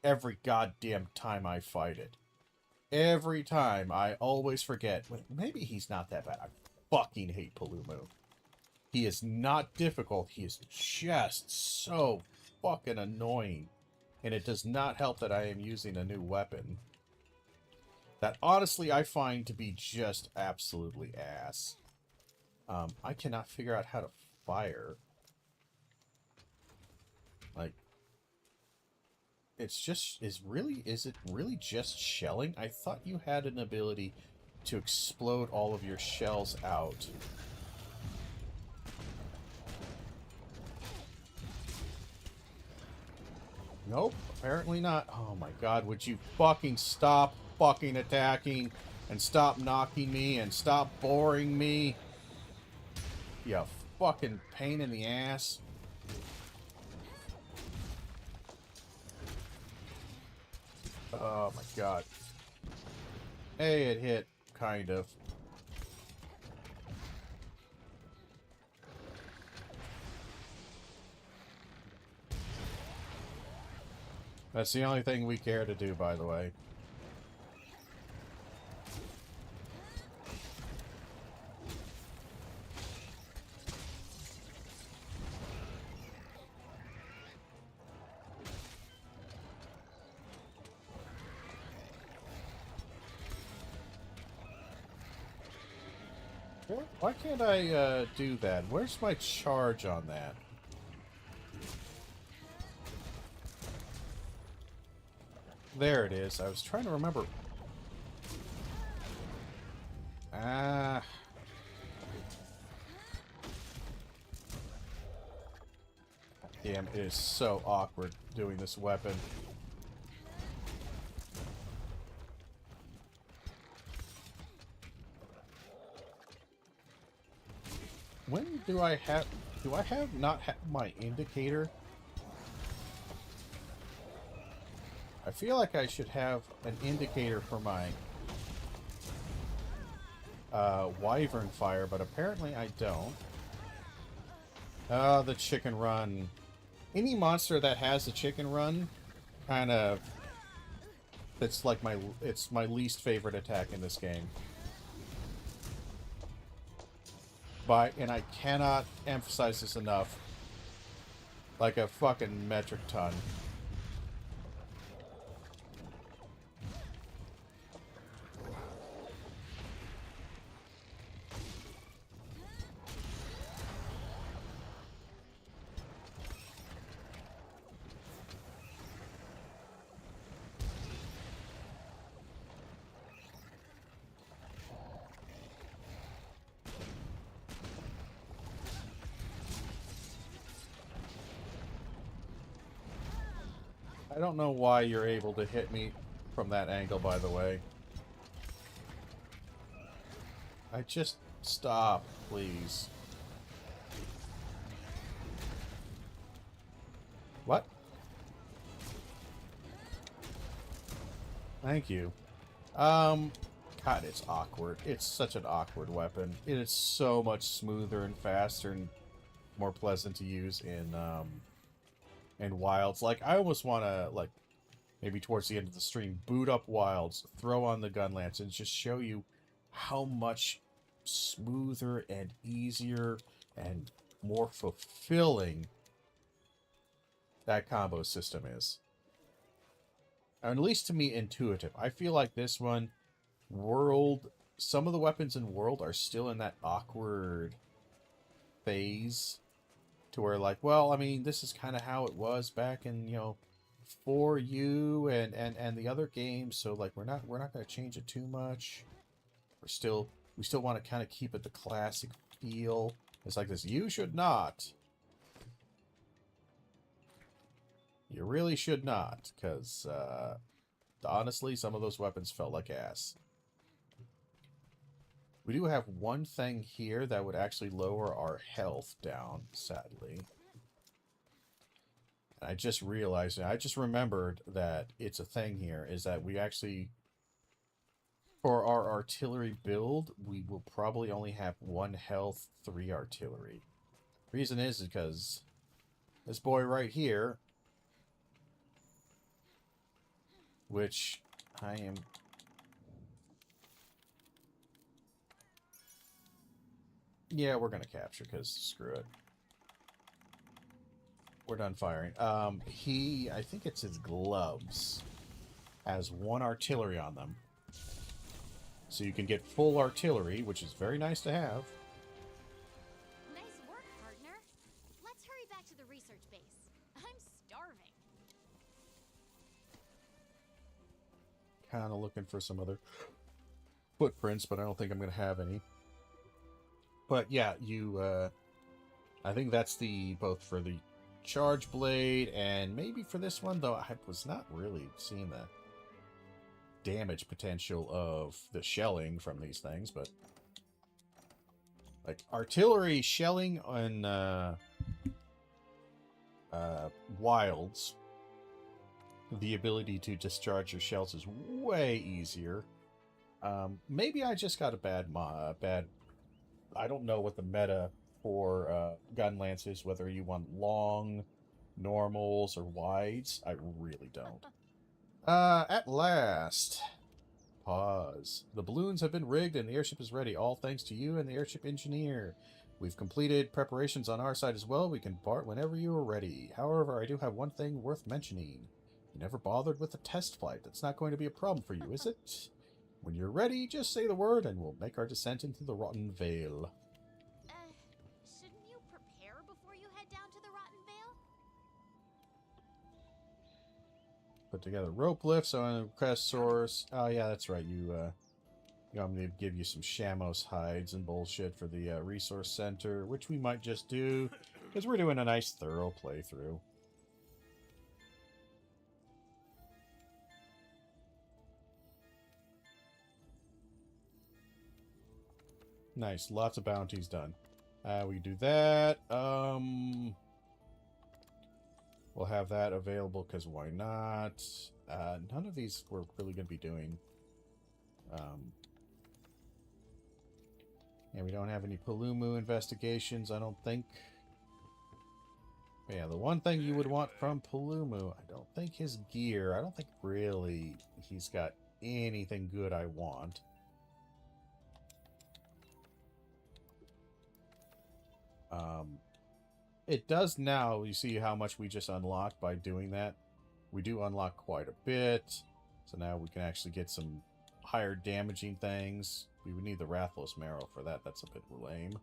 Every goddamn time I fight it. Every time, I always forget. Wait, maybe he's not that bad. I fucking hate Palumu. He is not difficult. He is just so fucking annoying. And it does not help that I am using a new weapon. That honestly I find to be just absolutely ass. I cannot figure out how to fire. Like, it's just, is it really just shelling? I thought you had an ability to explode all of your shells out. Nope, apparently not. Oh my god, would you fucking stop fucking attacking and stop knocking me and stop boring me? You fucking pain in the ass. Oh my god. Hey, it hit, kind of. That's the only thing we care to do, by the way. Why can't I do that? Where's my charge on that? There it is. I was trying to remember. Ah. Damn, it is so awkward doing this weapon. When do I have... Do I have not have my indicator? I feel like I should have an indicator for my Wyvern Fire, but apparently I don't. Oh, the chicken run. Any monster that has a chicken run, kind of... It's like it's my least favorite attack in this game. And I cannot emphasize this enough. Like a fucking metric ton. I don't know why you're able to hit me from that angle, by the way. I just... Stop, please. What? Thank you. God, it's awkward. It's such an awkward weapon. It is so much smoother and faster and more pleasant to use in Wilds. Like, I almost want to, like, maybe towards the end of the stream, boot up Wilds, throw on the gun lance, and just show you how much smoother and easier and more fulfilling that combo system is. At least to me, intuitive. I feel like this one, World, some of the weapons in World are still in that awkward phase to where, like, well, I mean, this is kind of how it was back in, you know, for you and the other games, so like we're not going to change it too much. We still want to kind of keep it the classic feel. It's like this, you should not. You really should not, because honestly, some of those weapons felt like ass. We do have one thing here that would actually lower our health down, sadly. And I just realized, I just remembered that it's a thing here, is that we actually, for our artillery build, we will probably only have 1 health, 3 artillery. Reason is because this boy right here, which I am... Yeah, we're going to capture, because screw it. We're done firing. I think it's his gloves, has 1 artillery on them. So you can get full artillery, which is very nice to have. Nice work, partner. Let's hurry back to the research base. I'm starving. Kind of looking for some other footprints, but I don't think I'm going to have any. But yeah, I think that's both for the charge blade and maybe for this one, though I was not really seeing the damage potential of the shelling from these things, but like artillery shelling on Wilds, the ability to discharge your shells is way easier. Maybe I just got a bad I don't know what the meta for gun lance is, whether you want long, normals, or wides. I really don't. At last. Pause. The balloons have been rigged and the airship is ready, all thanks to you and the airship engineer. We've completed preparations on our side as well. We can BART whenever you are ready. However, I do have one thing worth mentioning. You never bothered with a test flight. That's not going to be a problem for you, is it? When you're ready, just say the word and we'll make our descent into the Rotten Vale. Shouldn't you prepare before you head down to the Rotten Vale? Put together rope lifts on a crest source. Oh yeah, that's right. You want me to give you some Shamos hides and bullshit for the resource center, which we might just do, because we're doing a nice thorough playthrough. Nice, lots of bounties done. We do that. We'll have that available because why not? None of these we're really going to be doing. Yeah, we don't have any Palumu investigations, I don't think. But yeah, the one thing you would want from Palumu, I don't think his gear, I don't think really he's got anything good I want. It does now, you see how much we just unlocked by doing that? We do unlock quite a bit. So now we can actually get some higher damaging things. We would need the Rathless Marrow for that. That's a bit lame.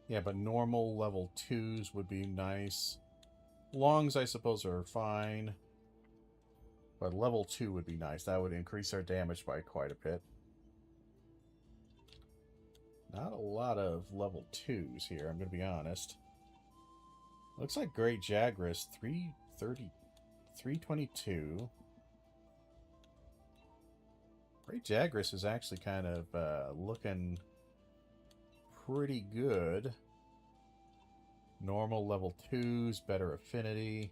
Yeah, but normal level 2s would be nice. Longs, I suppose, are fine. But level 2 would be nice. That would increase our damage by quite a bit. Not a lot of level 2s here, I'm going to be honest. Looks like Great Jagras, 330, 322. Great Jagras is actually kind of looking pretty good. Normal level 2s, better affinity.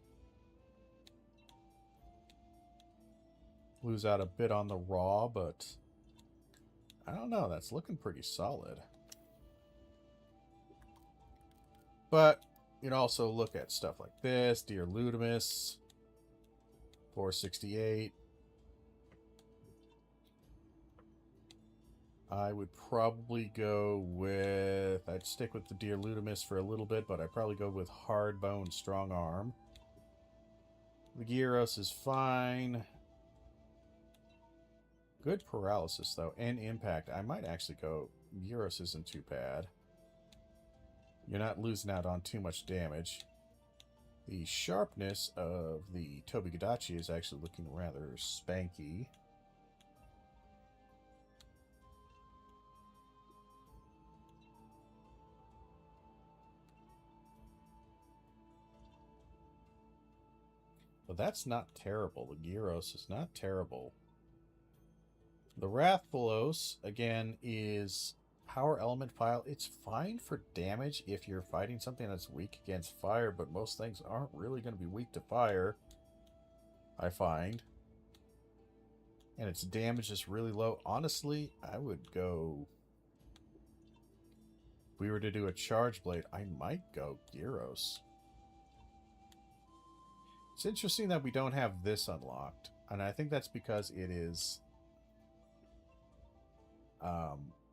Lose out a bit on the raw, but I don't know. That's looking pretty solid. But you can also look at stuff like this. Dear Ludimus, 468. I would probably go with... I'd stick with the Dear Ludimus for a little bit, but I'd probably go with Hard Bone, Strong Arm. The Gyros is fine. Good paralysis, though, and impact. I might actually go... Gyros isn't too bad. You're not losing out on too much damage. The sharpness of the Tobigadachi is actually looking rather spanky. But that's not terrible. The Gyros is not terrible. The Rathvolos, again, is power element file. It's fine for damage if you're fighting something that's weak against fire, but most things aren't really going to be weak to fire, I find. And its damage is really low. Honestly, I would go... If we were to do a Charge Blade, I might go Gyros. It's interesting that we don't have this unlocked. And I think that's because it is...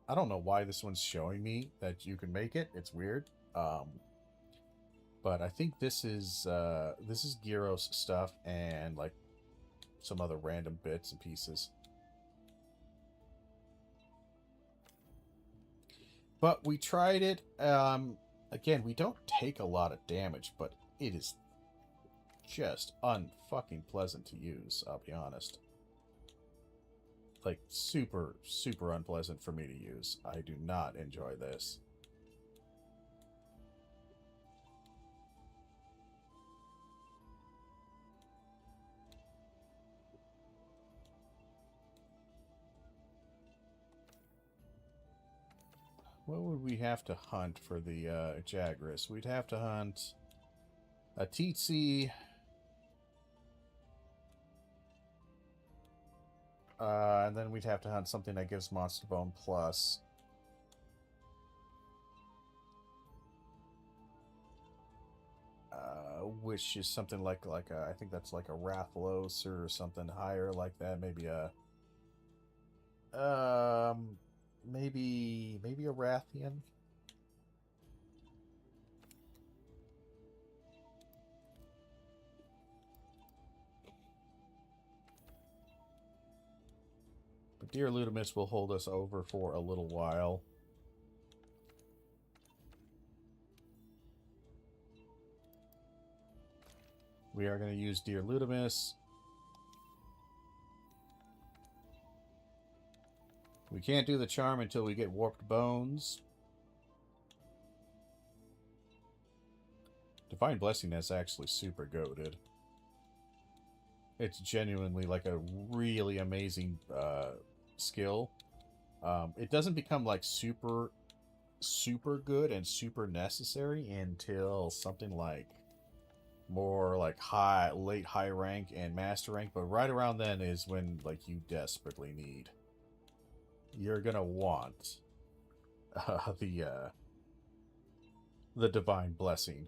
I don't know why this one's showing me that you can make it. It's weird. But I think this is Gyros stuff and like some other random bits and pieces. But we tried it. Again, we don't take a lot of damage, but it is just unfucking pleasant to use, I'll be honest. Like, super, super unpleasant for me to use. I do not enjoy this. What would we have to hunt for the Jagras? We'd have to hunt a Tsetse. And then we'd have to hunt something that gives Monster Bone Plus. Which is something like a, I think that's like a Rathalos or something higher like that. Maybe a... maybe a Rathian. But Dear Ludimus will hold us over for a little while. We are going to use Dear Ludimus. We can't do the charm until we get Warped Bones. Divine Blessing is actually super goated. It's genuinely like a really amazing skill. It doesn't become like super good and super necessary until something like more like late high rank and master rank, but right around then is when like you desperately need. You're gonna want the Divine Blessing.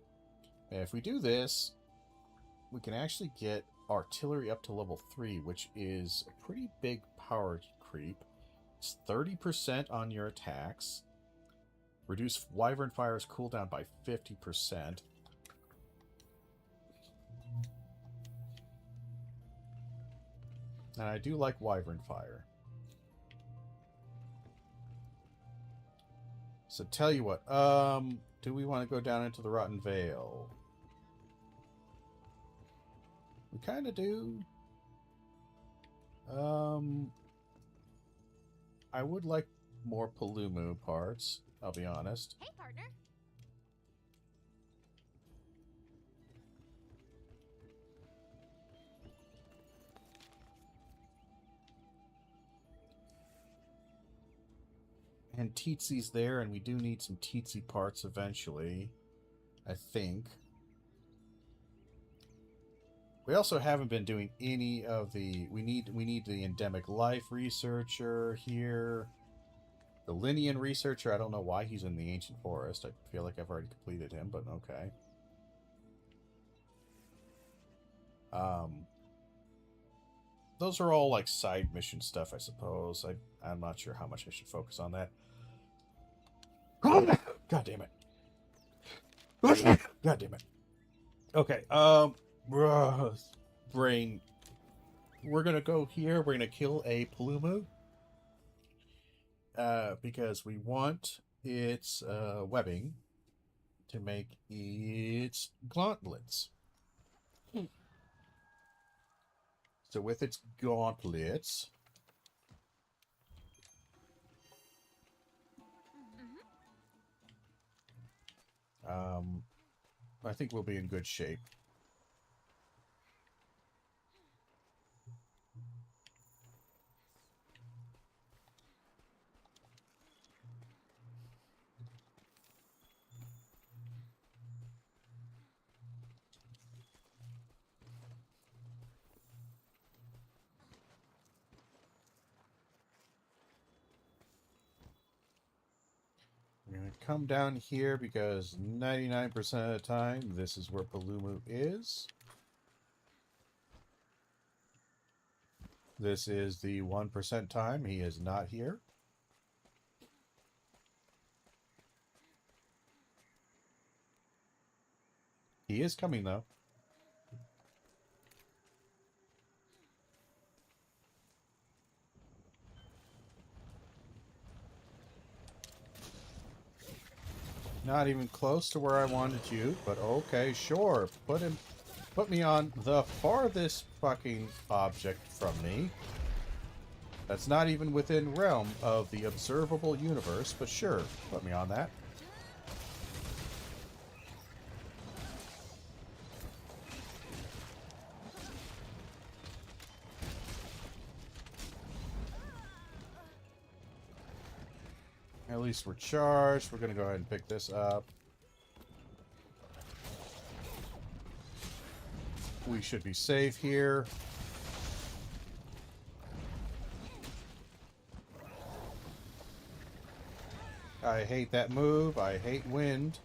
And if we do this, we can actually get Artillery up to level 3, which is a pretty big power creep. It's 30% on your attacks. Reduce Wyvern Fire's cooldown by 50%. And I do like Wyvern Fire. So tell you what, do we want to go down into the Rotten Vale? We kind of do. I would like more Palumu parts, I'll be honest. Hey, partner. And Teetsy's there, and we do need some Teetsy parts eventually, I think. We also haven't been doing any of the... We need the endemic life researcher here. The Linian researcher, I don't know why he's in the ancient forest. I feel like I've already completed him, but okay. Those are all like side mission stuff, I suppose. I'm not sure how much I should focus on that. God damn it. God damn it. Okay, brain. We're gonna go here. We're gonna kill a Palumu. Because we want its webbing to make its gauntlets. So with its gauntlets, I think we'll be in good shape. We're going to come down here because 99% of the time, this is where Palumu is. This is the 1% time he is not here. He is coming, though. Not even close to where I wanted you, but okay, sure. Put me on the farthest fucking object from me. That's not even within realm of the observable universe, but sure, put me on that. At least we're charged. We're going to go ahead and pick this up. We should be safe here. I hate that move. I hate wind.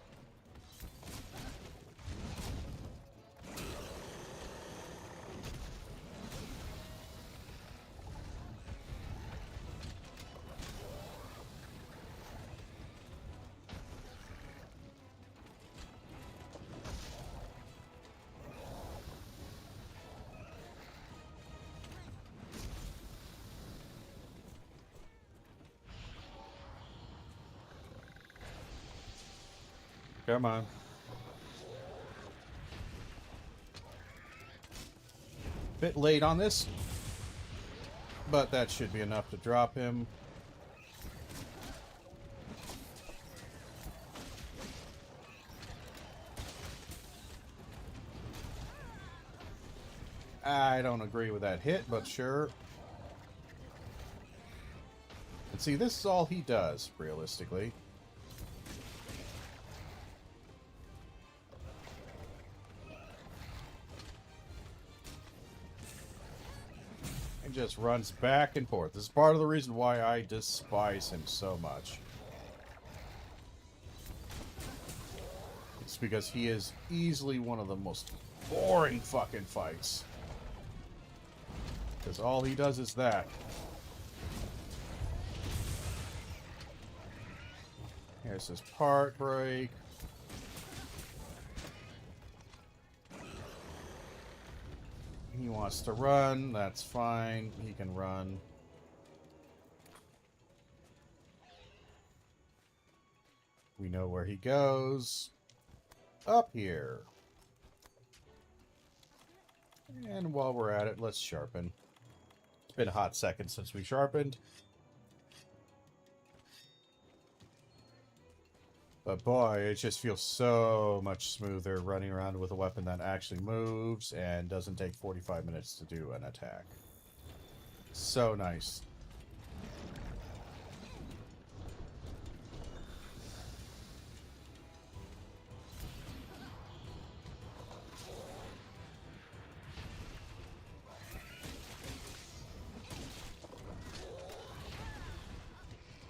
Come on. Bit late on this, but that should be enough to drop him. I don't agree with that hit, but sure. And see, this is all he does, realistically. And just runs back and forth. This is part of the reason why I despise him so much. It's because he is easily one of the most boring fucking fights. Because all he does is that. Here's his part break. He wants to run. That's fine. He can run. We know where he goes. Up here. And while we're at it, let's sharpen. It's been a hot second since we sharpened. But boy, it just feels so much smoother running around with a weapon that actually moves and doesn't take 45 minutes to do an attack. So nice.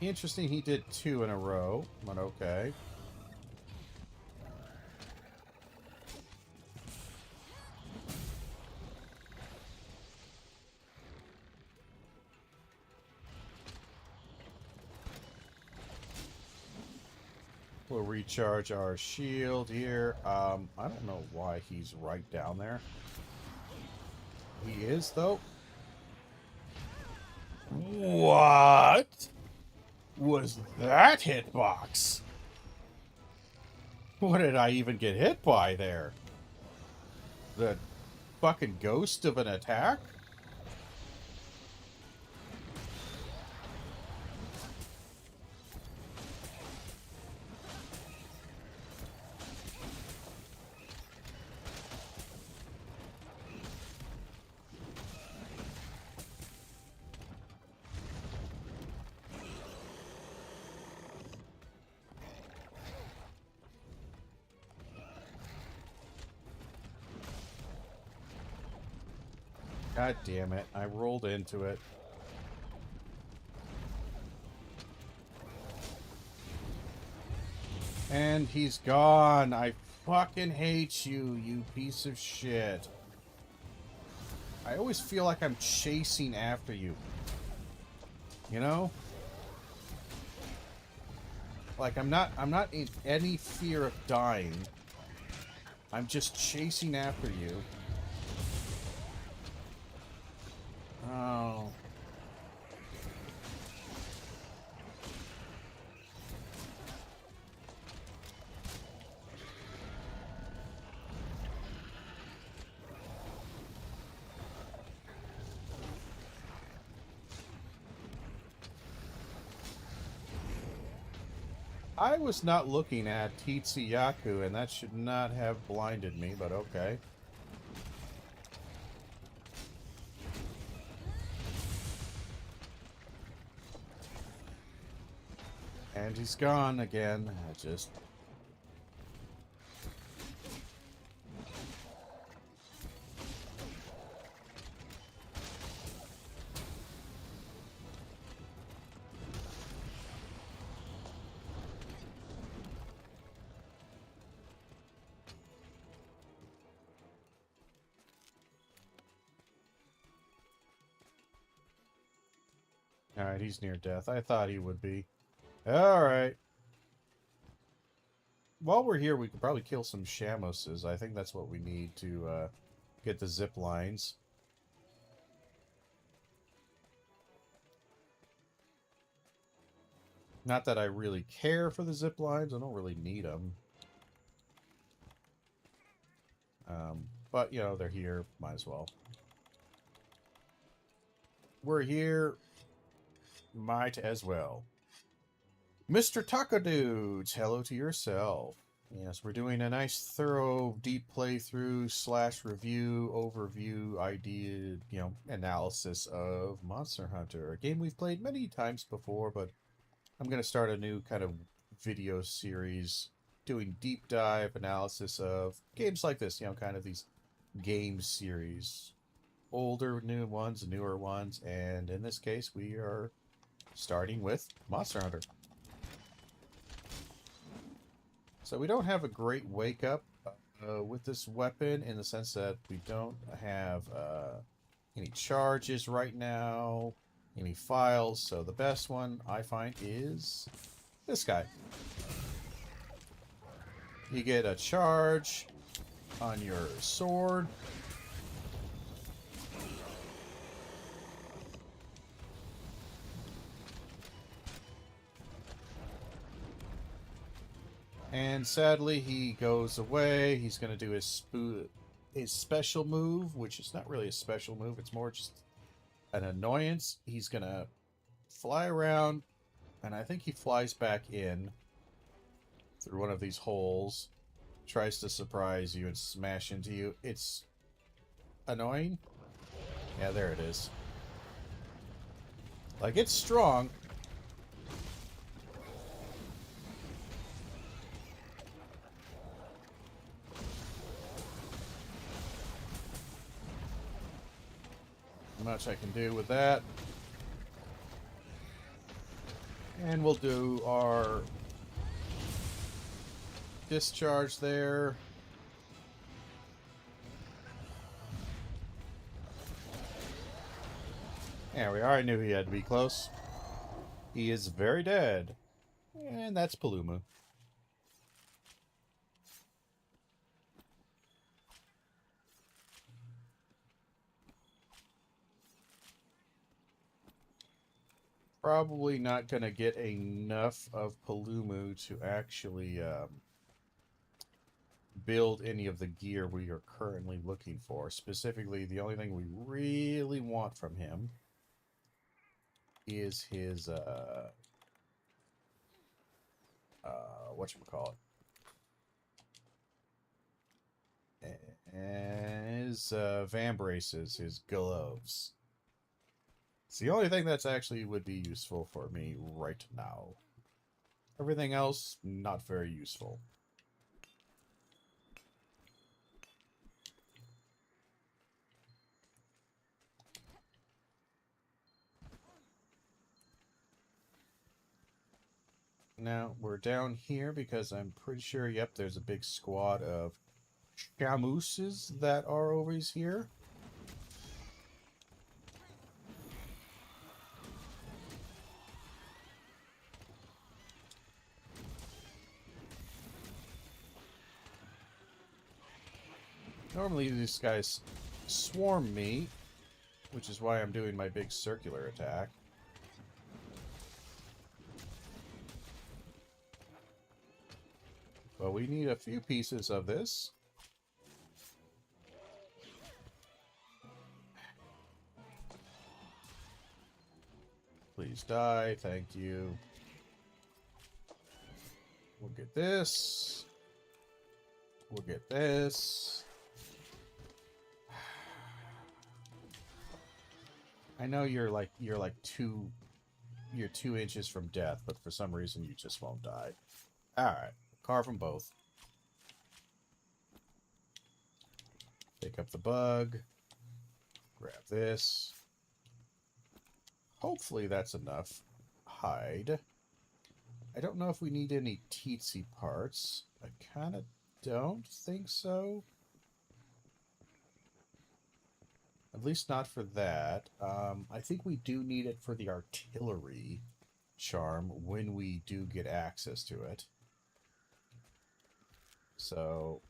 Interesting, he did 2 in a row, but okay. We'll recharge our shield here. I don't know why he's right down there. He is, though. What was that hitbox? What did I even get hit by there? The fucking ghost of an attack? God damn it. I rolled into it. And he's gone. I fucking hate you, you piece of shit. I always feel like I'm chasing after you. You know? Like I'm not in any fear of dying. I'm just chasing after you. Oh. I was not looking at Yaku, and that should not have blinded me, but okay. And he's gone again. I just... Alright, he's near death. I thought he would be. Alright. While we're here, we could probably kill some Shamoses. I think that's what we need to get the zip lines. Not that I really care for the zip lines. I don't really need them. But, you know, they're here. Might as well. We're here. Might as well. Mr. Taco Dudes, hello to yourself. Yes, we're doing a nice, thorough, deep playthrough / review, overview, idea, analysis of Monster Hunter. A game we've played many times before, but I'm going to start a new kind of video series doing deep dive analysis of games like this, kind of these game series. Older, new ones, newer ones, and in this case, we are starting with Monster Hunter. So we don't have a great wake-up with this weapon in the sense that we don't have any charges right now, any files, so the best one I find is this guy. You get a charge on your sword. And sadly, he goes away. He's going to do his his special move, which is not really a special move, it's more just an annoyance. He's gonna fly around, and I think he flies back in through one of these holes, tries to surprise you and smash into you. It's annoying. Yeah, there it is. Like, it's strong. Much I can do with that. And we'll do our discharge there. There we are. I knew he had to be close. He is very dead. And that's Paluma. Probably not going to get enough of Palumu to actually build any of the gear we are currently looking for. Specifically, the only thing we really want from him is his whatchamacallit? His vambraces, his gloves. It's the only thing that's actually would be useful for me right now. Everything else, not very useful. Now, we're down here because I'm pretty sure, yep, there's a big squad of Shamooses that are over here. Normally these guys swarm me, which is why I'm doing my big circular attack. But we need a few pieces of this. Please die, thank you. We'll get this. We'll get this. I know you're 2 inches from death, but for some reason you just won't die. Alright, carve them both. Pick up the bug. Grab this. Hopefully that's enough. Hide. I don't know if we need any teensy parts. I kind of don't think so. At least not for that. I think we do need it for the artillery charm when we do get access to it. So...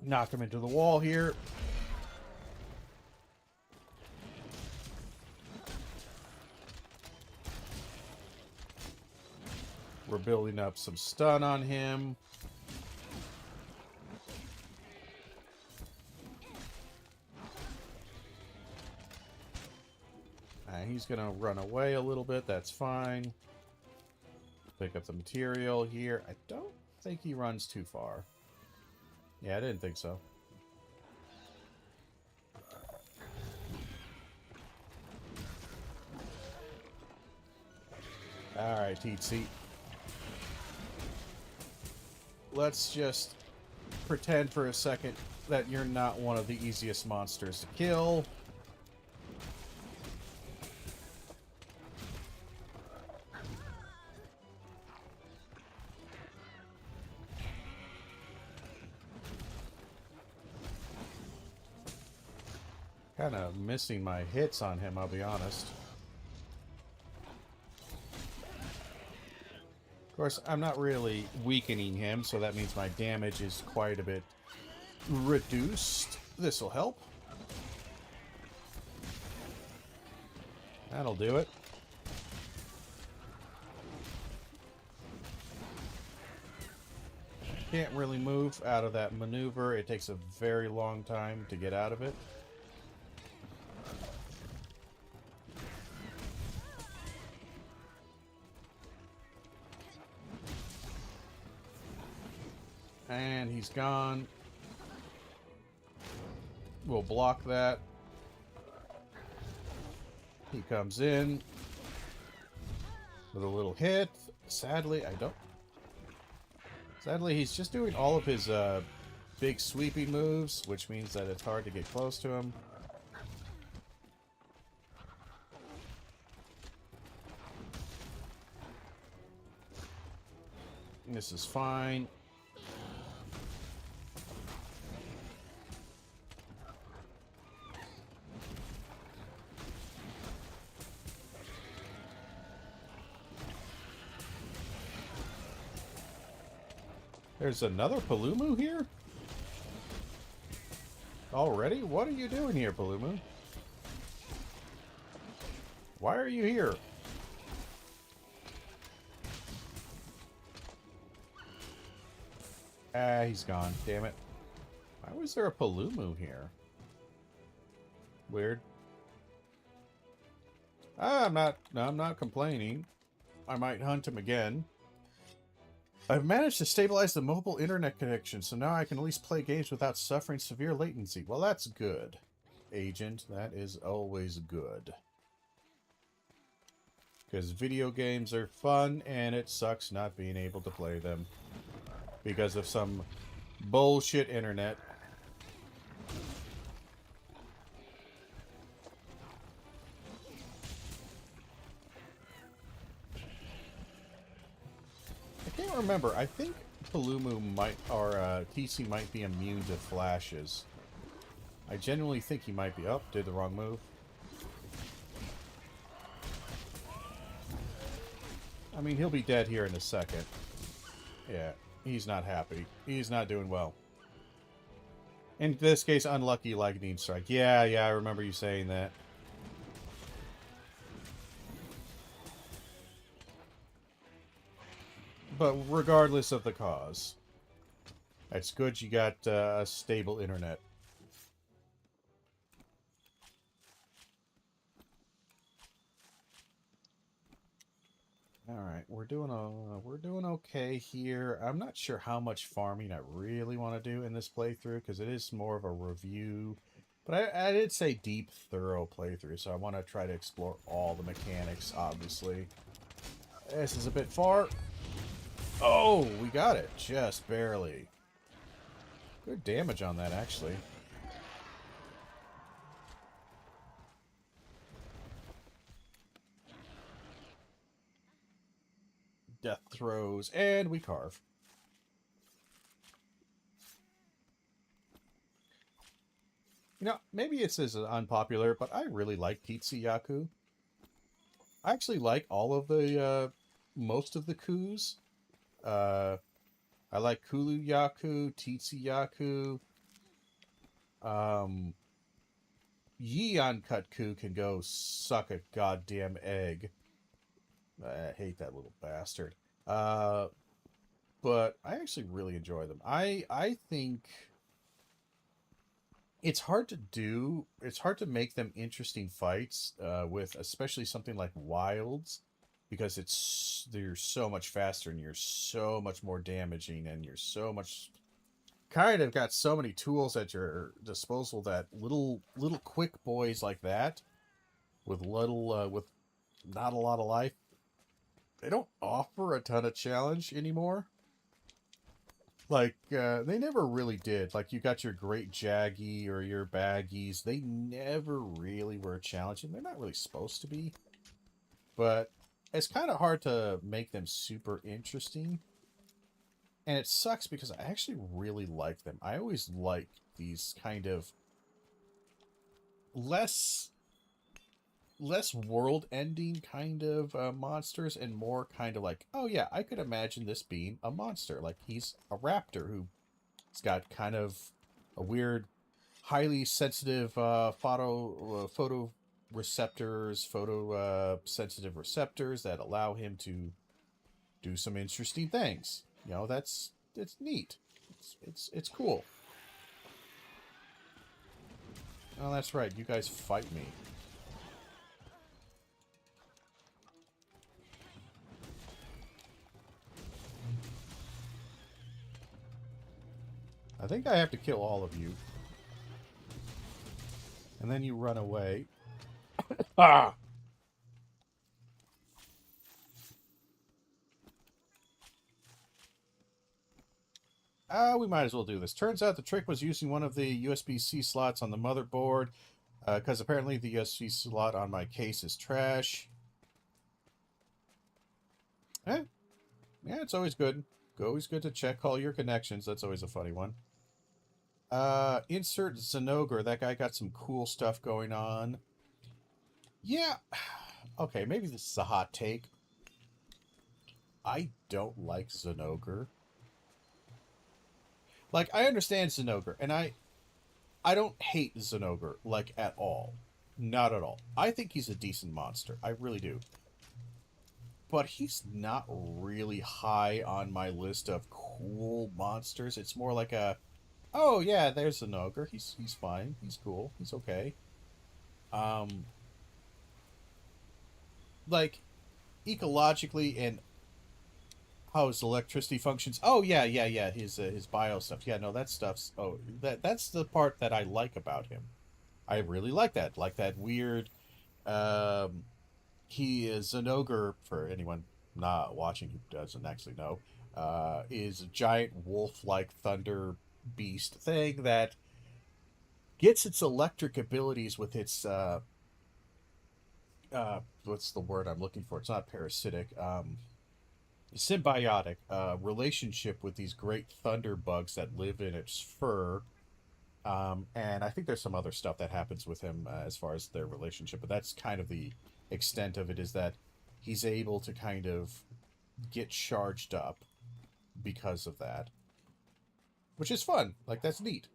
knock him into the wall here. We're building up some stun on him. He's going to run away a little bit. That's fine. Pick up the material here. I don't think he runs too far. Yeah, I didn't think so. Alright, Teetsy. Let's just pretend for a second that you're not one of the easiest monsters to kill. Kind of missing my hits on him, I'll be honest. Of course, I'm not really weakening him, so that means my damage is quite a bit reduced. This'll help. That'll do it. Can't really move out of that maneuver. It takes a very long time to get out of it. And he's gone. We'll block that. He comes in with a little hit. Sadly, Sadly, he's just doing all of his big sweeping moves, which means that it's hard to get close to him. This is fine. There's another Palumu here? Already? What are you doing here, Palumu? Why are you here? Ah, he's gone. Damn it. Why was there a Palumu here? Weird. Ah, I'm not complaining. I might hunt him again. I've managed to stabilize the mobile internet connection, so now I can at least play games without suffering severe latency. Well, that's good, Agent. That is always good. Because video games are fun, and it sucks not being able to play them. Because of some bullshit internet. I can't remember. I think Palumu might, or TC might be immune to flashes. I genuinely think he might be. Oh, did the wrong move. I mean, he'll be dead here in a second. Yeah, he's not happy. He's not doing well. In this case, unlucky lightning strike. Yeah, I remember you saying that. But regardless of the cause, it's good you got a stable internet. All right, we're doing okay here. I'm not sure how much farming I really want to do in this playthrough because it is more of a review. But I did say deep, thorough playthrough, so I want to try to explore all the mechanics, obviously. This is a bit far. Oh, we got it. Just barely. Good damage on that, actually. Death throws, and we carve. You know, maybe it's as unpopular, but I really like Yaku. I actually like all of the, most of the coups. I like Kulu Yaku, Yaku. Yi Uncut Ku can go suck a goddamn egg. I hate that little bastard. But I actually really enjoy them. I think it's hard to do. It's hard to make them interesting fights with especially something like Wilds because they're so much faster and you're so much more damaging and you're so much kind of got so many tools at your disposal that little quick boys like that with with not a lot of life, they don't offer a ton of challenge anymore. Like, they never really did. Like, you got your Great Jaggy or your Baggies. They never really were challenging. They're not really supposed to be. But it's kind of hard to make them super interesting. And it sucks because I actually really like them. I always like these kind of less world-ending kind of monsters and more kind of like, oh yeah, I could imagine this being a monster. Like he's a raptor who's got kind of a weird, highly sensitive photo sensitive receptors that allow him to do some interesting things. You know, it's neat. It's cool. Oh, that's right. You guys fight me. I think I have to kill all of you. And then you run away. Ah! We might as well do this. Turns out the trick was using one of the USB-C slots on the motherboard, because apparently the USB slot on my case is trash. Eh? Yeah, it's always good. Always good to check all your connections. That's always a funny one. Insert Zenogre. That guy got some cool stuff going on. Yeah. Okay, maybe this is a hot take. I don't like Zenogre. Like, I understand Zenogre, and I don't hate Zenogre, like, at all. Not at all. I think he's a decent monster. I really do. But he's not really high on my list of cool monsters. It's more like a, oh yeah, there's Zenogre. He's fine. He's cool. He's okay. Like, ecologically and how his electricity functions. Oh yeah. His bio stuff. Yeah, no, that stuff's. Oh, that's the part that I like about him. I really like that. Like that weird. He is an ogre. For anyone not watching who doesn't actually know, is a giant wolf-like thunder beast thing that gets its electric abilities with its. What's the word I'm looking for? It's not parasitic. Symbiotic relationship with these great thunder bugs that live in its fur. And I think there's some other stuff that happens with him as far as their relationship, but that's kind of the extent of it, is that he's able to kind of get charged up because of that. Which is fun. Like, that's neat.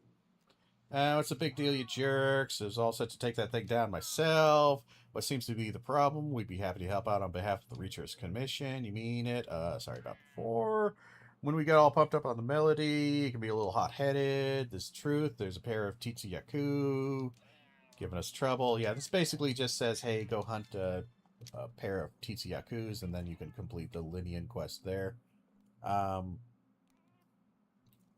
What's the big deal, you jerks? I was all set to take that thing down myself. What seems to be the problem? We'd be happy to help out on behalf of the Research Commission. You mean it? Sorry about before. When we get all pumped up on the melody, it can be a little hot-headed. This truth, there's a pair of Titsuyaku giving us trouble. Yeah, this basically just says, hey, go hunt a pair of Titsuyakus, and then you can complete the Linian quest there.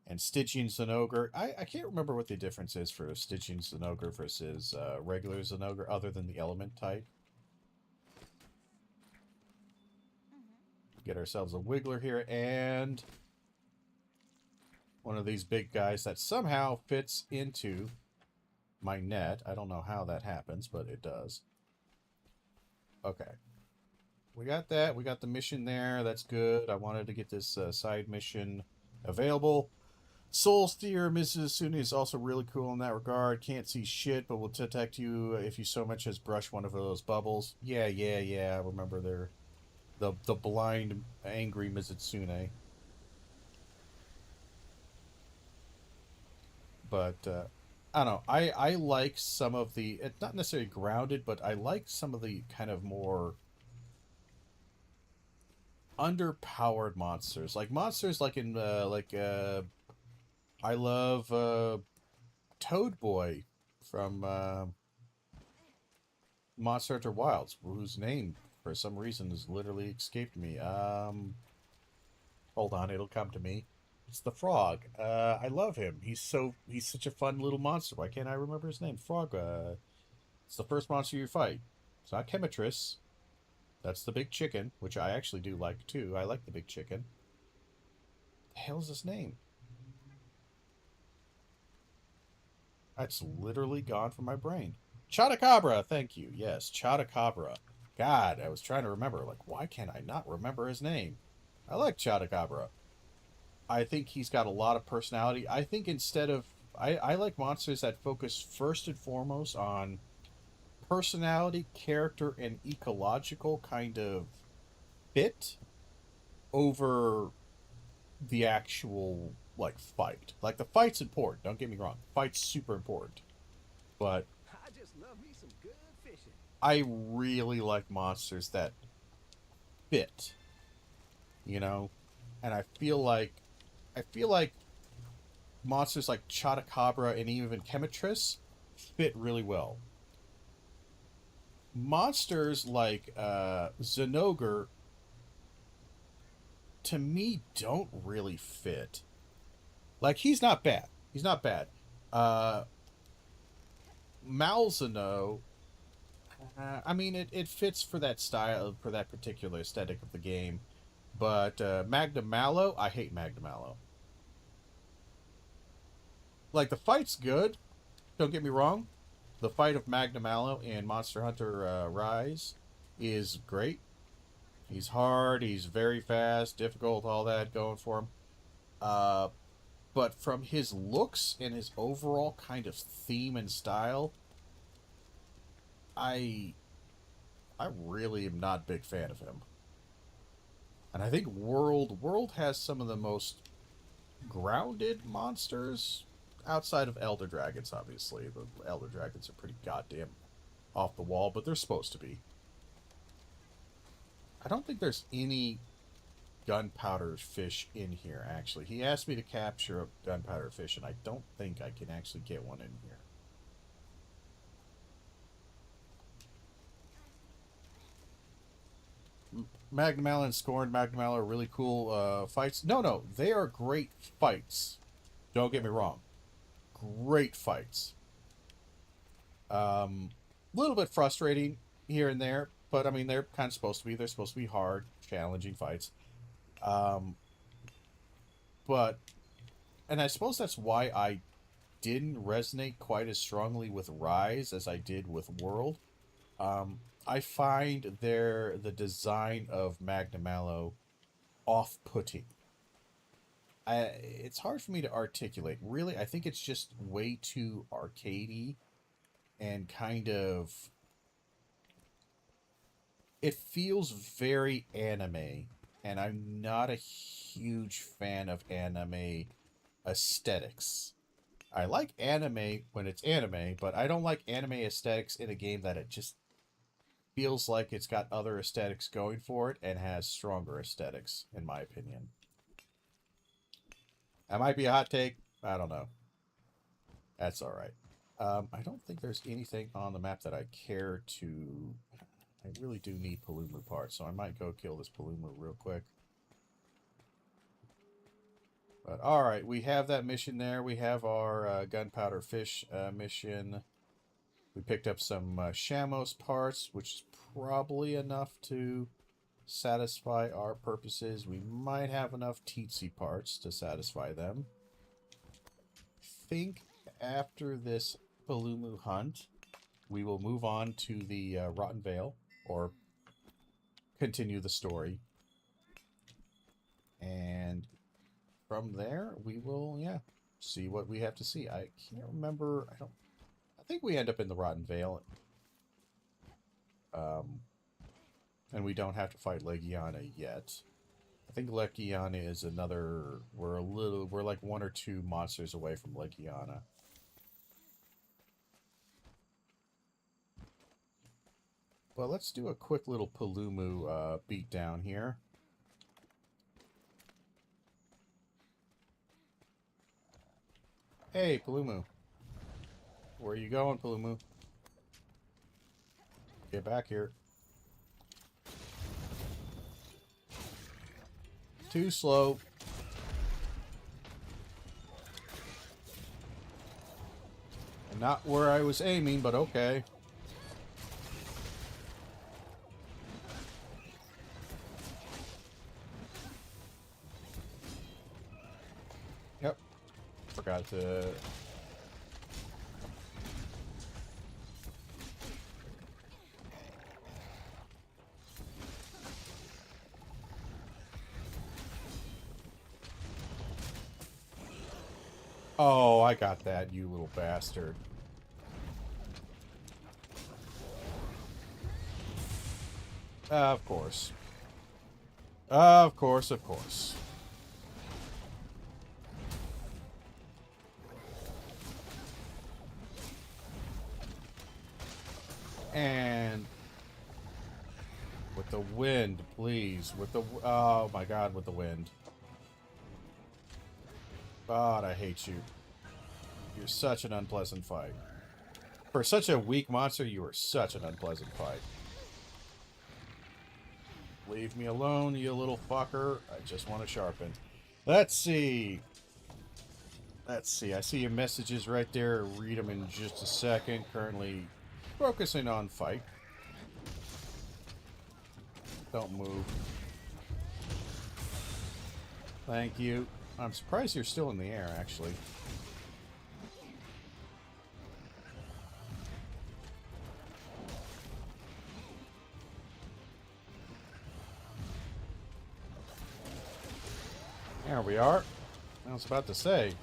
And Stygian Zenogre. I can't remember what the difference is for Stygian Zenogre versus regular Zenogre, other than the element type. Get ourselves a Wiggler here, and one of these big guys that somehow fits into my net. I don't know how that happens, but it does. Okay. We got that. We got the mission there. That's good. I wanted to get this side mission available. Soul Steer, Mrs. Suni is also really cool in that regard. Can't see shit, but will detect you if you so much as brush one of those bubbles. Yeah. I remember the blind, angry Mizitsune. But, I don't know. I like some of the, it's not necessarily grounded, but I like some of the kind of more underpowered monsters. Like monsters like in, I love, Toad Boy from, Monster Hunter Wilds, whose name, for some reason, has literally escaped me. Hold on, it'll come to me. It's the frog. I love him. He's such a fun little monster. Why can't I remember his name? Frog. It's the first monster you fight. It's not Chemitris. That's the big chicken, which I actually do like too. I like the big chicken. The hell's his name? That's literally gone from my brain. Chotacabra, thank you. Yes, Chotacabra. God, I was trying to remember. Like, why can't I not remember his name? I like Chotacabra. I think he's got a lot of personality. I think instead of... I like monsters that focus first and foremost on personality, character, and ecological kind of fit over the actual, like, fight. Like, the fight's important, don't get me wrong. Fight's super important. But I just love me some good fishing. I really like monsters that fit. You know? And I feel like I feel like monsters like Chotacabra and even Chemitris fit really well. Monsters like Zinogre, to me, don't really fit. Like, he's not bad. He's not bad. Malzeno, I mean, it fits for that style, for that particular aesthetic of the game. But Magnum Mallow, I hate Magnum Mallow. Like, the fight's good. Don't get me wrong. The fight of Magnum Mallow in Monster Hunter Rise is great. He's hard. He's very fast, difficult, all that going for him. Uh, but from his looks and his overall kind of theme and style, I really am not a big fan of him. And I think World has some of the most grounded monsters outside of Elder Dragons, obviously. The Elder Dragons are pretty goddamn off the wall, but they're supposed to be. I don't think there's any gunpowder fish in here, actually. He asked me to capture a gunpowder fish, and I don't think I can actually get one in here. Magnum Mallow and Scorn Magnum Mallow are really cool fights. No, they are great fights. Don't get me wrong. Great fights. Little bit frustrating here and there, but I mean, they're kind of supposed to be. They're supposed to be hard, challenging fights. But, and I suppose that's why I didn't resonate quite as strongly with Rise as I did with World. I find the design of Magnum Mallow off-putting. It's hard for me to articulate. Really, I think it's just way too arcadey and kind of... It feels very anime, and I'm not a huge fan of anime aesthetics. I like anime when it's anime, but I don't like anime aesthetics in a game that it just feels like it's got other aesthetics going for it and has stronger aesthetics, in my opinion. That might be a hot take. I don't know. That's alright. I don't think there's anything on the map that I care to... I really do need Palumu parts, so I might go kill this Palumu real quick. But alright, we have that mission there. We have our gunpowder fish mission. We picked up some Shamos parts, which is probably enough to satisfy our purposes. We might have enough Teetsy parts to satisfy them. I think after this Palumu hunt, we will move on to the Rotten Vale, or continue the story. And from there, we will, see what we have to see. I can't remember. I think we end up in the Rotten Vale. And we don't have to fight Legiana yet. I think Legiana is another... We're like 1 or 2 monsters away from Legiana. Well, let's do a quick little Palumu beat down here. Hey, Palumu. Where are you going, Palumu? Get back here. Too slow. And not where I was aiming, but okay. Yep. Forgot to... Oh, I got that, you little bastard. Of course. Of course, of course. And... with the wind, please. With the... Oh my god, with the wind. God, I hate you. You're such an unpleasant fight. For such a weak monster, you are such an unpleasant fight. Leave me alone, you little fucker. I just want to sharpen. Let's see. Let's see. I see your messages right there. Read them in just a second. Currently focusing on fight. Don't move. Thank you. I'm surprised you're still in the air, actually. There we are. I was about to say.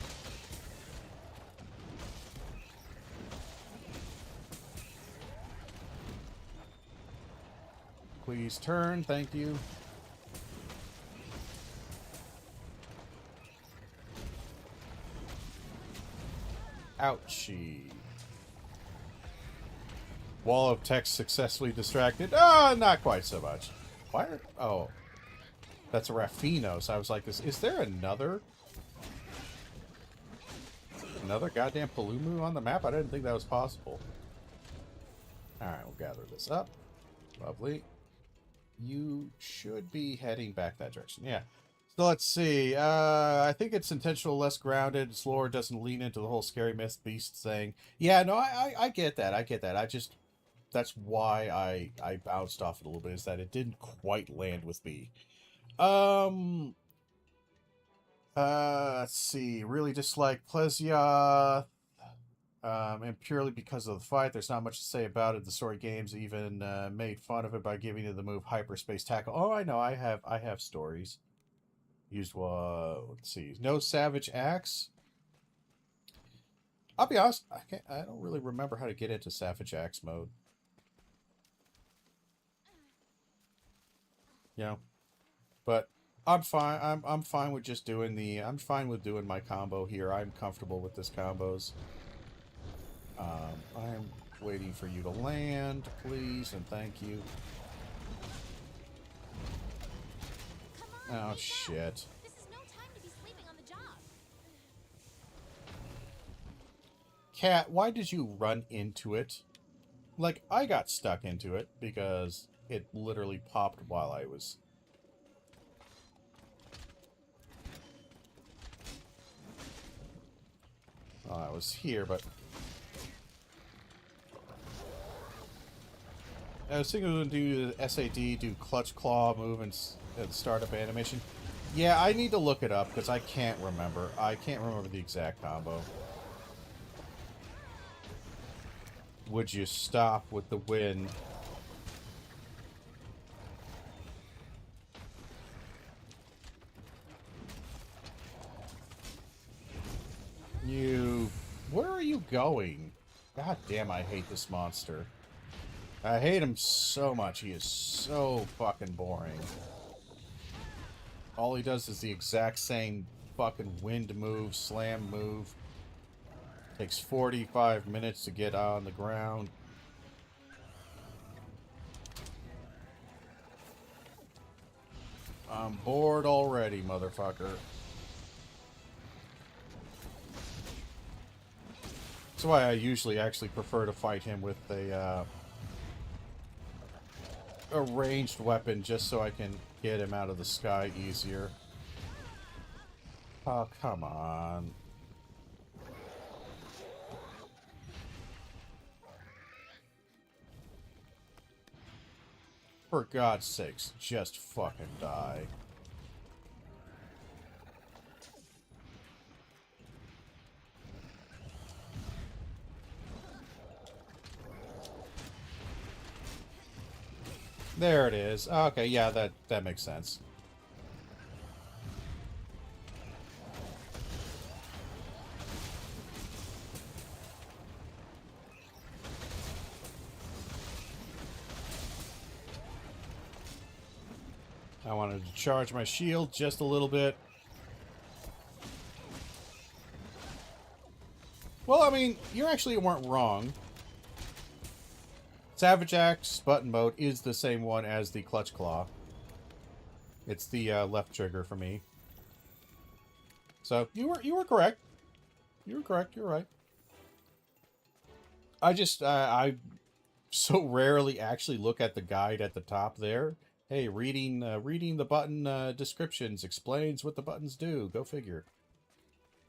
Please turn, thank you. Ouchie. Wall of text successfully distracted. Ah, not quite so much. Why are... Oh. That's a Raffinos. I was like, is there another goddamn Palumu on the map? I didn't think that was possible. Alright, we'll gather this up. Lovely. You should be heading back that direction. Yeah. So let's see. I think it's intentional, less grounded. Its lore doesn't lean into the whole scary myth beast thing. Yeah, no, I get that. I get that. I just... That's why I bounced off it a little bit, is that it didn't quite land with me. Let's see. Really dislike Plesia. And purely because of the fight, there's not much to say about it. The story games even made fun of it by giving it the move hyperspace tackle. Oh, I know. I have stories. Used let's see. No Savage Axe. I'll be honest. I don't really remember how to get into Savage Axe mode. You know, but I'm fine. I'm fine with just doing the. I'm fine with doing my combo here. I'm comfortable with this combos. I'm waiting for you to land, please, and thank you. Oh, shit. This is no time to be sleeping on the job. Cat, why did you run into it? Like, I got stuck into it because it literally popped while I was... I was here, but... I was thinking we would do the SAD, do clutch claw move and startup animation. Yeah, I need to look it up because I can't remember. I can't remember the exact combo. Would you stop with the wind? You... Where are you going? God damn, I hate this monster. I hate him so much. He is so fucking boring. All he does is the exact same fucking wind move, slam move. Takes 45 minutes to get on the ground. I'm bored already, motherfucker. That's why I usually actually prefer to fight him with a ranged weapon, just so I can get him out of the sky easier. Oh, come on. For God's sakes, just fucking die. There it is. Okay, yeah, that makes sense. I wanted to charge my shield just a little bit. Well, I mean, you actually weren't wrong. Savage Axe button mode is the same one as the Clutch Claw. It's the left trigger for me. So you were correct. You were correct. You're right. I so rarely actually look at the guide at the top there. Hey, reading the button descriptions explains what the buttons do. Go figure.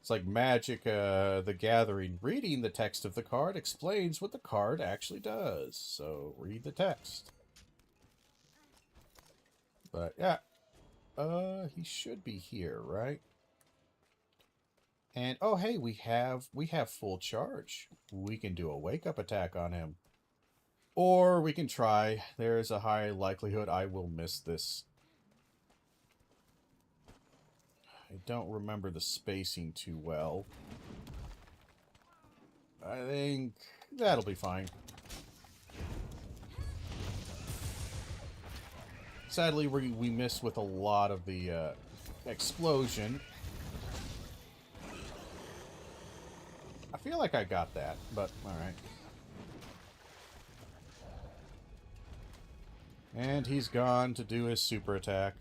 It's like Magic the Gathering. Reading the text of the card explains what the card actually does. So read the text. But yeah, he should be here, right? And oh hey, we have full charge. We can do a wake up attack on him. Or we can try. There's a high likelihood I will miss this. I don't remember the spacing too well. I think that'll be fine. Sadly, we miss with a lot of the explosion. I feel like I got that, but alright. And he's gone to do his super attack.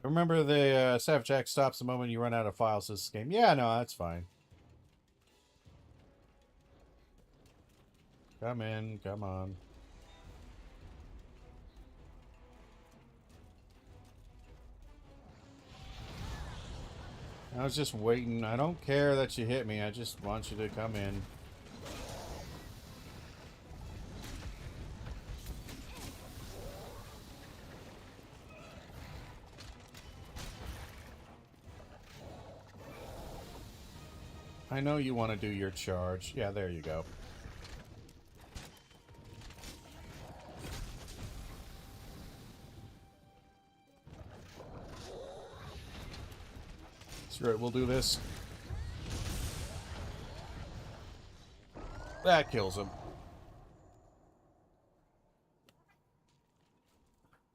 Remember the Savage Jack stops the moment you run out of files this game. Yeah, no, that's fine. Come in, come on. I was just waiting. I don't care that you hit me. I just want you to come in. I know you want to do your charge. Yeah, there you go. Screw it, we'll do this. That kills him.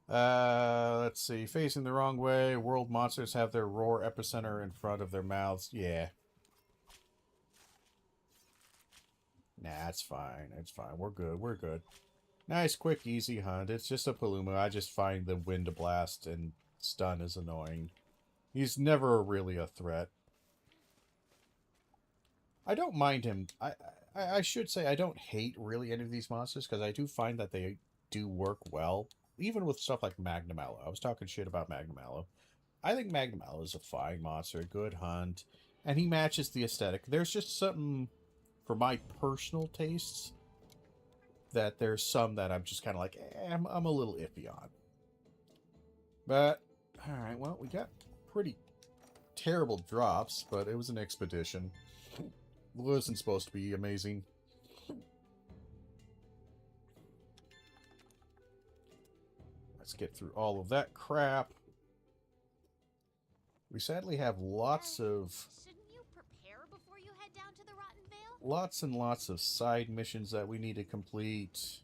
Let's see. Facing the wrong way. World monsters have their roar epicenter in front of their mouths. Yeah. Nah, it's fine. It's fine. We're good. We're good. Nice, quick, easy hunt. It's just a Paluma. I just find the wind blast and stun is annoying. He's never really a threat. I don't mind him. I should say I don't hate really any of these monsters because I do find that they do work well. Even with stuff like Magnamallow. I was talking shit about Magnamallow. I think Magnamallow is a fine monster, good hunt, and he matches the aesthetic. There's just something, for my personal tastes, that there's some that I'm just kind of like, I'm a little iffy on. But, alright, well, we got pretty terrible drops, but it was an expedition. It wasn't supposed to be amazing. Let's get through all of that crap. We sadly have lots of... Shouldn't you prepare before you head down to the Rotten Vale? Lots and lots of side missions that we need to complete.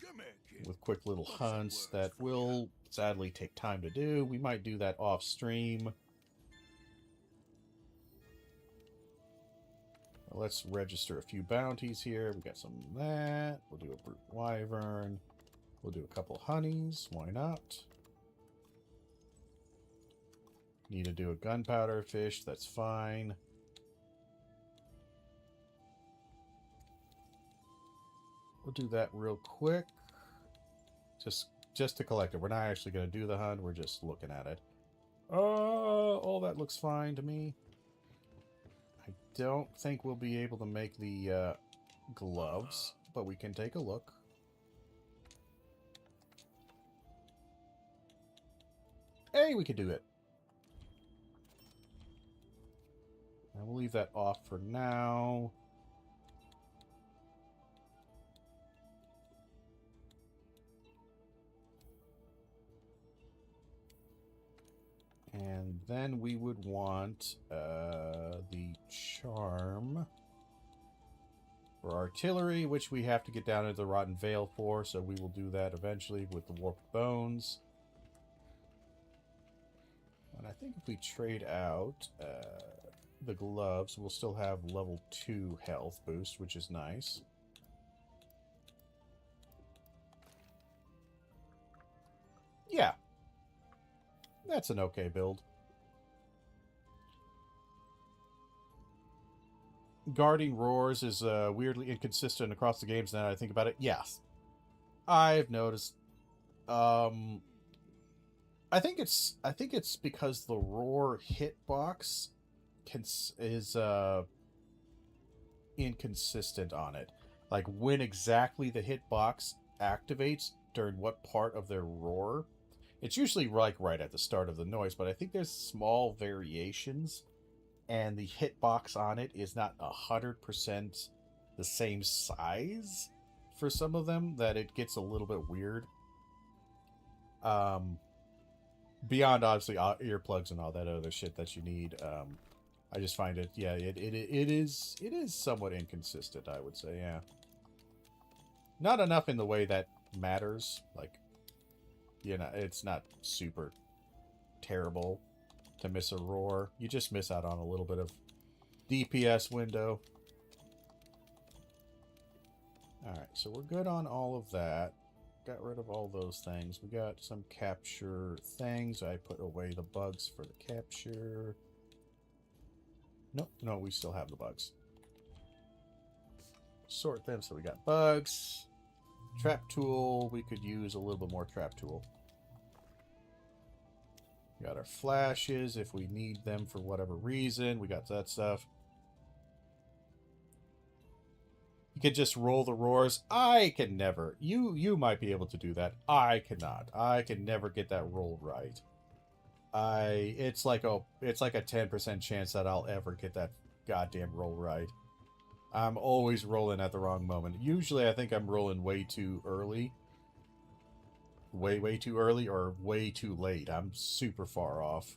Come here, kid. With quick little hunts that will sadly take time to do. We might do that off stream. Let's register a few bounties here. We got some of that. We'll do a brute wyvern. We'll do a couple honeys. Why not? Need to do a gunpowder fish. That's fine. We'll do that real quick. Just to collect it. We're not actually going to do the hunt. We're just looking at it. All that looks fine to me. I don't think we'll be able to make the gloves, but we can take a look. Hey, we could do it. And we'll leave that off for now. And then we would want the charm for artillery, which we have to get down to the Rotten Vale for, so we will do that eventually with the Warped Bones. And I think if we trade out the gloves, we'll still have level 2 health boost, which is nice. Yeah. That's an okay build. Guarding roars is weirdly inconsistent across the games now that I think about it. Yes. I've noticed. I think it's because the roar hitbox is inconsistent on it. Like when exactly the hitbox activates during what part of their roar. It's usually like right at the start of the noise, but I think there's small variations, and the hitbox on it is not 100% the same size for some of them, that it gets a little bit weird. Beyond obviously earplugs and all that other shit that you need, I just find it, yeah, it is somewhat inconsistent, I would say, yeah. Not enough in the way that matters, like, you know, it's not super terrible to miss a roar. You just miss out on a little bit of DPS window. Alright, so we're good on all of that. Got rid of all those things. We got some capture things. I put away the bugs for the capture. Nope, no, we still have the bugs. Sort them so we got bugs. Trap tool, we could use a little bit more trap tool. We got our flashes if we need them for whatever reason. We got that stuff. You could just roll the roars. I can never. You might be able to do that. I cannot. I can never get that roll right. It's like a 10% chance that I'll ever get that goddamn roll right. I'm always rolling at the wrong moment. Usually I think I'm rolling way too early. Way too early or way too late. I'm super far off.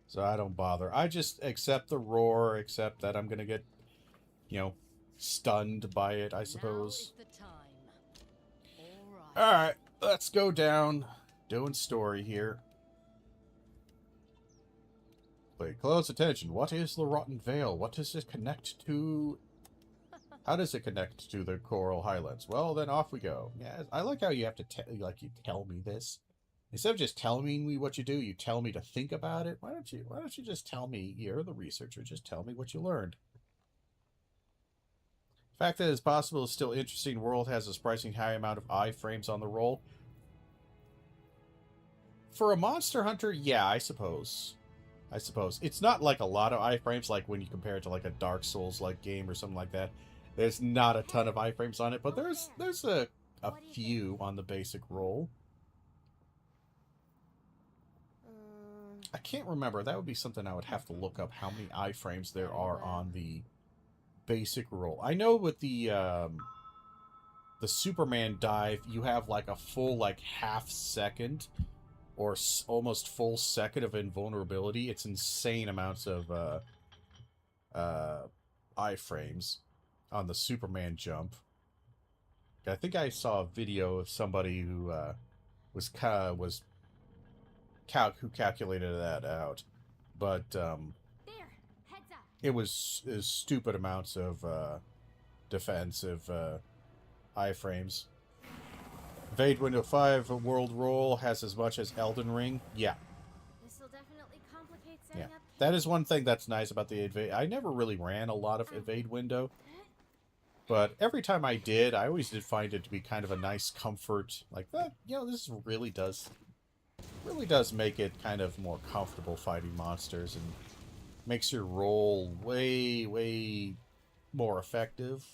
So I don't bother. I just accept the roar, accept that I'm going to get, you know, stunned by it, I suppose. Alright, let's go down. Doing story here. Pay close attention. What is the Rotten Vale? What does it connect to? How does it connect to the Coral Highlands? Well, then off we go. Yeah, I like how you have to you tell me this. Instead of just telling me what you do, you tell me to think about it. Why don't you just tell me, you're the researcher, just tell me what you learned. The fact that it's possible is still interesting. World has a surprisingly high amount of iframes on the roll. For a Monster Hunter, yeah, I suppose. It's not like a lot of iframes, like when you compare it to like a Dark Souls-like game or something like that. There's not a ton of iframes on it, but there's a few on the basic roll. I can't remember. That would be something I would have to look up, how many iframes there are on the basic roll. I know with the Superman dive, you have like a full like half second or almost full second of invulnerability. It's insane amounts of iframes on the Superman jump. I think I saw a video of somebody who who calculated that out, but There, heads up. it was stupid amounts of defensive iframes. Evade Window 5 World Roll has as much as Elden Ring. Yeah. This will definitely complicate setting Yeah. up. That is one thing that's nice about the Evade. I never really ran a lot of Evade Window, but every time I did, I always did find it to be kind of a nice comfort. Like, that, you know, this really does make it kind of more comfortable fighting monsters and makes your roll way more effective,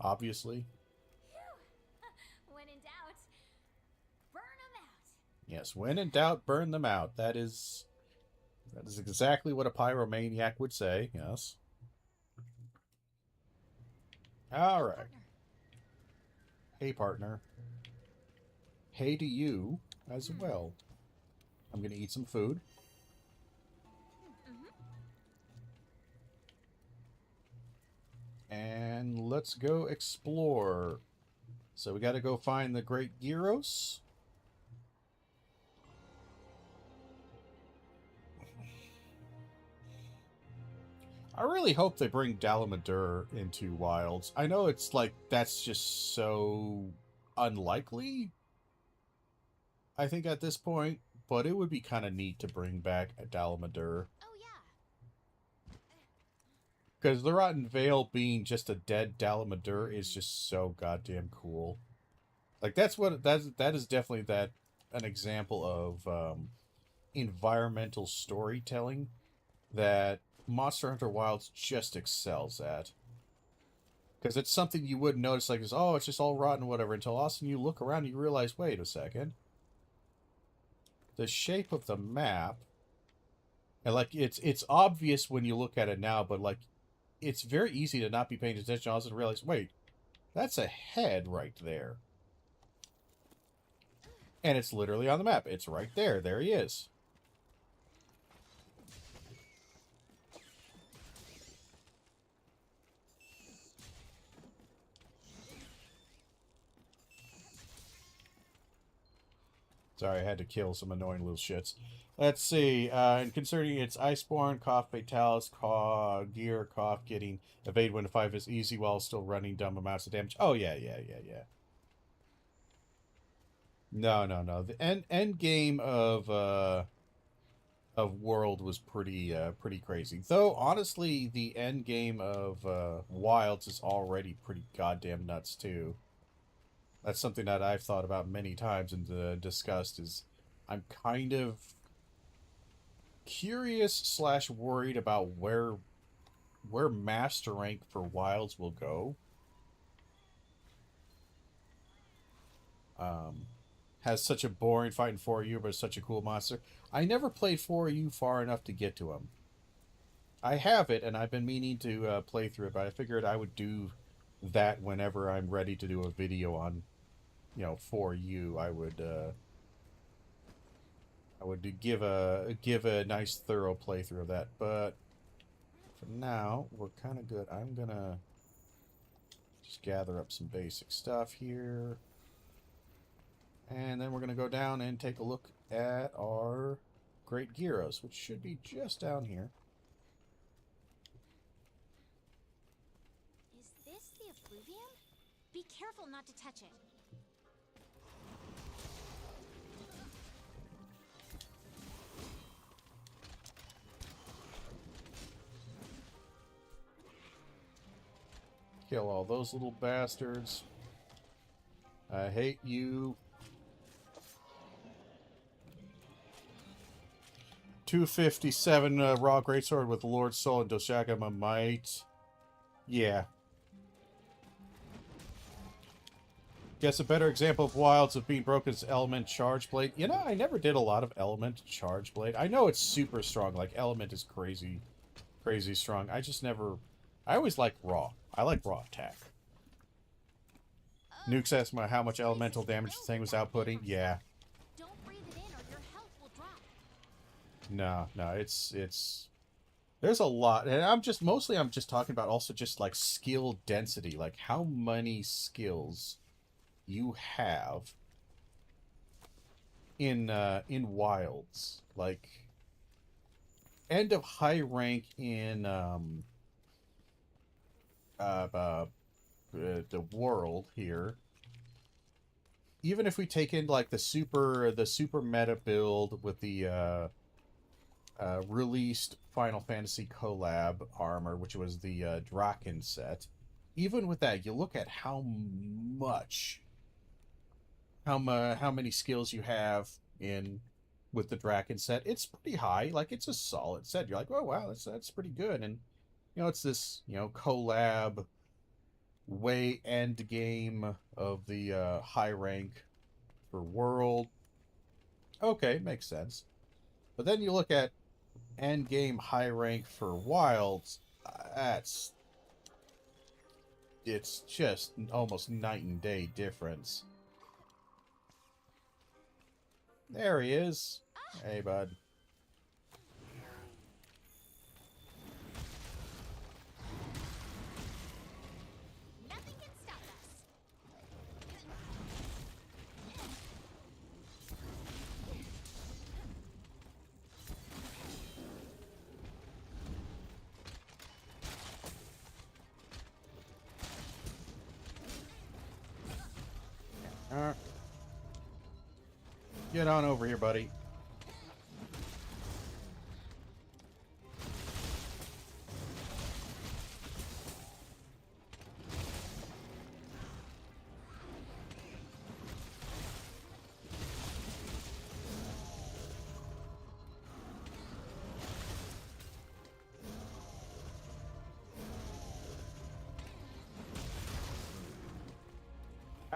obviously. When in doubt, burn them out. Yes, when in doubt, burn them out. That is exactly what a pyromaniac would say, yes. Alright. Partner. Hey, partner. Hey to you as well. I'm gonna eat some food. And let's go explore. So we gotta go find the Great Gyros. I really hope they bring Dalamadur into Wilds. I know it's like, that's just so unlikely, I think, at this point, but it would be kind of neat to bring back a Dalamadur. Oh yeah. Because the Rotten Vale being just a dead Dalamadur is just so goddamn cool. Like, that is definitely an example of environmental storytelling that Monster Hunter Wilds just excels at. Because it's something you wouldn't notice, like, oh, it's just all rotten, whatever, until all of a sudden you look around and you realize, wait a second. The shape of the map, and, like, it's obvious when you look at it now, but, like, it's very easy to not be paying attention, all of a sudden realize, wait, that's a head right there. And it's literally on the map. It's right there. There he is. Sorry, I had to kill some annoying little shits. Let's see. And concerning its Iceborne, Cough Fatalis, Gear, Cough, getting evade when 5 is easy while still running dumb amounts of damage. Oh, yeah. No. The end game of World was pretty crazy. Though, honestly, the end game of Wilds is already pretty goddamn nuts, too. That's something that I've thought about many times and discussed. Is I'm kind of curious / worried about where Master Rank for Wilds will go. Has such a boring fighting 4U, but such a cool monster. I never played 4U far enough to get to him. I have it, and I've been meaning to play through it, but I figured I would do that whenever I'm ready to do a video on, 4U. I would give a nice thorough playthrough of that, but for now we're kind of good. I'm gonna just gather up some basic stuff here, and then we're gonna go down and take a look at our Great Gyros, which should be just down here. Is this the effluvium? Be careful not to touch it. Kill all those little bastards. I hate you. 257 raw greatsword with Lord Soul and Doshagama Might. Yeah. Guess a better example of Wilds of being broken is Element Charge Blade. I never did a lot of Element Charge Blade. I know it's super strong. Like, Element is crazy strong. I just never... I always like raw. I like raw attack. Nukes asked me how much elemental damage the thing was outputting. Yeah. Don't breathe it in or your health will drop. No, it's there's a lot, and I'm just talking about also just like skill density, like how many skills you have in Wilds. Like, end of high rank in the world here. Even if we take in like the super meta build with the released Final Fantasy collab armor, which was the Draken set. Even with that, you look at how many skills you have in with the Draken set. It's pretty high. Like, it's a solid set. You're like, oh wow, that's pretty good. And it's this collab way end game of the high rank for world. Okay, makes sense. But then you look at end game high rank for Wilds. It's just almost night and day difference. There he is. Hey, bud. Nothing can stop us. Get on over here, buddy.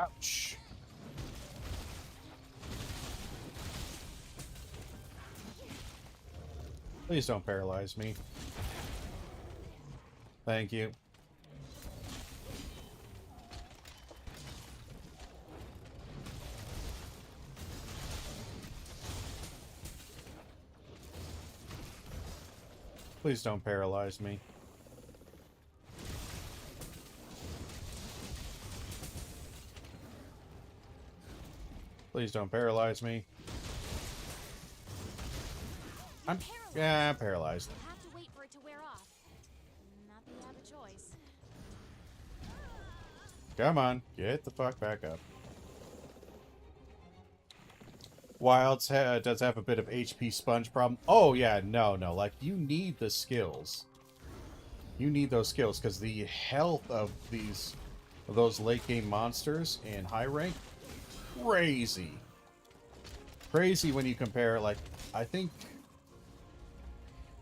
Ouch. Please don't paralyze me. Thank you. Please don't paralyze me. Please don't paralyze me. I'm paralyzed. You'll have to wait for it to wear off. Not that you have a choice. Come on, get the fuck back up. Wilds does have a bit of HP sponge problem. Oh yeah, no, like you need the skills. You need those skills because the health of those late game monsters in high rank, crazy. Crazy when you compare, like, I think,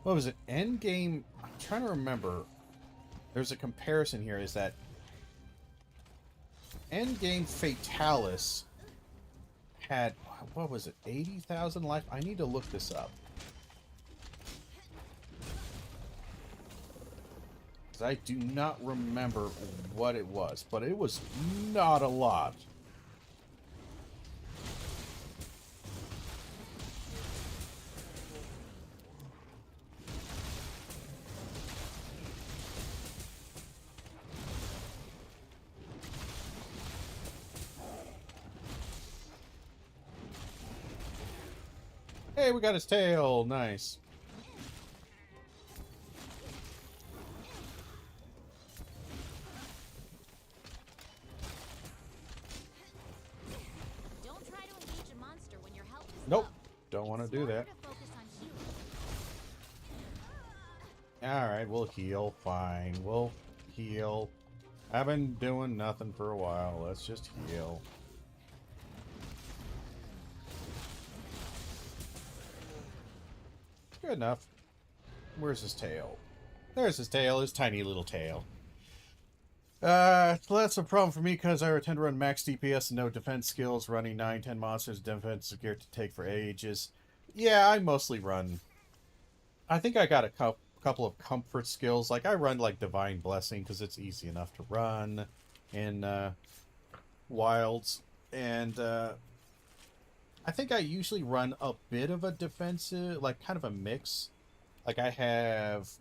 what was it, end game? I'm trying to remember. There's a comparison here, is that end game Fatalis had, what was it, 80,000 life? I need to look this up. Because I do not remember what it was, but it was not a lot. Hey, we got his tail. Nice. Don't try to engage a monster when your health is Nope. low. Don't want to It's do smarter that. to focus on healing. Alright, we'll heal. Fine. We'll heal. I've been doing nothing for a while. Let's just heal. Good enough. Where's his tail? There's his tail, his tiny little tail. So that's a problem for me because I tend to run max DPS and no defense skills, running 9-10 monsters, defense gear to take for ages. Yeah, I mostly run... I think I got a couple of comfort skills. Like, I run, like, Divine Blessing because it's easy enough to run in Wilds. And, I think I usually run a bit of a defensive, like, kind of a mix. Like,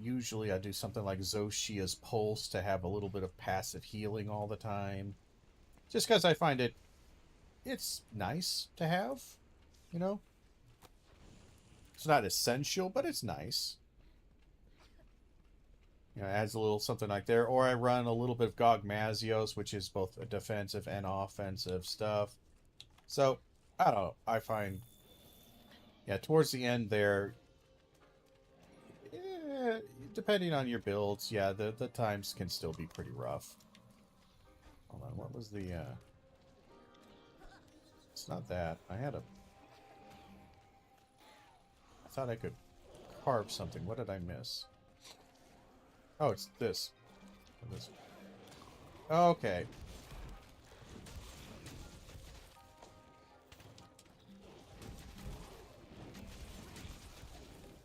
usually I do something like Zoshia's Pulse to have a little bit of passive healing all the time. Just because I find it's nice to have, you know? It's not essential, but it's nice. You know, it adds a little something like there. Or I run a little bit of Gogmazios, which is both a defensive and offensive stuff. So, I don't know. I find, yeah, towards the end there, depending on your builds, yeah, the times can still be pretty rough. Hold on, what was the, it's not that. I thought I could carve something. What did I miss? Oh, it's this. Okay.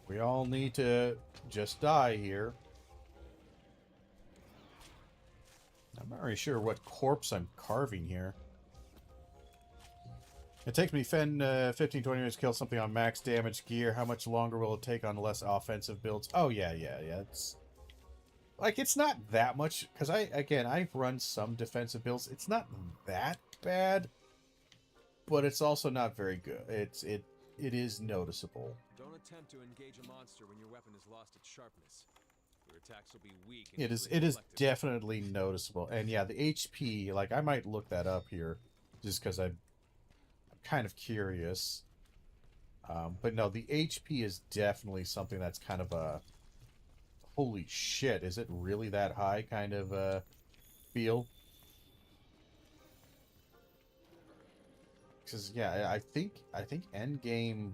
We all need to just die here. I'm not really sure what corpse I'm carving here. It takes me 15-20 minutes to kill something on max damage gear. How much longer will it take on less offensive builds? Oh, yeah. It's like, it's not that much, because I've run some defensive builds. It's not that bad, but it's also not very good. It is noticeable. Don't attempt to engage a monster when your weapon has lost its sharpness. Your attacks will be weak. And It is definitely noticeable. And yeah, the HP, like, I might look that up here just because I'm kind of curious. But no, the HP is definitely something that's kind of a holy shit, is it really that high kind of feel? Because yeah, I think endgame,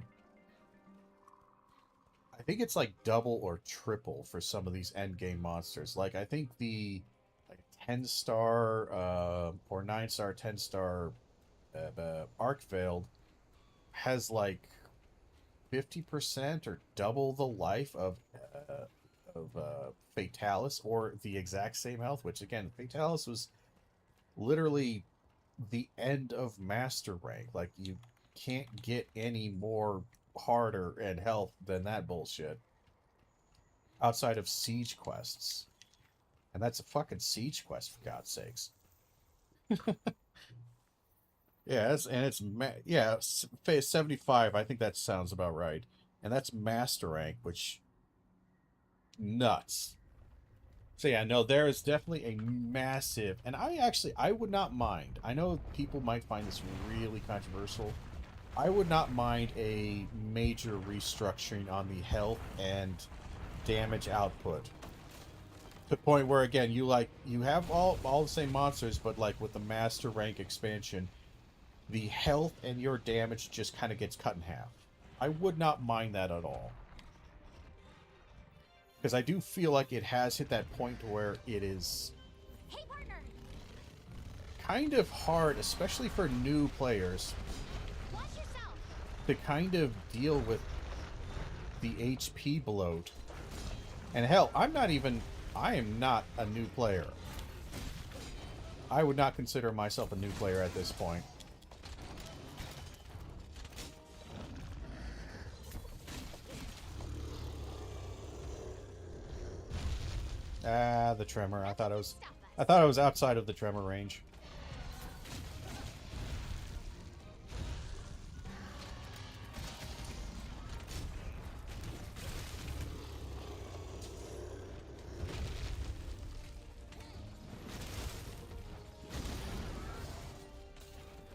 I think it's like double or triple for some of these endgame monsters. Like, I think the 10-star or 9-star, 10-star arc failed has like 50% or double the life of Fatalis, or the exact same health, which again, Fatalis was literally the end of master rank. Like, you can't get any more harder and health than that bullshit outside of siege quests. And that's a fucking siege quest, for God's sakes. Yeah, phase 75, I think that sounds about right. And that's master rank, which nuts. So yeah, no, there is definitely a massive, and I would not mind. I know people might find this really controversial. I would not mind a major restructuring on the health and damage output. To the point where, again, you have all the same monsters, but like with the master rank expansion, the health and your damage just kind of gets cut in half. I would not mind that at all. Because I do feel like it has hit that point where it is Hey, partner. kind of hard, especially for new players, Watch yourself. to kind of deal with the HP bloat. And hell, I am not a new player. I would not consider myself a new player at this point. Ah, the tremor. I thought I was outside of the tremor range.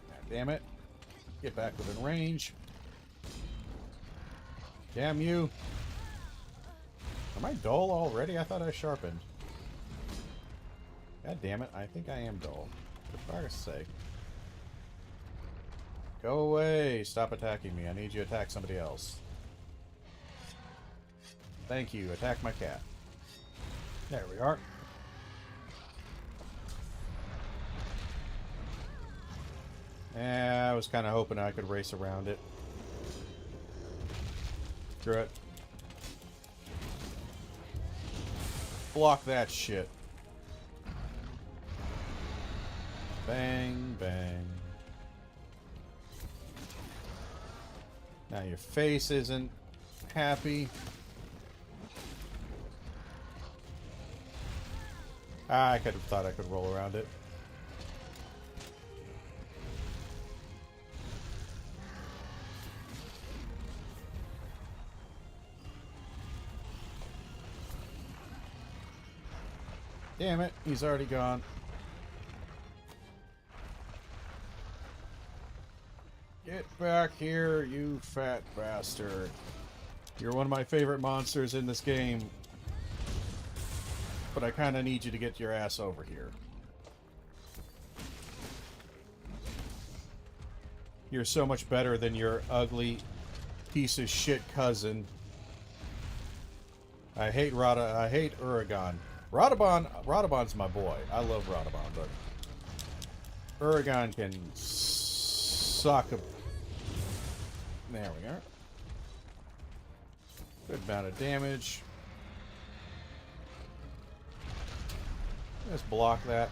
God damn it. Get back within range. Damn you. Am I dull already? I thought I sharpened. God damn it, I think I am dull. For fuck's sake. Go away! Stop attacking me. I need you to attack somebody else. Thank you. Attack my cat. There we are. I was kind of hoping I could race around it. Screw it. Block that shit. Bang, bang. Now your face isn't happy. I could have thought I could roll around it. Damn it, he's already gone. Get back here, you fat bastard. You're one of my favorite monsters in this game. But I kind of need you to get your ass over here. You're so much better than your ugly piece of shit cousin. I hate Uragan. Radabon's my boy. I love Radabon, but Uragan can suck a... There we are. Good amount of damage. Just block that.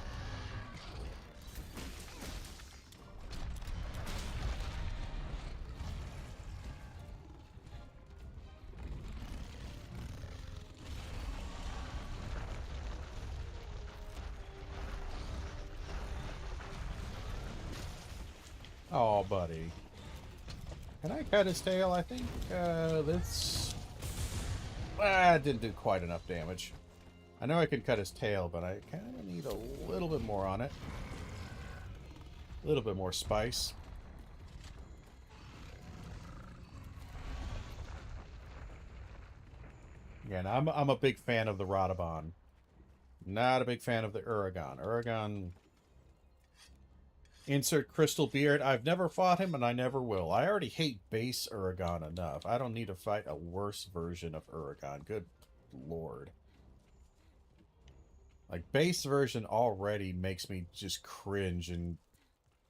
Oh, buddy. Can I cut his tail? I think that's... it didn't do quite enough damage. I know I can cut his tail, but I kind of need a little bit more on it. A little bit more spice. Again, I'm a big fan of the Radabon. Not a big fan of the Uragan. Uragan... Insert Crystal Beard. I've never fought him, and I never will. I already hate base Uragan enough. I don't need to fight a worse version of Uragan. Good lord. Like, base version already makes me just cringe and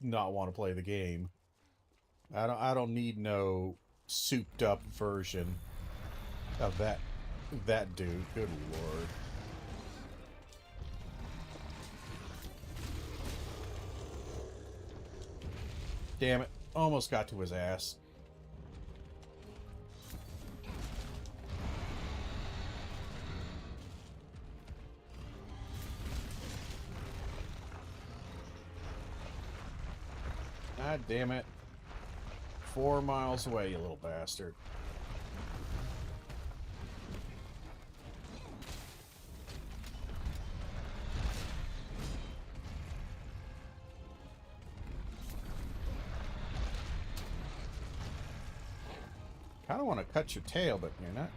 not want to play the game. I don't need no souped up version of that dude. Good lord. Damn it. Almost got to his ass. God damn it. 4 miles away, you little bastard. Kind of want to cut your tail, but you're not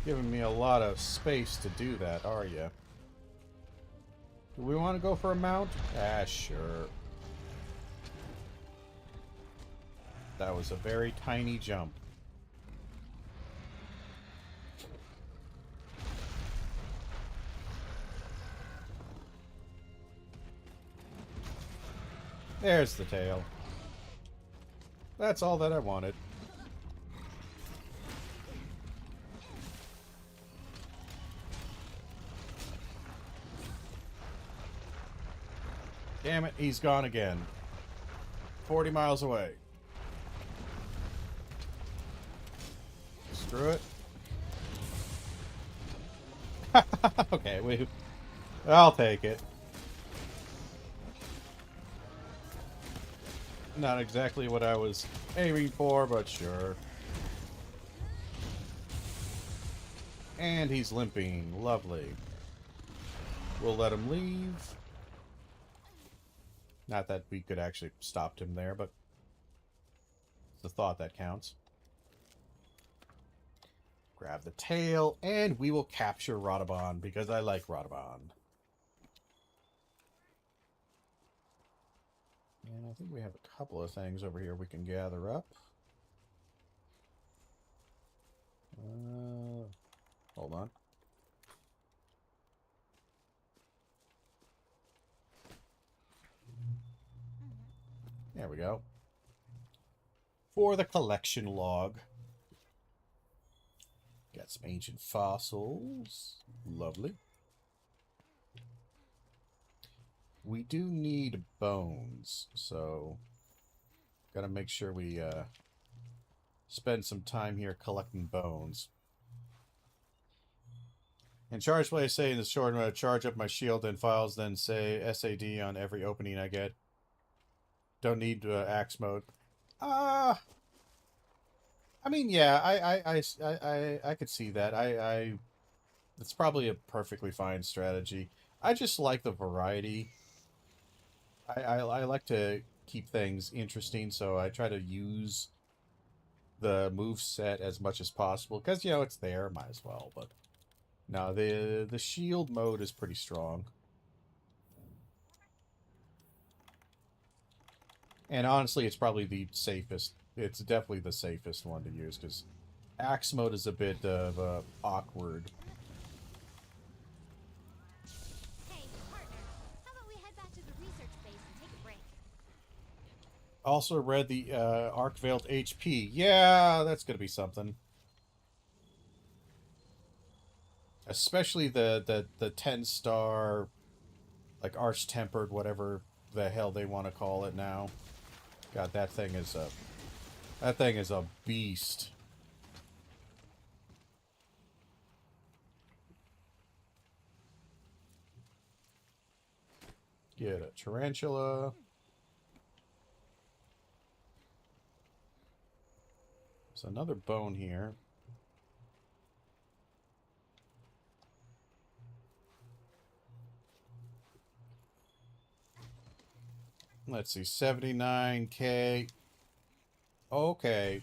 giving me a lot of space to do that, are you? Do we want to go for a mount? Ah, sure. That was a very tiny jump. There's the tail. That's all that I wanted. Damn it, he's gone again. 40 miles away. Screw it. Okay, I'll take it. Not exactly what I was aiming for, but sure. And he's limping. Lovely. We'll let him leave. Not that we could actually stopped him there, but it's the thought that counts. Grab the tail, and we will capture Radabon, because I like Radabon. And I think we have a couple of things over here we can gather up. Hold on. There we go. For the collection log. Got some ancient fossils. Lovely. We do need bones, so gotta make sure we spend some time here collecting bones. And charge play say in the short run, charge up my shield and files, then say SAD on every opening I get. Don't need axe mode. I mean, yeah, I could see that. It's probably a perfectly fine strategy. I just like the variety. I like to keep things interesting, so I try to use the move set as much as possible because you know it's there, might as well. But no, the shield mode is pretty strong, and honestly, it's probably the safest. It's definitely the safest one to use because axe mode is a bit of awkward. Hey, partner, how about we head back to the research base and take a break? Also read the Arc Veiled HP. Yeah, that's gonna be something. Especially the 10-star, like Arch Tempered, whatever the hell they want to call it now. God, that thing is a beast. Get a tarantula. There's another bone here. Let's see, 79k. Okay.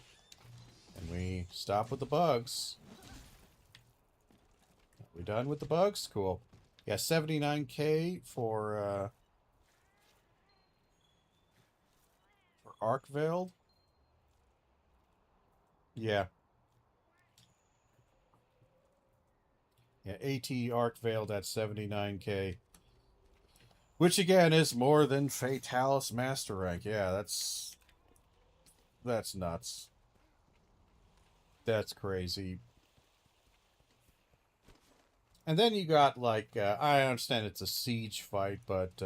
And we stop with the bugs. Are we done with the bugs? Cool. Yeah, 79k for Arc Veiled. Yeah. Yeah, AT Arc Veiled at 79k. Which again is more than Fatalis Master Rank. Yeah, that's nuts. That's crazy. And then you got like I understand it's a siege fight, but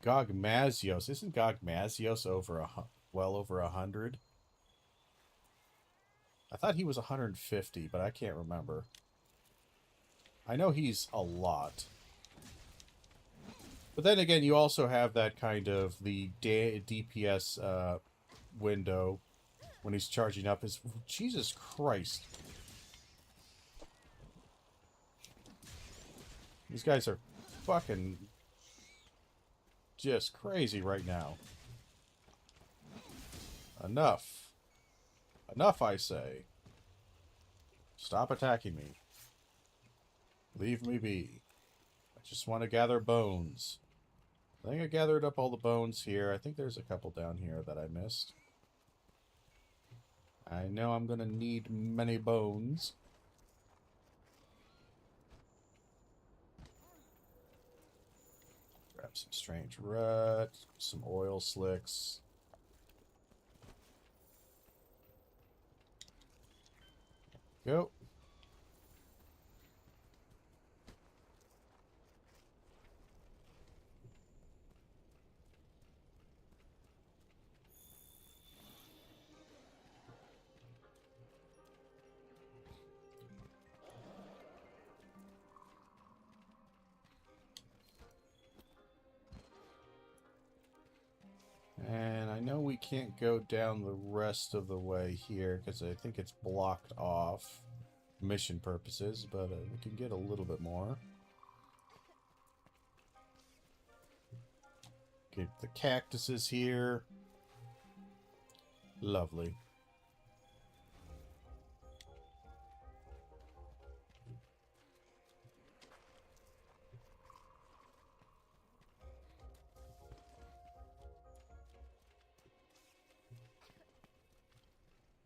Gogmazios, isn't Gogmazios well over 100? I thought he was 150, but I can't remember. I know he's a lot. But then again, you also have that kind of the DPS window when he's charging up his... Jesus Christ. These guys are fucking just crazy right now. Enough. Enough, I say. Stop attacking me. Leave me be. I just want to gather bones. I think I gathered up all the bones here. I think there's a couple down here that I missed. I know I'm going to need many bones. Grab some strange rut, some oil slicks. Go. And I know we can't go down the rest of the way here because I think it's blocked off mission purposes, but we can get a little bit more. Get the cactuses here. Lovely.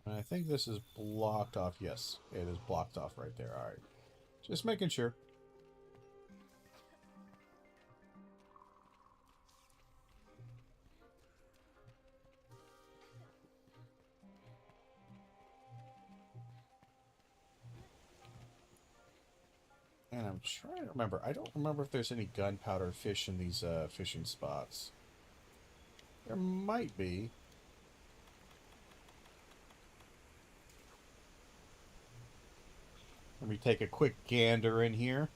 I think this is blocked off. Yes, it is blocked off right there. Alright. Just making sure. And I'm trying to remember. I don't remember if there's any gunpowder fish in these fishing spots. There might be. Let me take a quick gander in here.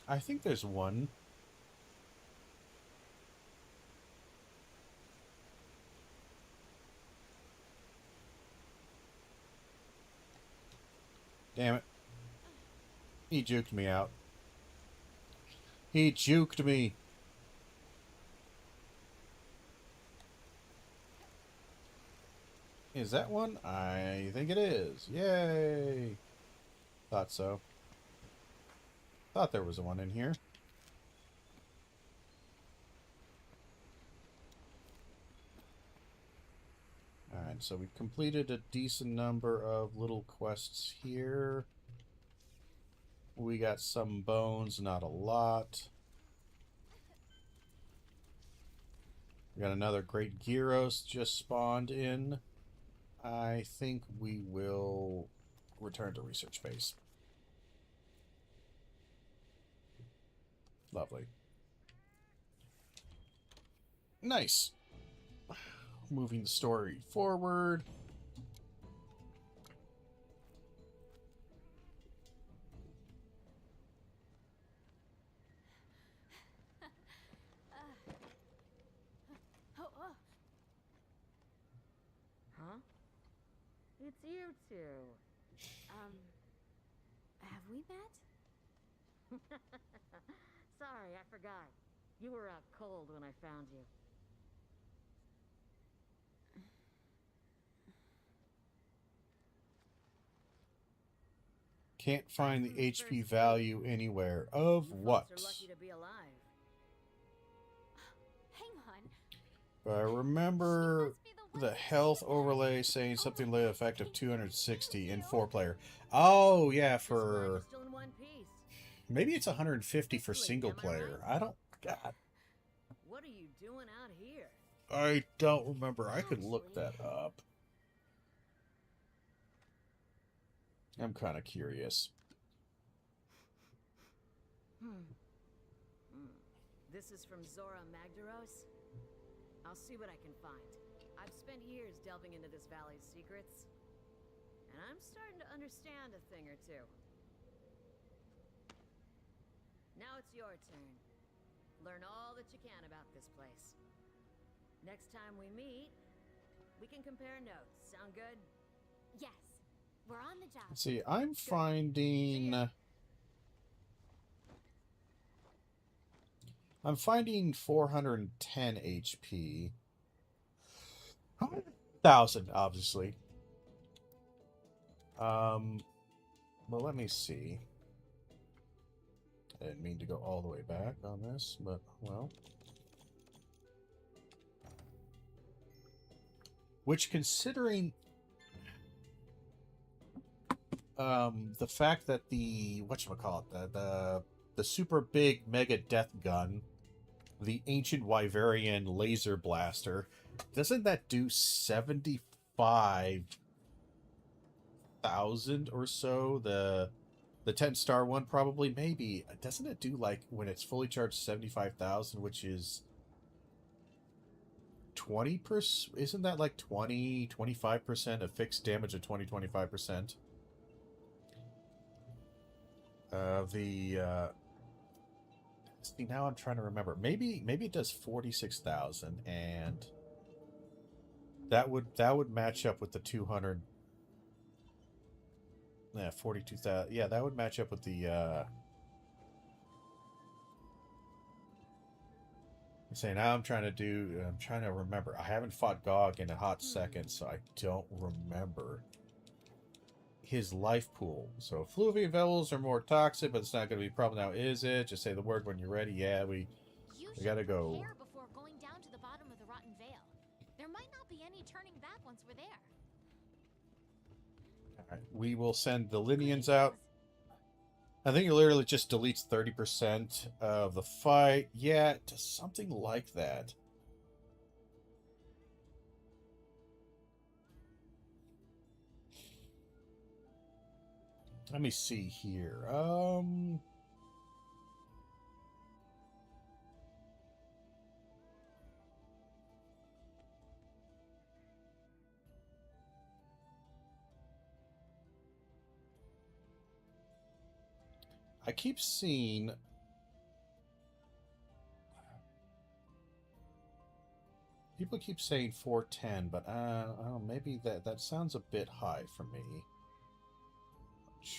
I think there's one. Damn it. He juked me out. He juked me. Is that one? I think it is. Yay! Thought so. Thought there was one in here. Alright, so we completed a decent number of little quests here. We got some bones, not a lot. We got another great Gyros just spawned in. I think we will return to research base. Lovely. Nice. Moving the story forward. Huh? It's you two. Have we met? Sorry, I forgot. You were out cold when I found you. Can't find the HP value anywhere. Of You what? folks are lucky to be alive. I remember the health overlay saying something to the effect of 260 in 4-player. Oh, yeah, for... Still in one piece. Maybe it's 150 for single player. I don't... God, What are you doing out here? I don't remember. I could look that up. I'm kind of curious. This is from Zora Magdaros? I'll see what I can find. I've spent years delving into this valley's secrets, and I'm starting to understand a thing or two. Now it's your turn. Learn all that you can about this place. Next time we meet, we can compare notes. Sound good? Yes. We're on the job. See, I'm finding... I'm finding 410 HP. 1,000, obviously. Well, let me see. I didn't mean to go all the way back on this, but, well. Which, considering... the fact that the... whatchamacallit, the super big mega death gun, the ancient Wyverian laser blaster, doesn't that do 75,000 or so? The 10-star one probably, maybe. Doesn't it do, like, when it's fully charged, 75,000, which is 20%? Isn't that like 25% of fixed damage of 25%? See, now I'm trying to remember. Maybe it does 46,000, and that would match up with the 200. Yeah, 42,000. Yeah, that would match up with the. Say now I'm trying to remember. I haven't fought Gog in a hot second, so I don't remember his life pool. So Fluvian Vevels are more toxic, but it's not going to be a problem now, is it? Just say the word when you're ready. Yeah, we gotta go. Prepare before going down to the bottom of the Rotten Vale. There might not be any turning back once we're there. All right, we will send the Lineans out. I think it literally just deletes 30% of the fight. Yeah, it does something like that. Let me see here. I keep seeing people keep saying 410, but I don't know, maybe that sounds a bit high for me.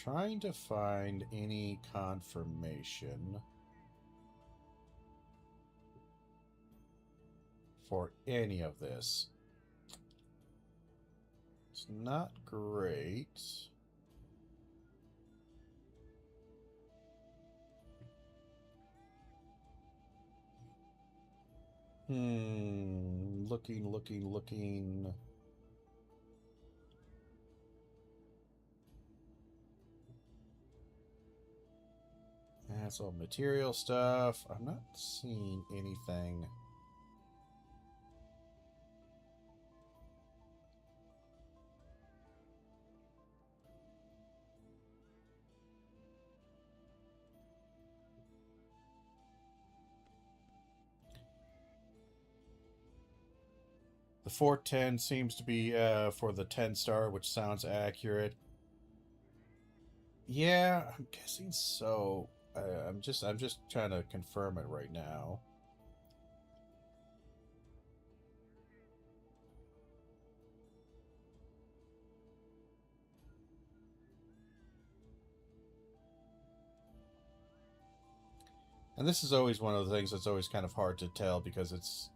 Trying to find any confirmation for any of this. It's not great. Looking. That's all material stuff. I'm not seeing anything. The 410 seems to be for the 10-star, which sounds accurate. Yeah, I'm guessing so. I'm just trying to confirm it right now. And this is always one of the things that's always kind of hard to tell because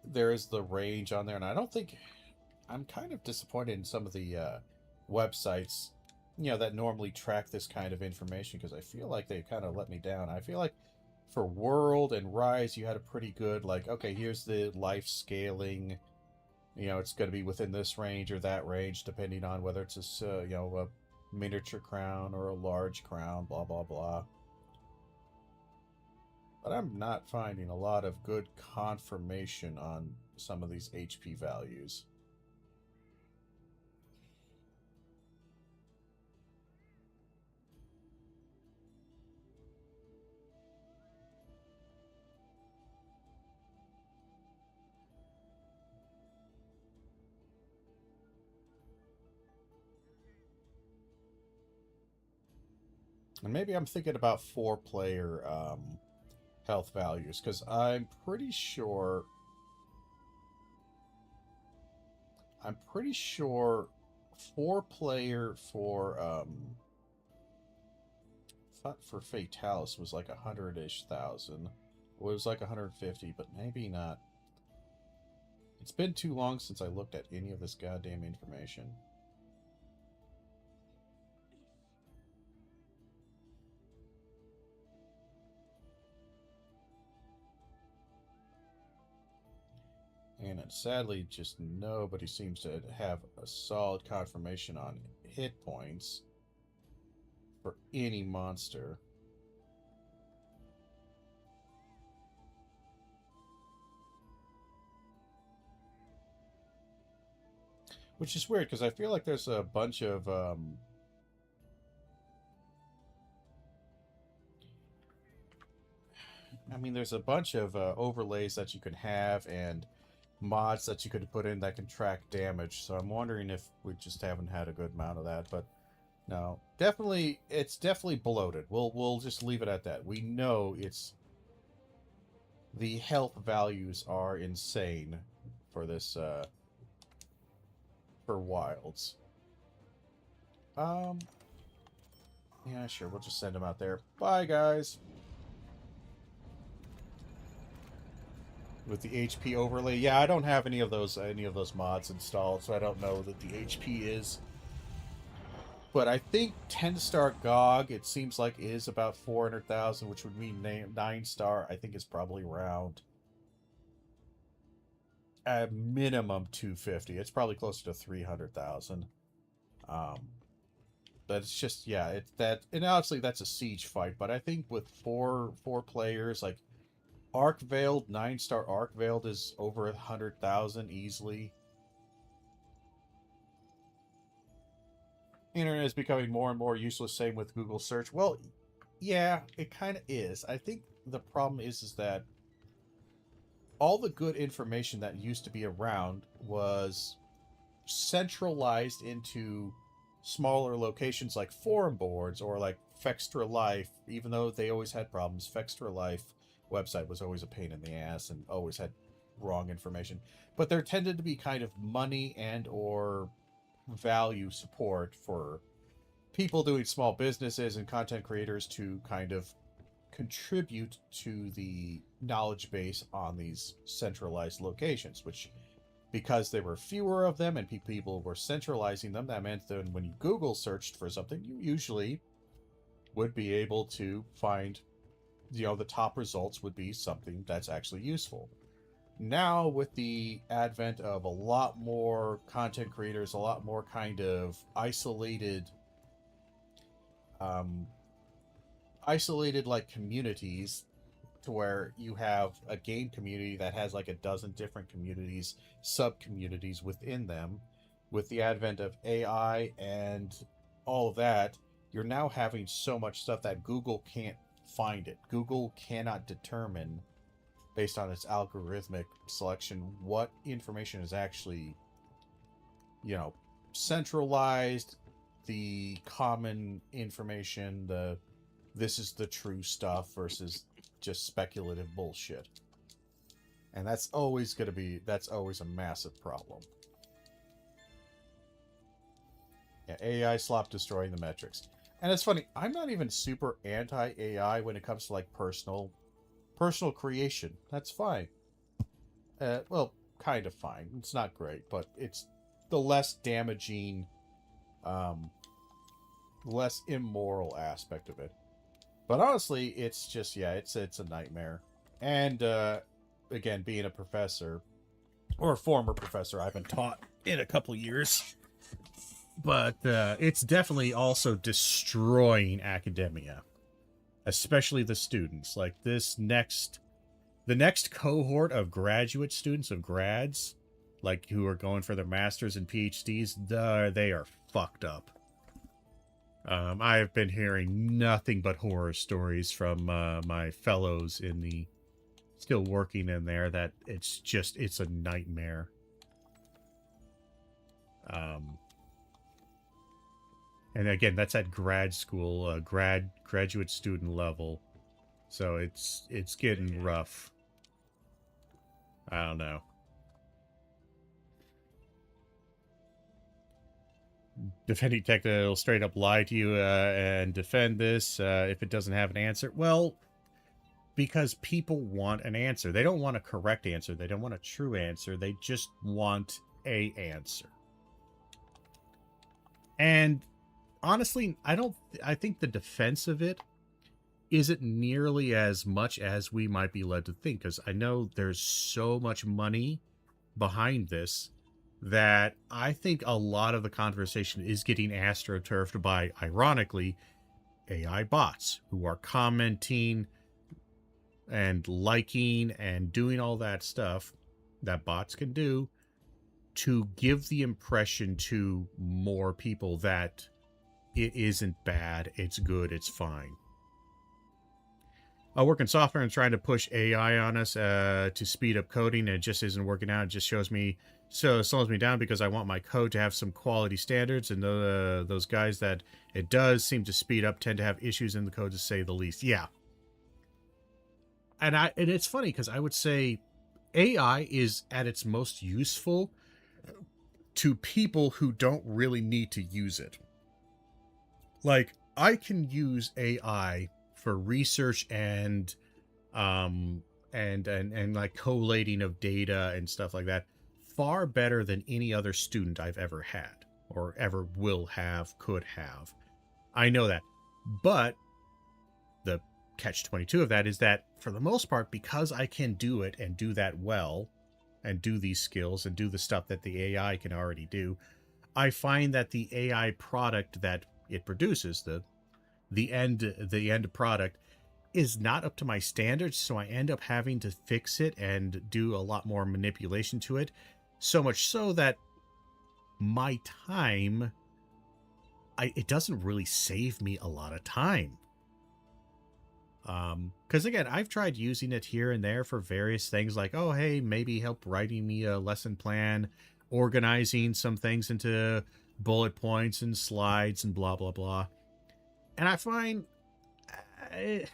there is the range on there, and I don't think I'm kind of disappointed in some of the websites, that normally track this kind of information, because I feel like they kind of let me down. I feel like for World and Rise, you had a pretty good, like, okay, here's the life scaling. You know, it's going to be within this range or that range, depending on whether it's a, you know, a miniature crown or a large crown, blah, blah, blah. But I'm not finding a lot of good confirmation on some of these HP values. And maybe I'm thinking about 4-player health values, because I'm pretty sure 4-player for thought for Fatalis was like 100-ish thousand. Well, it was like 150, but maybe not. It's been too long since I looked at any of this goddamn information. And sadly, just nobody seems to have a solid confirmation on hit points for any monster. Which is weird, because I feel like there's a bunch of there's a bunch of overlays that you can have and mods that you could put in that can track damage. So I'm wondering if we just haven't had a good amount of that. But no, definitely, it's definitely bloated. We'll just leave it at that. We know the health values are insane for this for wilds. Yeah, sure. We'll just send them out there. Bye, guys. With the HP overlay, yeah, I don't have any of those mods installed, so I don't know that the HP is. But I think 10-star GOG, it seems like, is about 400,000, which would mean 9-star, I think, is probably around at minimum 250. It's probably closer to 300,000. But it's just, yeah, it's that, and honestly, that's a siege fight. But I think with four players, like Arc Veiled, 9-star Arc Veiled is over 100,000 easily. Internet is becoming more and more useless, same with Google search. Well, yeah, it kind of is. I think the problem is that all the good information that used to be around was centralized into smaller locations like forum boards or like Fextra Life. Even though they always had problems, Fextra Life website was always a pain in the ass and always had wrong information. But there tended to be kind of money and or value support for people doing small businesses and content creators to kind of contribute to the knowledge base on these centralized locations, which, because there were fewer of them and people were centralizing them, that meant that when you Google searched for something, you usually would be able to find, you know, the top results would be something that's actually useful. Now, with the advent of a lot more content creators, a lot more kind of isolated like communities, to where you have a game community that has like a dozen different communities, sub-communities within them. With the advent of AI and all of that, you're now having so much stuff that Google can't find it. Google cannot determine, based on its algorithmic selection, what information is actually, you know, centralized, the common information, this is the true stuff versus just speculative bullshit. And that's always a massive problem. Yeah, AI slop destroying the metrics. And it's funny, I'm not even super anti-AI when it comes to like personal creation. That's fine. Well, kind of fine. It's not great, but it's the less damaging, less immoral aspect of it. But honestly, it's just, yeah, it's a nightmare. And again, being a professor or a former professor, I haven't taught in a couple years, but it's definitely also destroying academia, especially the students. Like the next cohort of graduate students, of grads, like who are going for their masters and PhDs, they are fucked up. I have been hearing nothing but horror stories from my fellows in the still working in there, that it's a nightmare. And again, that's at grad school, graduate student level. So it's getting rough. I don't know. Defending tech that'll straight up lie to you and defend this if it doesn't have an answer. Well, because people want an answer. They don't want a correct answer. They don't want a true answer. They just want a answer. And honestly, I think the defense of it isn't nearly as much as we might be led to think, because I know there's so much money behind this that I think a lot of the conversation is getting astroturfed by, ironically, AI bots who are commenting and liking and doing all that stuff that bots can do to give the impression to more people that it isn't bad, it's good, it's fine. I work in software and trying to push AI on us to speed up coding, and it just isn't working out. It just slows me down because I want my code to have some quality standards, and those guys that it does seem to speed up tend to have issues in the code, to say the least. Yeah. And it's funny because I would say AI is at its most useful to people who don't really need to use it. Like, I can use AI for research and like collating of data and stuff like that far better than any other student I've ever had or ever will have, could have. I know that. But the catch-22 of that is that, for the most part, because I can do it and do that well and do these skills and do the stuff that the AI can already do, I find that the AI product that it produces, the end product, is not up to my standards, so I end up having to fix it and do a lot more manipulation to it, so much so that my time, it doesn't really save me a lot of time. Because again, I've tried using it here and there for various things, like, oh, hey, maybe help writing me a lesson plan, organizing some things into bullet points and slides and blah, blah, blah. And I find it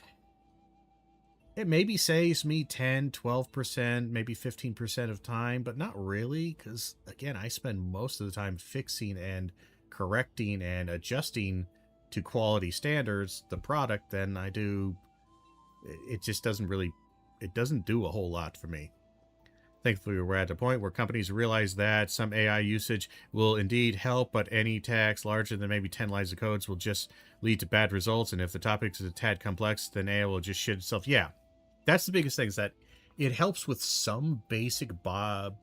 maybe saves me 10, 12%, maybe 15% of time, but not really, because, again, I spend most of the time fixing and correcting and adjusting to quality standards the product than I do. It just doesn't do a whole lot for me. Thankfully, we're at a point where companies realize that some AI usage will indeed help, but any tax larger than maybe 10 lines of codes will just lead to bad results, and if the topic is a tad complex, then AI will just shit itself. Yeah, that's the biggest thing, is that it helps with some basic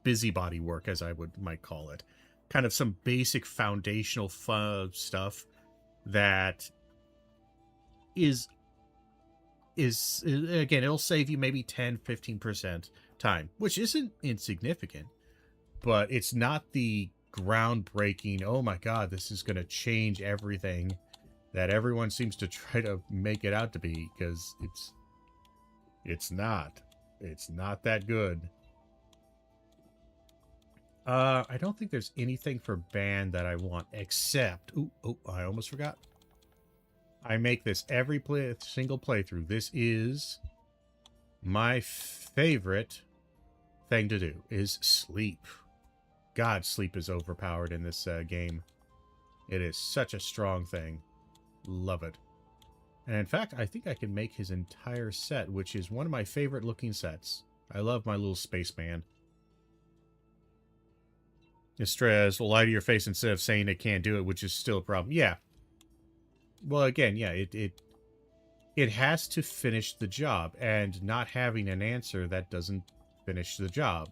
busybody work, as I might call it. Kind of some basic foundational stuff that is again, it'll save you maybe 10, 15% time, which isn't insignificant, but it's not the groundbreaking, oh my god, this is going to change everything that everyone seems to try to make it out to be, because it's not that good. I don't think there's anything for band that I want, except I almost forgot. I make this every single playthrough. This is my favorite thing to do, is sleep. God, sleep is overpowered in this game. It is such a strong thing. Love it. And in fact, I think I can make his entire set, which is one of my favorite looking sets. I love my little spaceman. Estrez will lie to your face instead of saying it can't do it, which is still a problem. Yeah. Well, again, yeah, it has to finish the job, and not having an answer that doesn't finish the job.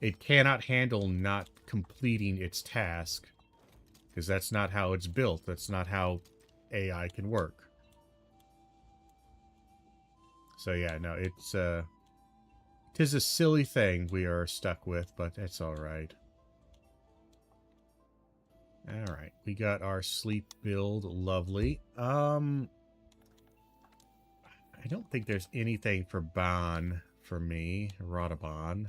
It cannot handle not completing its task, because that's not how it's built. That's not how AI can work. So yeah, no, it's tis a silly thing we are stuck with, but it's all right. All right, we got our sleep build, lovely. I don't think there's anything for Ban for me, Radabon.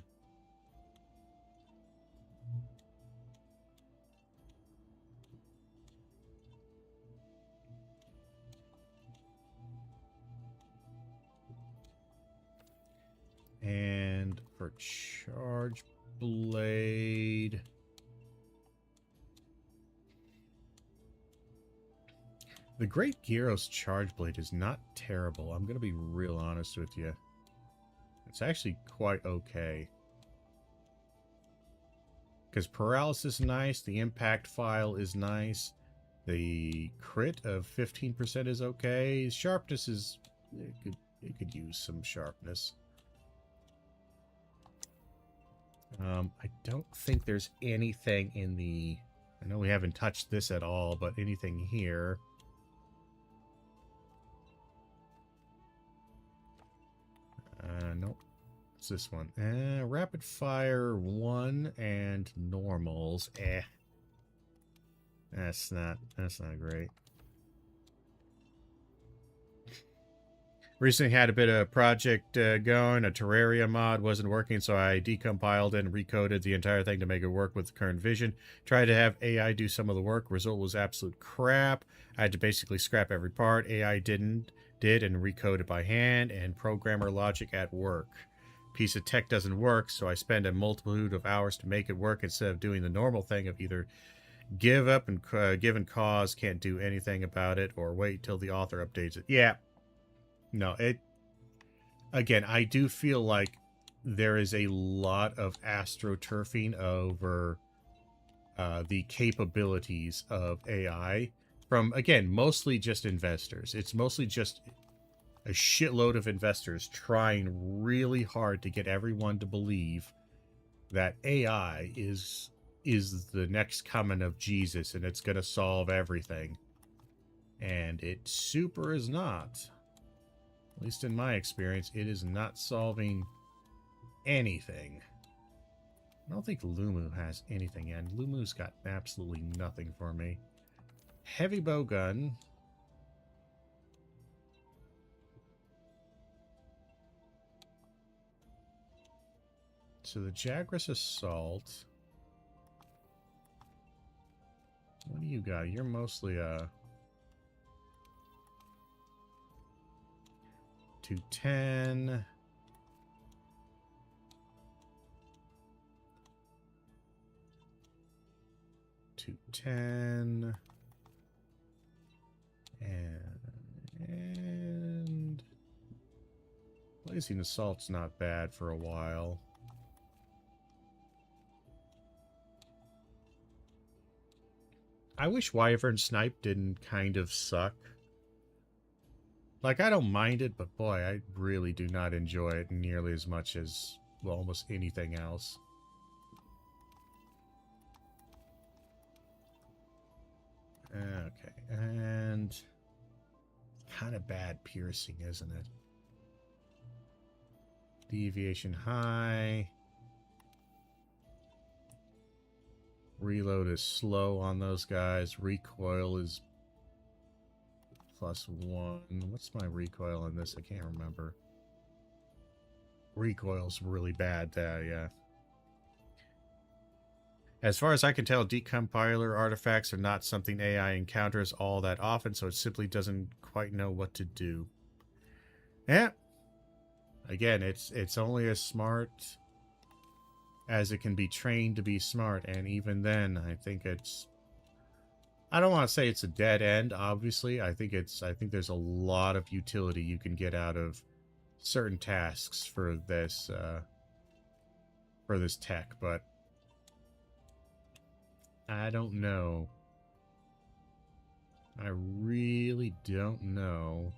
And for Charge Blade, the Great Gyros Charge Blade is not terrible. I'm going to be real honest with you. It's actually quite okay. Because Paralysis is nice, the Impact File is nice, the crit of 15% is okay, Sharpness is... it could use some sharpness. I don't think there's anything in the... I know we haven't touched this at all, but anything here... nope. What's this one? Rapid Fire 1 and Normals. That's not great. Recently had a bit of a project going. A Terraria mod wasn't working, so I decompiled and recoded the entire thing to make it work with the current vision. Tried to have AI do some of the work. Result was absolute crap. I had to basically scrap every part. AI did and recode it by hand, and programmer logic at work. Piece of tech doesn't work, so I spend a multitude of hours to make it work instead of doing the normal thing of either give up and given cause, can't do anything about it, or wait till the author updates it. Yeah. No, again, I do feel like there is a lot of astroturfing over the capabilities of AI from, again, mostly just investors. It's mostly just a shitload of investors trying really hard to get everyone to believe that AI is the next coming of Jesus and it's going to solve everything. And it super is not. At least in my experience, it is not solving anything. I don't think Lumu has anything, and Lumu's got absolutely nothing for me. Heavy bow gun. So the Jagras Assault. What do you got? You're mostly a 210. And Blazing Assault's not bad for a while. I wish Wyvern Snipe didn't kind of suck. Like, I don't mind it, but boy, I really do not enjoy it nearly as much as, well, almost anything else. Okay, and kind of bad piercing, isn't it? Deviation high. Reload is slow on those guys. Recoil is +1. What's my recoil on this? I can't remember. Recoil's really bad there, yeah. As far as I can tell, decompiler artifacts are not something AI encounters all that often, so it simply doesn't quite know what to do. Yeah. Again, it's only as smart as it can be trained to be smart, and even then, I think it's... I don't want to say it's a dead end, obviously. I think there's a lot of utility you can get out of certain tasks for this tech, but I don't know. I really don't know.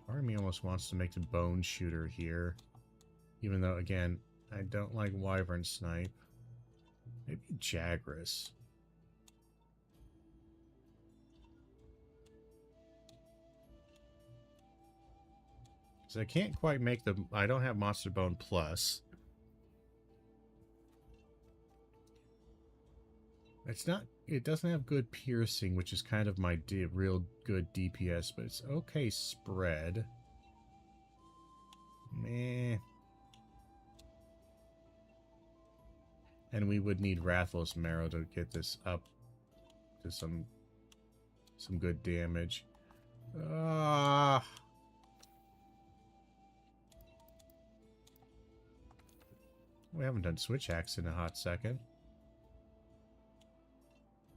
Part of me almost wants to make the bone shooter here. Even though, again, I don't like wyvern snipe. Maybe Jagras. So I can't quite make the... I don't have Monster Bone Plus. It's not... It doesn't have good piercing, which is kind of my real good DPS, but it's okay spread. Meh. And we would need Rathalos Marrow to get this up to some good damage. Ah... We haven't done Switch Axe in a hot second.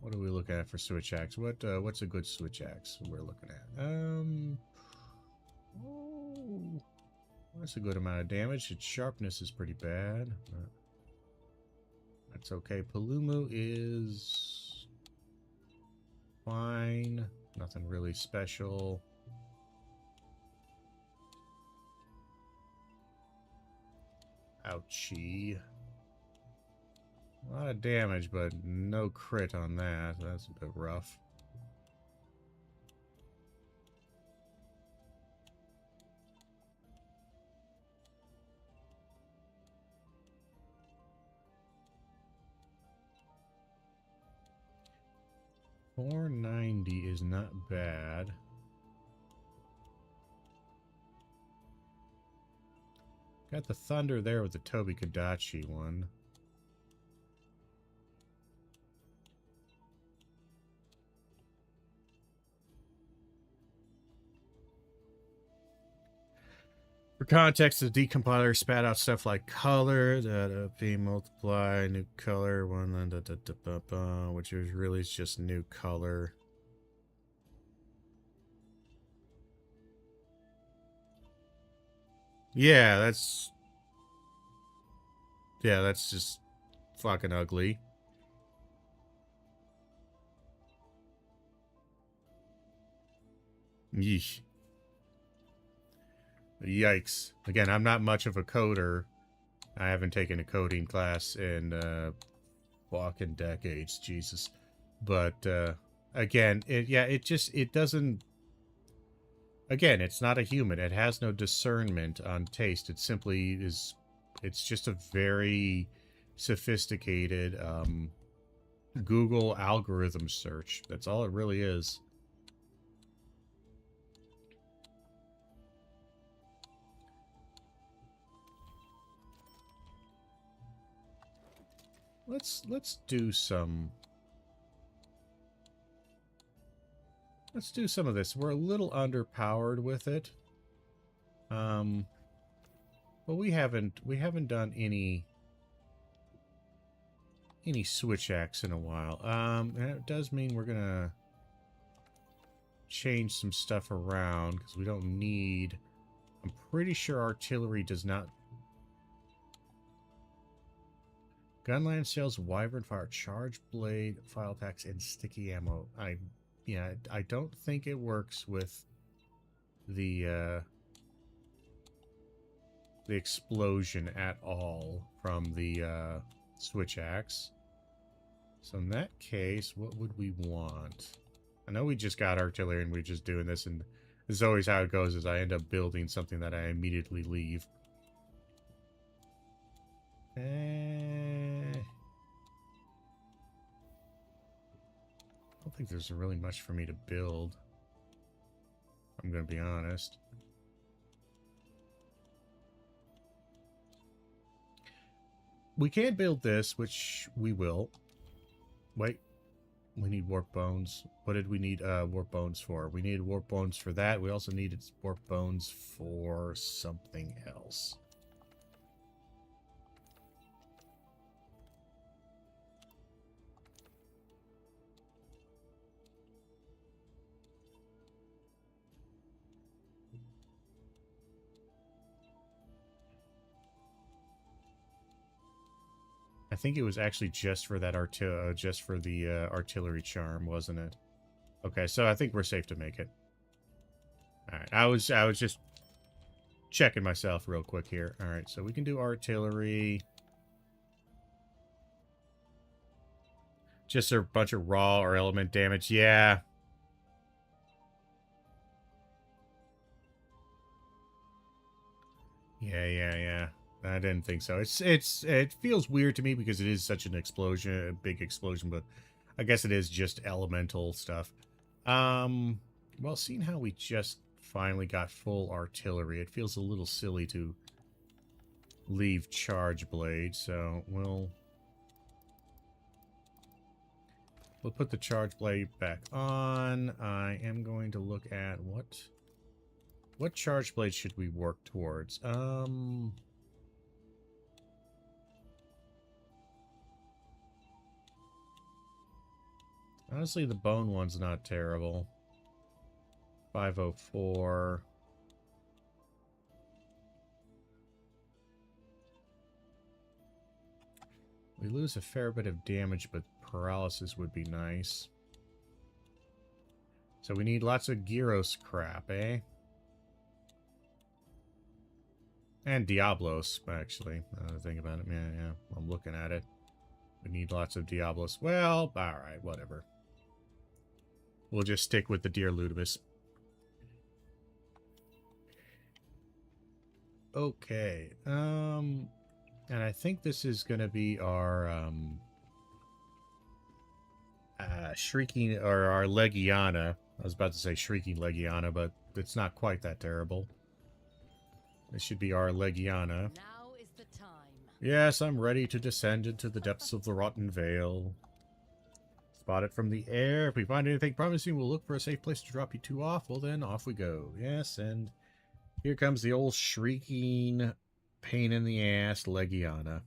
What are we looking at for Switch Axe? What's a good Switch Axe we're looking at? Oh, that's a good amount of damage. Its sharpness is pretty bad. That's okay. Palumu is fine. Nothing really special. Ouchie. A lot of damage, but no crit on that. That's a bit rough. $490 is not bad. Got the Thunder there with the Tobi Kadachi one. For context, the decompiler spat out stuff like color, P multiply, new color, which is really just new color. Yeah, that's just fucking ugly. Yeesh. Yikes. Again, I'm not much of a coder. I haven't taken a coding class in fucking decades, Jesus. But again, it doesn't. Again, it's not a human. It has no discernment on taste. It simply is. It's just a very sophisticated Google algorithm search. That's all it really is. Let's do some of this. We're a little underpowered with it. But we haven't done any Switch Axe in a while. And it does mean we're gonna change some stuff around because we don't need. I'm pretty sure artillery does not. Gunland sales Wyvern Fire, Charge Blade, File Attacks, and Sticky Ammo. I don't think it works with the explosion at all from the Switch Axe. So in that case, what would we want? I know we just got artillery and we're just doing this, and this is always how it goes, is I end up building something that I immediately leave. I don't think there's really much for me to build. I'm going to be honest. We can build this, which we will. Wait. We need warp bones. What did we need warp bones for? We needed warp bones for that. We also needed warp bones for something else. I think it was actually just for that just for the artillery charm, wasn't it? Okay, so I think we're safe to make it. All right, I was just checking myself real quick here. All right, so we can do artillery. Just a bunch of raw or element damage. Yeah. Yeah. I didn't think so. It feels weird to me because it is such an explosion, a big explosion, but I guess it is just elemental stuff. Well, seeing how we just finally got full artillery, it feels a little silly to leave charge blade, so we'll put the charge blade back on. I am going to look at what charge blade should we work towards? Honestly, the bone one's not terrible. 504. We lose a fair bit of damage, but paralysis would be nice. So we need lots of Gyros crap, eh? And Diablos, actually. Think about it. Yeah. I'm looking at it. We need lots of Diablos. Well, alright, whatever. We'll just stick with the Deer Ludibus. Okay. And I think this is going to be our Shrieking, or our Legiana. I was about to say Shrieking Legiana, but it's not quite that terrible. This should be our Legiana. Now is the time. Yes, I'm ready to descend into the depths of the Rotten Vale. Spot it from the air. If we find anything promising, we'll look for a safe place to drop you two off. Well, then, off we go. Yes, and here comes the old shrieking, pain-in-the-ass Legiana.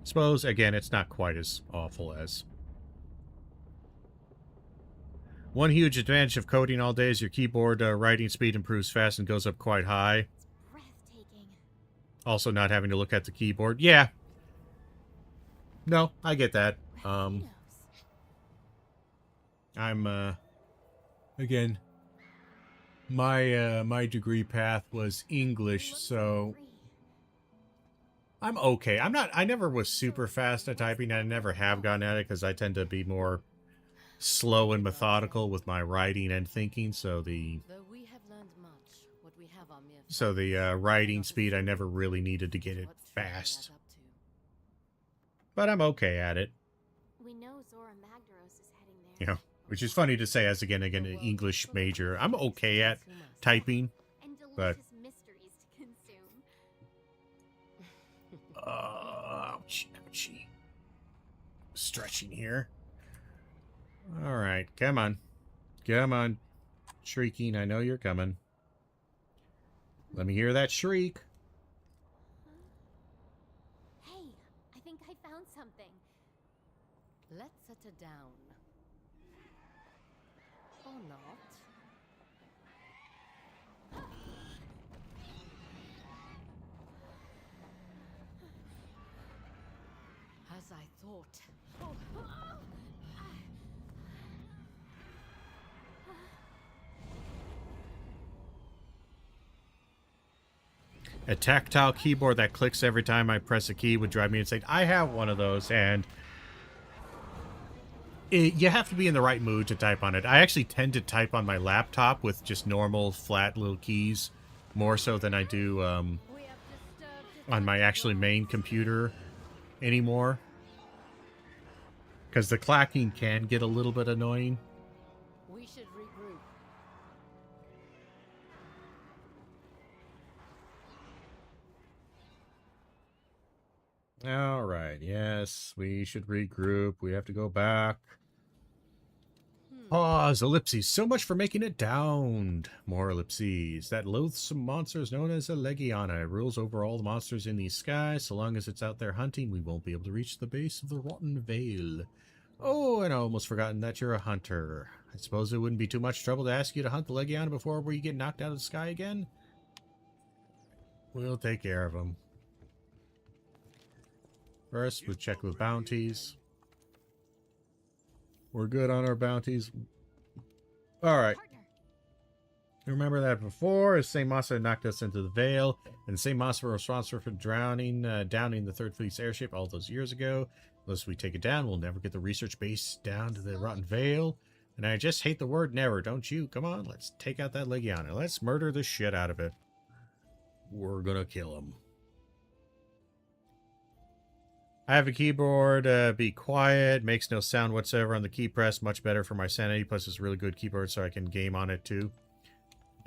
Suppose, again, it's not quite as awful as... One huge advantage of coding all day is your keyboard writing speed improves fast and goes up quite high. Breathtaking. Also, not having to look at the keyboard. Yeah. No, I get that. Rhinoceros. I'm, again, my degree path was English, so I'm okay. I never was super fast at typing. I never have gotten at it because I tend to be more slow and methodical with my writing and thinking, so the writing speed, I never really needed to get it fast. But I'm okay at it. We know Zora Magdaros is heading there. You know, which is funny to say as, again, an English major. I'm okay at typing, And but... delicious mysteries to consume. ouchie. Stretching here. Alright, come on. Come on. Shrieking, I know you're coming. Let me hear that shriek. Hey, I think I found something. Let's set it down. Or not. As I thought. A tactile keyboard that clicks every time I press a key would drive me insane. I have one of those, and you have to be in the right mood to type on it. I actually tend to type on my laptop with just normal, flat little keys, more so than I do on my actually main computer anymore. Because the clacking can get a little bit annoying. We should regroup. Alright, yes, we should regroup. We have to go back. Pause, ellipses. So much for making it downed. More ellipses. That loathsome monster is known as a Legiana. It rules over all the monsters in the sky. So long as it's out there hunting, we won't be able to reach the base of the Rotten Vale. Oh, and I almost forgotten that you're a hunter. I suppose it wouldn't be too much trouble to ask you to hunt the Legiana before we get knocked out of the sky again? We'll take care of them. First, we'll check with bounties. We're good on our bounties. Alright. Partner. Remember that before, St. Monster knocked us into the Vale, and St. Monster was responsible for downing the Third Fleet's airship all those years ago. Unless we take it down, we'll never get the research base down to the Rotten Vale. And I just hate the word never, don't you? Come on, let's take out that Legiana. Let's murder the shit out of it. We're gonna kill him. I have a keyboard, be quiet, makes no sound whatsoever on the key press, much better for my sanity, plus it's a really good keyboard so I can game on it too.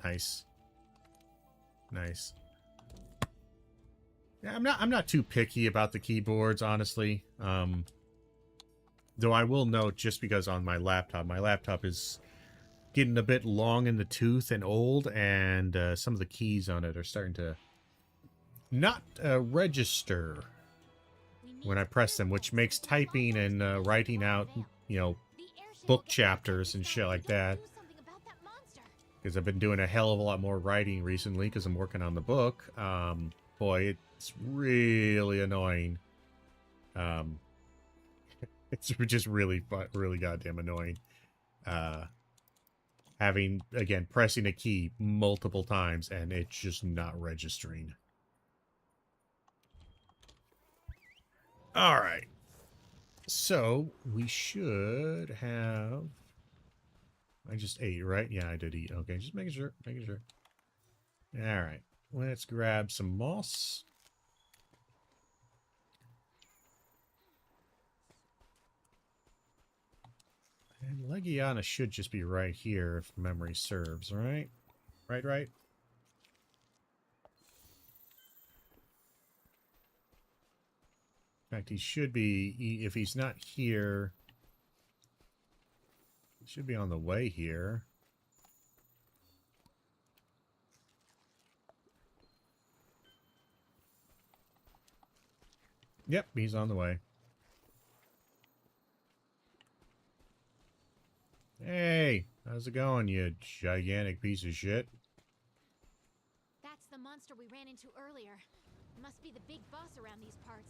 Nice. Nice. Yeah, I'm not too picky about the keyboards, honestly. Though I will note, just because on my laptop is getting a bit long in the tooth and old, and some of the keys on it are starting to not register when I press them, which makes typing and writing out, you know, book chapters and shit like that. Because I've been doing a hell of a lot more writing recently because I'm working on the book. Boy, it's really annoying. It's just really goddamn annoying. Having, again, pressing a key multiple times and it's just not registering. Alright. So, we should have... I just ate, right? Yeah, I did eat. Okay, just making sure. Alright. Let's grab some moss. And Legiana should just be right here if memory serves, right? Right? In fact, he should be, if he's not here, he should be on the way here. Yep, he's on the way. Hey, how's it going, you gigantic piece of shit? That's the monster we ran into earlier. Must be the big boss around these parts.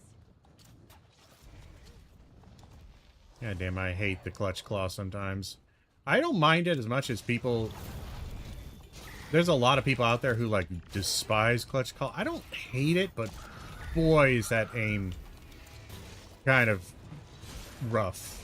God damn, I hate the clutch claw sometimes. I don't mind it as much as people... There's a lot of people out there who, like, despise clutch claw. I don't hate it, but boy, is that aim kind of rough.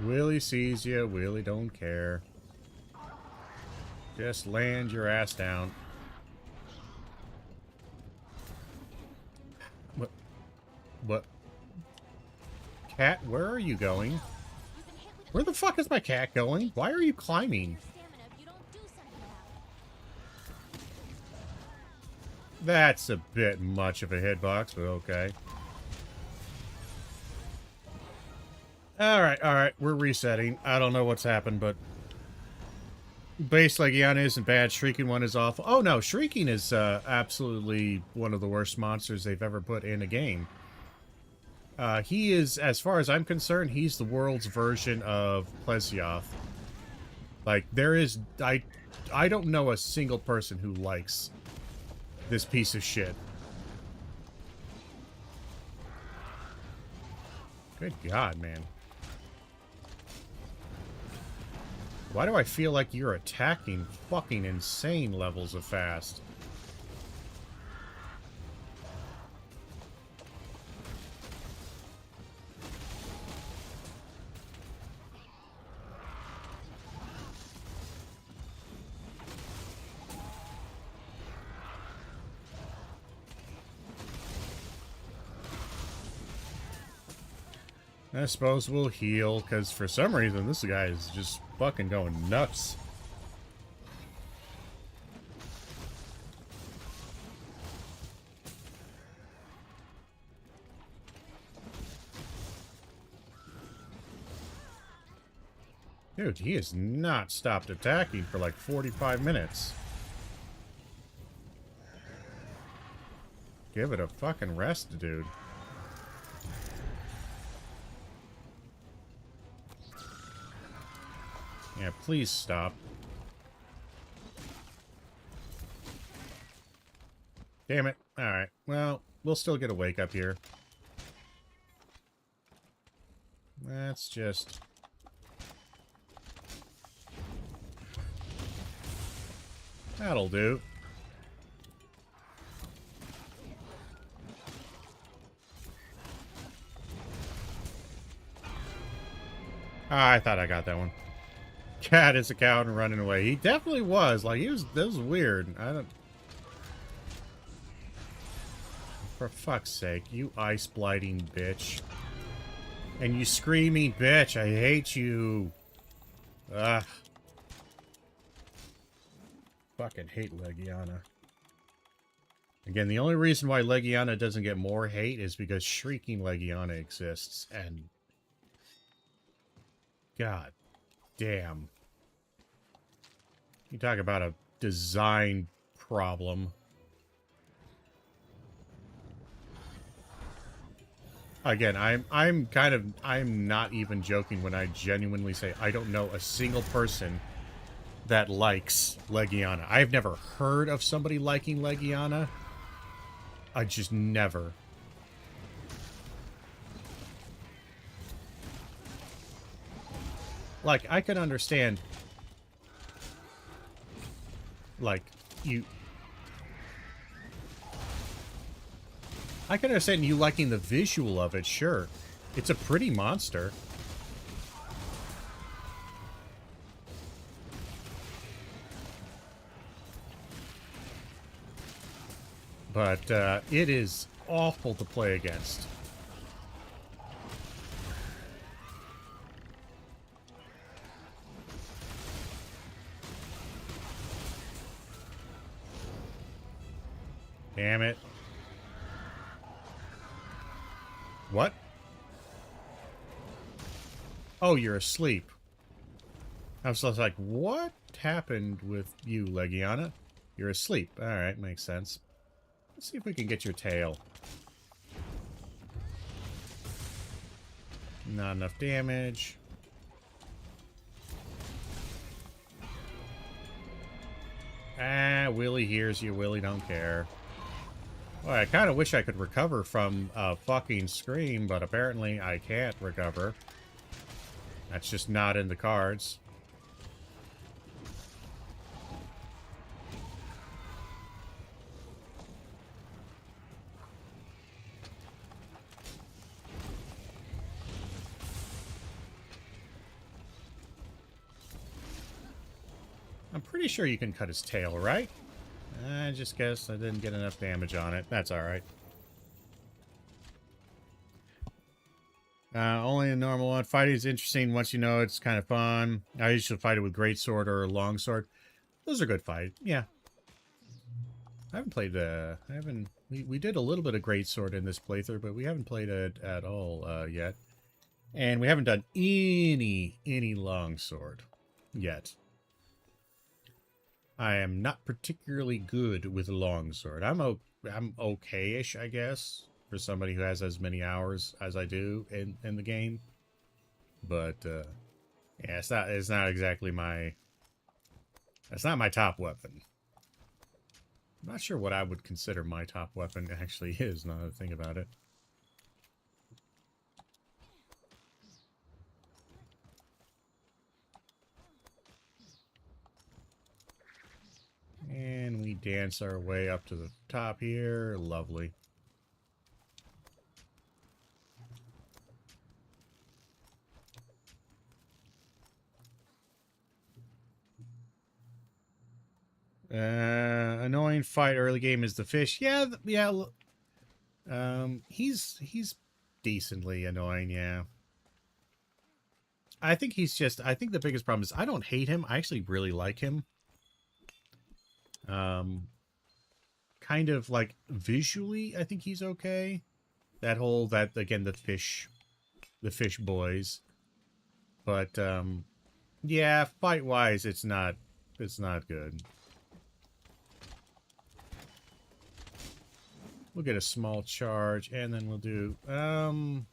Willie sees you. Willie don't care. Just land your ass down. What? Cat, where are you going? Where the fuck is my cat going? Why are you climbing? That's a bit much of a hitbox, but okay. Alright, we're resetting. I don't know what's happened, but... Base Legiana isn't bad, Shrieking one is awful. Oh no, Shrieking is absolutely one of the worst monsters they've ever put in a game. He is, as far as I'm concerned, he's the world's version of Plesioth. Like, there is... I don't know a single person who likes this piece of shit. Good God, man. Why do I feel like you're attacking fucking insane levels of fast? I suppose we'll heal, because for some reason this guy is just fucking going nuts. Dude, he has not stopped attacking for like 45 minutes. Give it a fucking rest, dude. Yeah, please stop. Damn it. Alright, well, we'll still get a wake up here. That's just... That'll do. Ah, I thought I got that one. Cat is a cow and running away. He definitely was. Like, that was weird. I don't... For fuck's sake, you ice-blighting bitch. And you screaming bitch, I hate you. Ugh. Fucking hate Legiana. Again, the only reason why Legiana doesn't get more hate is because Shrieking Legiana exists, and... God damn. You talk about a design problem. Again, I'm not even joking when I genuinely say I don't know a single person that likes Legiana. I've never heard of somebody liking Legiana. I just never. Like, I can understand, like, I can understand you liking the visual of it, sure. It's a pretty monster. But, it is awful to play against. Damn it. What? Oh, you're asleep. I was like, what happened with you, Legiana? You're asleep. Alright, makes sense. Let's see if we can get your tail. Not enough damage. Ah, Willy hears you. Willy don't care. Well, I kind of wish I could recover from a fucking scream, but apparently I can't recover. That's just not in the cards. I'm pretty sure you can cut his tail, right? I just guess I didn't get enough damage on it. That's alright. Only a normal one. Fighting is interesting once you know it's kind of fun. I usually fight it with greatsword or longsword. Those are good fights. Yeah. I haven't played we did a little bit of greatsword in this playthrough, but we haven't played it at all yet. And we haven't done any longsword yet. I am not particularly good with longsword. I'm okay-ish, I guess, for somebody who has as many hours as I do in the game. But yeah, it's not exactly my top weapon. I'm not sure what I would consider my top weapon actually is, now that I think about it. And we dance our way up to the top here. Lovely. Annoying fight early game is the fish. Yeah, yeah. He's decently annoying, yeah. I think the biggest problem is I don't hate him. I actually really like him. Kind of like visually, I think he's okay. Again, the fish boys. But, Yeah, fight-wise, it's not good. We'll get a small charge, and then we'll do, do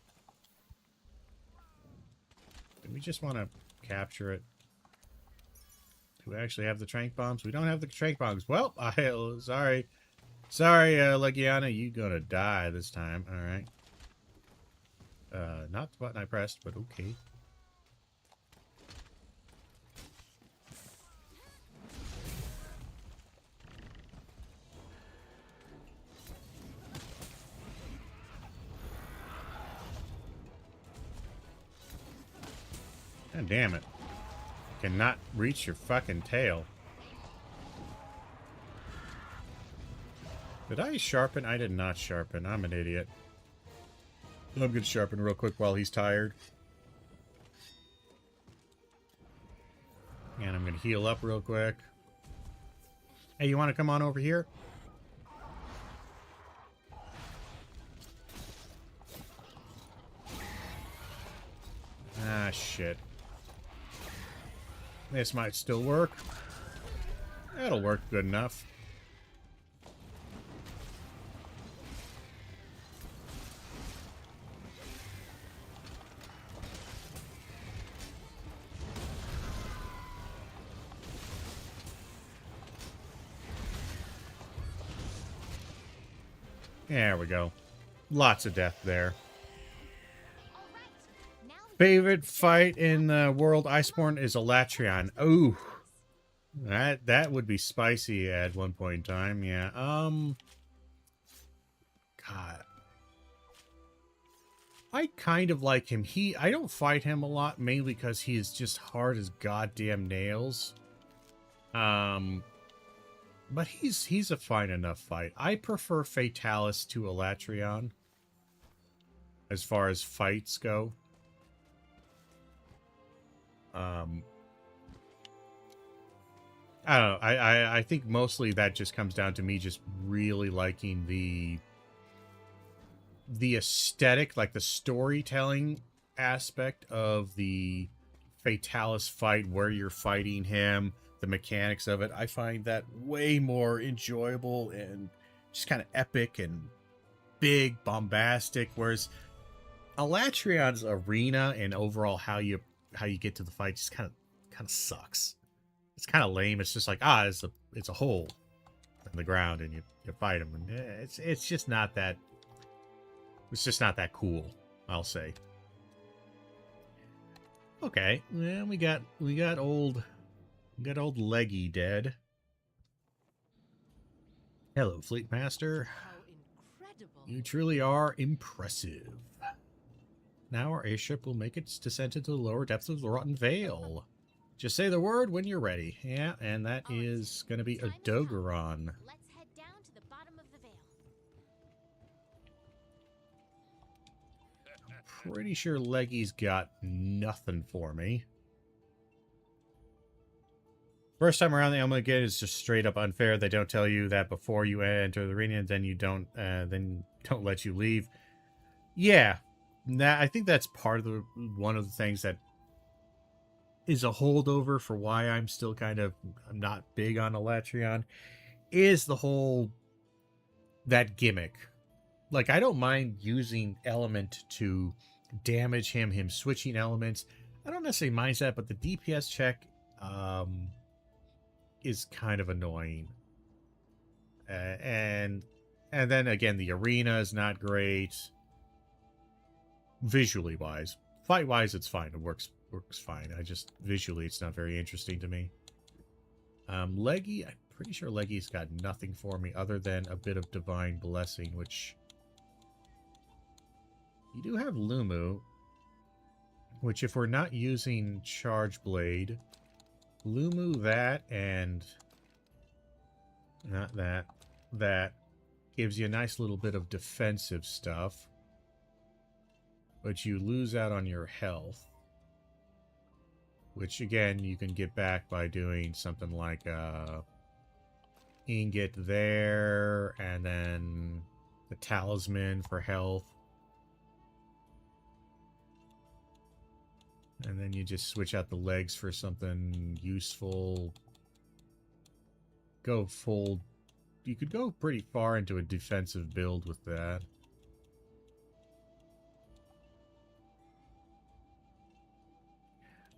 we just want to capture it? Do we actually have the trank bombs? We don't have the trank bombs. Well, sorry. Sorry, Legiana, you gonna die this time. Alright. Not the button I pressed, but okay. God damn it. Cannot reach your fucking tail. Did I sharpen? I did not sharpen. I'm an idiot. I'm gonna sharpen real quick while he's tired. And I'm gonna heal up real quick. Hey, you want to come on over here? Ah, shit. This might still work. That'll work good enough. There we go. Lots of death there. All right. Now we Favorite fight in the world Iceborne is Elatrion. Ooh. That would be spicy at one point in time, yeah. God. I kind of like him. I don't fight him a lot, mainly because he is just hard as goddamn nails. But he's a fine enough fight. I prefer Fatalis to Elatrion as far as fights go. I don't know. I think mostly that just comes down to me just really liking the aesthetic, like the storytelling aspect of the Fatalis fight, where you're fighting him, the mechanics of it. I find that way more enjoyable and just kind of epic and big, bombastic. Whereas Elatrion's arena and overall how you get to the fight just kind of sucks. It's kind of lame. It's just like, it's a hole in the ground and you fight him, and it's just not that. It's just not that cool, I'll say. Okay, yeah, we got old Leggy dead. Hello, Fleet Master. How incredible. You truly are impressive. Now our airship will make its descent into the lower depths of the Rotten Vale. Just say the word when you're ready. Yeah, and that All right, is going to be a time is up. Dogoron. Let's head down to the bottom of the veil. Pretty sure Leggy's got nothing for me. First time around, the Elma again is just straight up unfair. They don't tell you that before you enter the arena, and then don't let you leave. Yeah, I think that's part of one of the things that is a holdover for why I'm not big on Elatrion, is the whole that gimmick. Like, I don't mind using element to damage him switching elements. I don't necessarily mind that, but the DPS check is kind of annoying. And then again, the arena is not great visually wise. Fight wise, it's fine. It works fine. Visually, it's not very interesting to me. Leggy, I'm pretty sure Leggy's got nothing for me other than a bit of Divine Blessing, which you do have Lumu, which if we're not using Charge Blade, Lumu that and not that gives you a nice little bit of defensive stuff, but you lose out on your health, which again you can get back by doing something like Ingot there and then the Talisman for health. And then you just switch out the legs for something useful. Go full... You could go pretty far into a defensive build with that.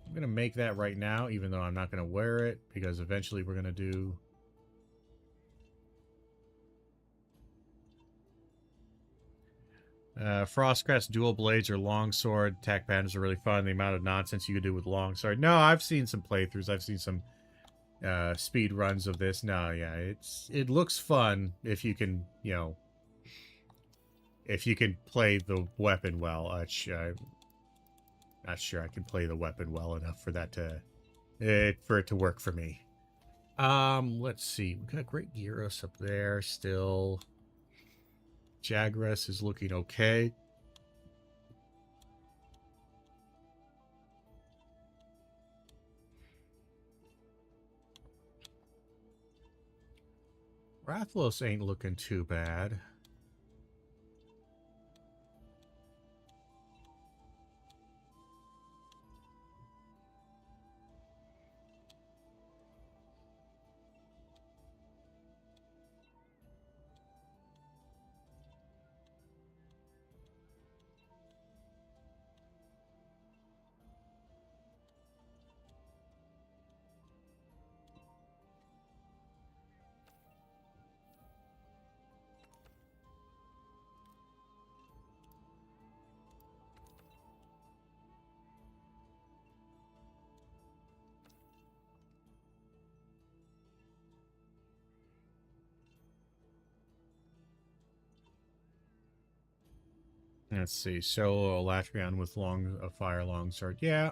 I'm going to make that right now, even though I'm not going to wear it, because eventually we're going to do... Frostcrest dual blades or longsword attack patterns are really fun. The amount of nonsense you could do with longsword. No, I've seen some playthroughs. I've seen some speed runs of this. No, yeah, it looks fun if you can, you know, if you can play the weapon well. I'm not sure I can play the weapon well enough for that to for it to work for me. Let's see. We got Great Gyros up there still. Jagras is looking okay. Rathlos ain't looking too bad. Let's see. Solo Latrion with a fire longsword. Yeah.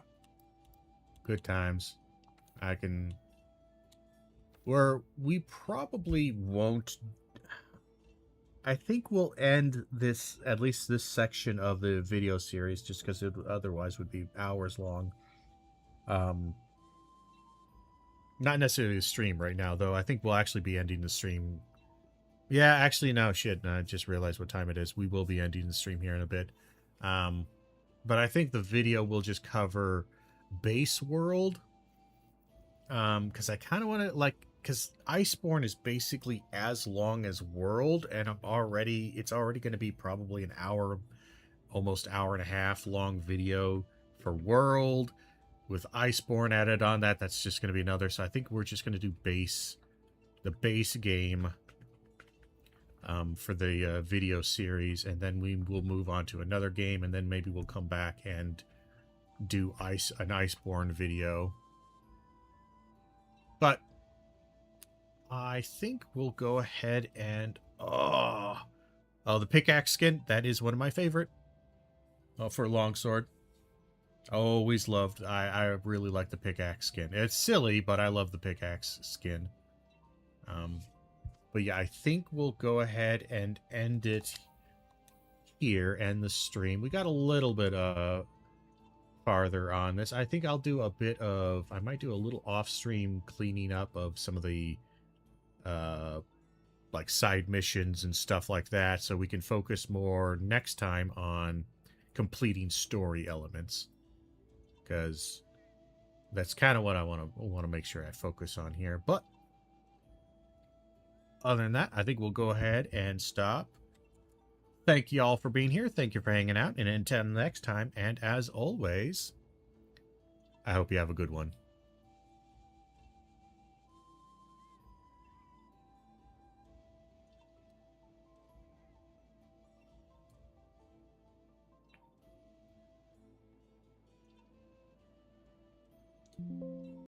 Good times. I can... We probably won't... I think we'll end this, at least this section of the video series, just because it otherwise would be hours long. Not necessarily the stream right now, though. I think we'll actually be ending the stream. Yeah, actually, no, shit. No, I just realized what time it is. We will be ending the stream here in a bit. But I think the video will just cover base world. Because I kind of want to, like, because Iceborne is basically as long as world, and it's already going to be probably an hour, almost hour and a half long video for world. With Iceborne added on that's just going to be another. So I think we're just going to do the base game for the video series, and then we will move on to another game, and then maybe we'll come back and do an Iceborne video. But I think we'll go ahead and... Oh, the pickaxe skin. That is one of my favorite. Oh, for longsword. Always loved. I really like the pickaxe skin. It's silly, but I love the pickaxe skin. But yeah, I think we'll go ahead and end it here, end the stream. We got a little bit farther on this. I think I'll do a bit of... I might do a little off-stream cleaning up of some of the like side missions and stuff like that, so we can focus more next time on completing story elements, because that's kind of what I want to make sure I focus on here. But other than that, I think we'll go ahead and stop. Thank you all for being here. Thank you for hanging out. And until next time, and as always, I hope you have a good one. Thank you.